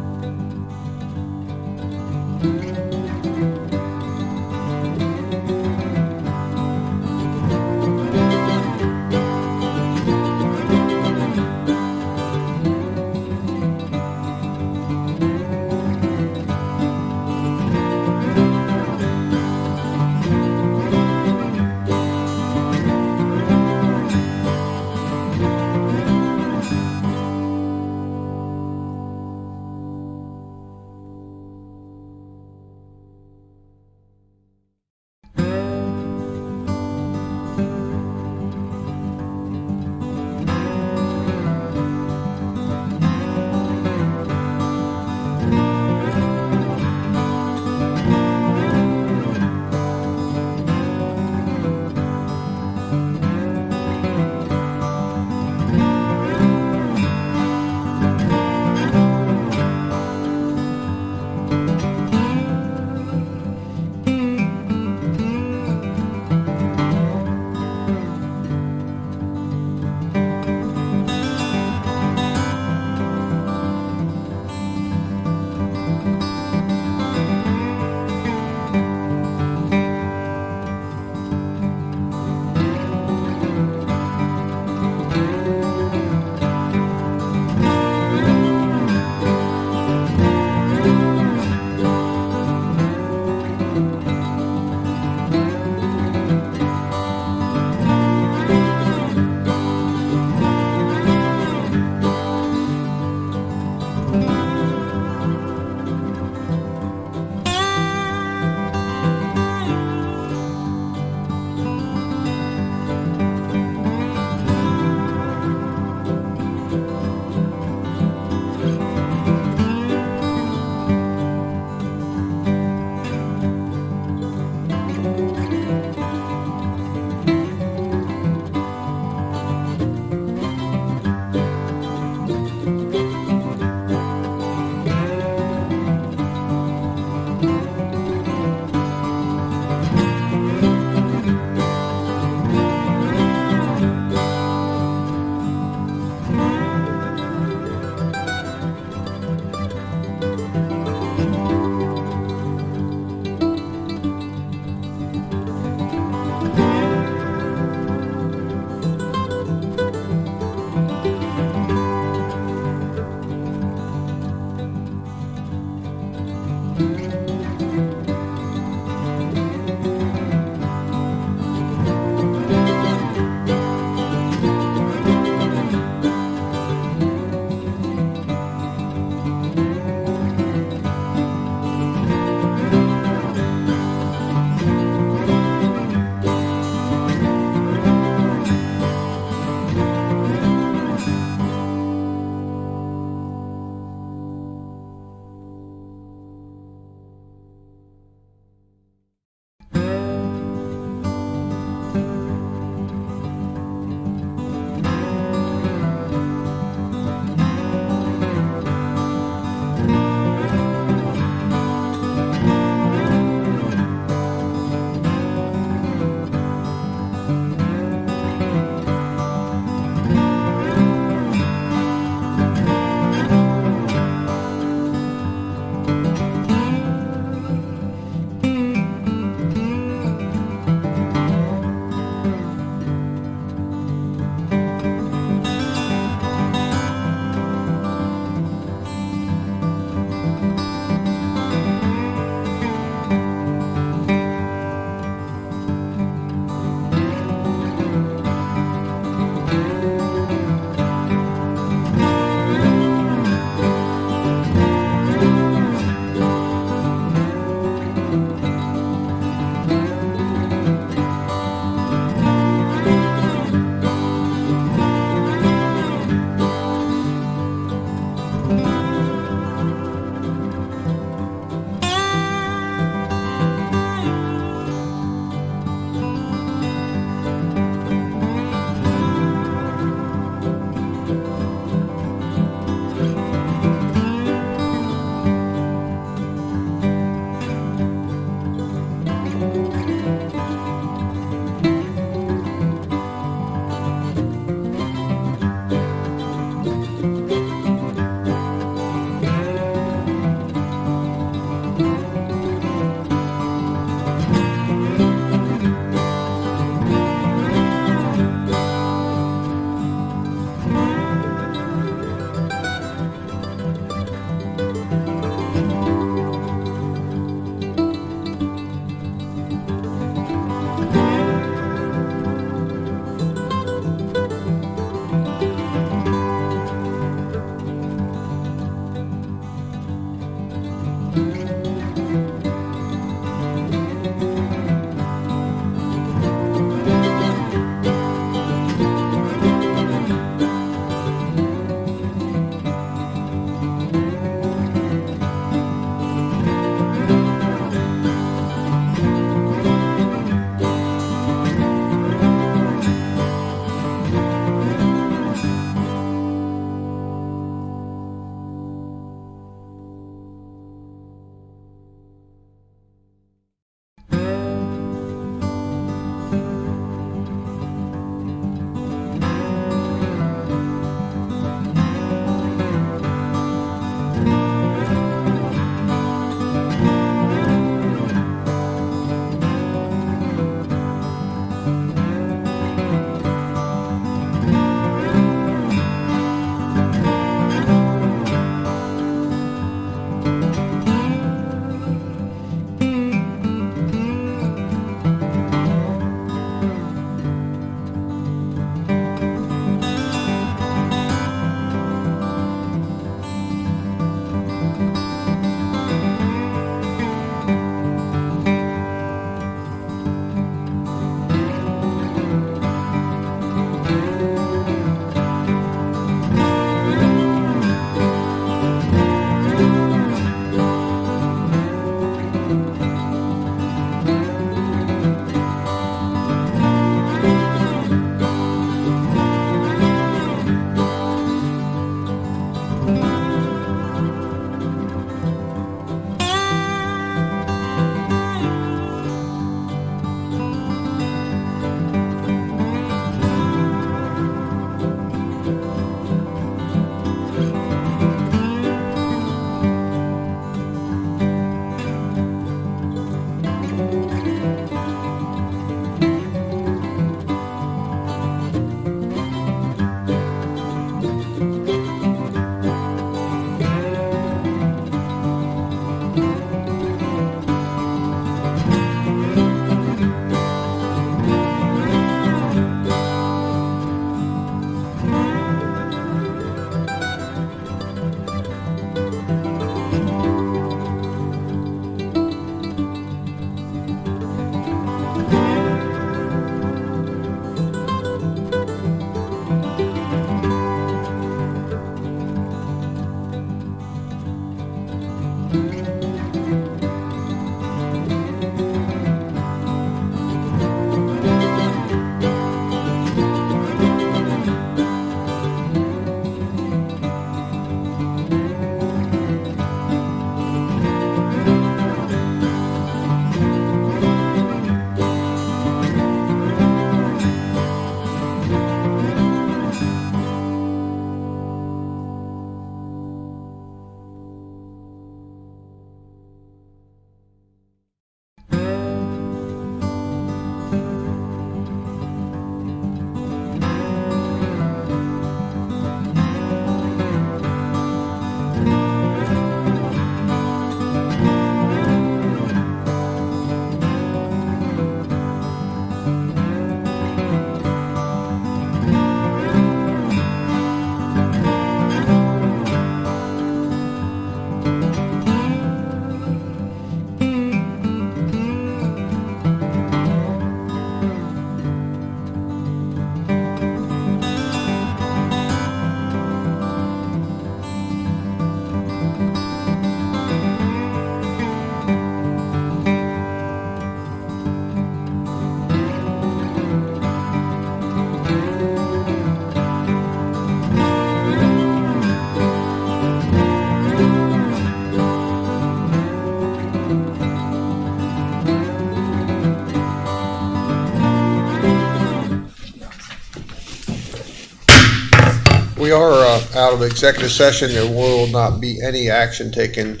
we are out of executive session. There will not be any action taken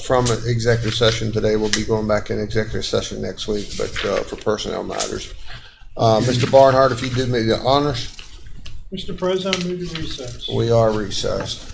from an executive session today. We'll be going back in executive session next week, but for personnel matters. Mr. Barnhart, if you do me the honors, Mr. President, I move to recess. we are recessed.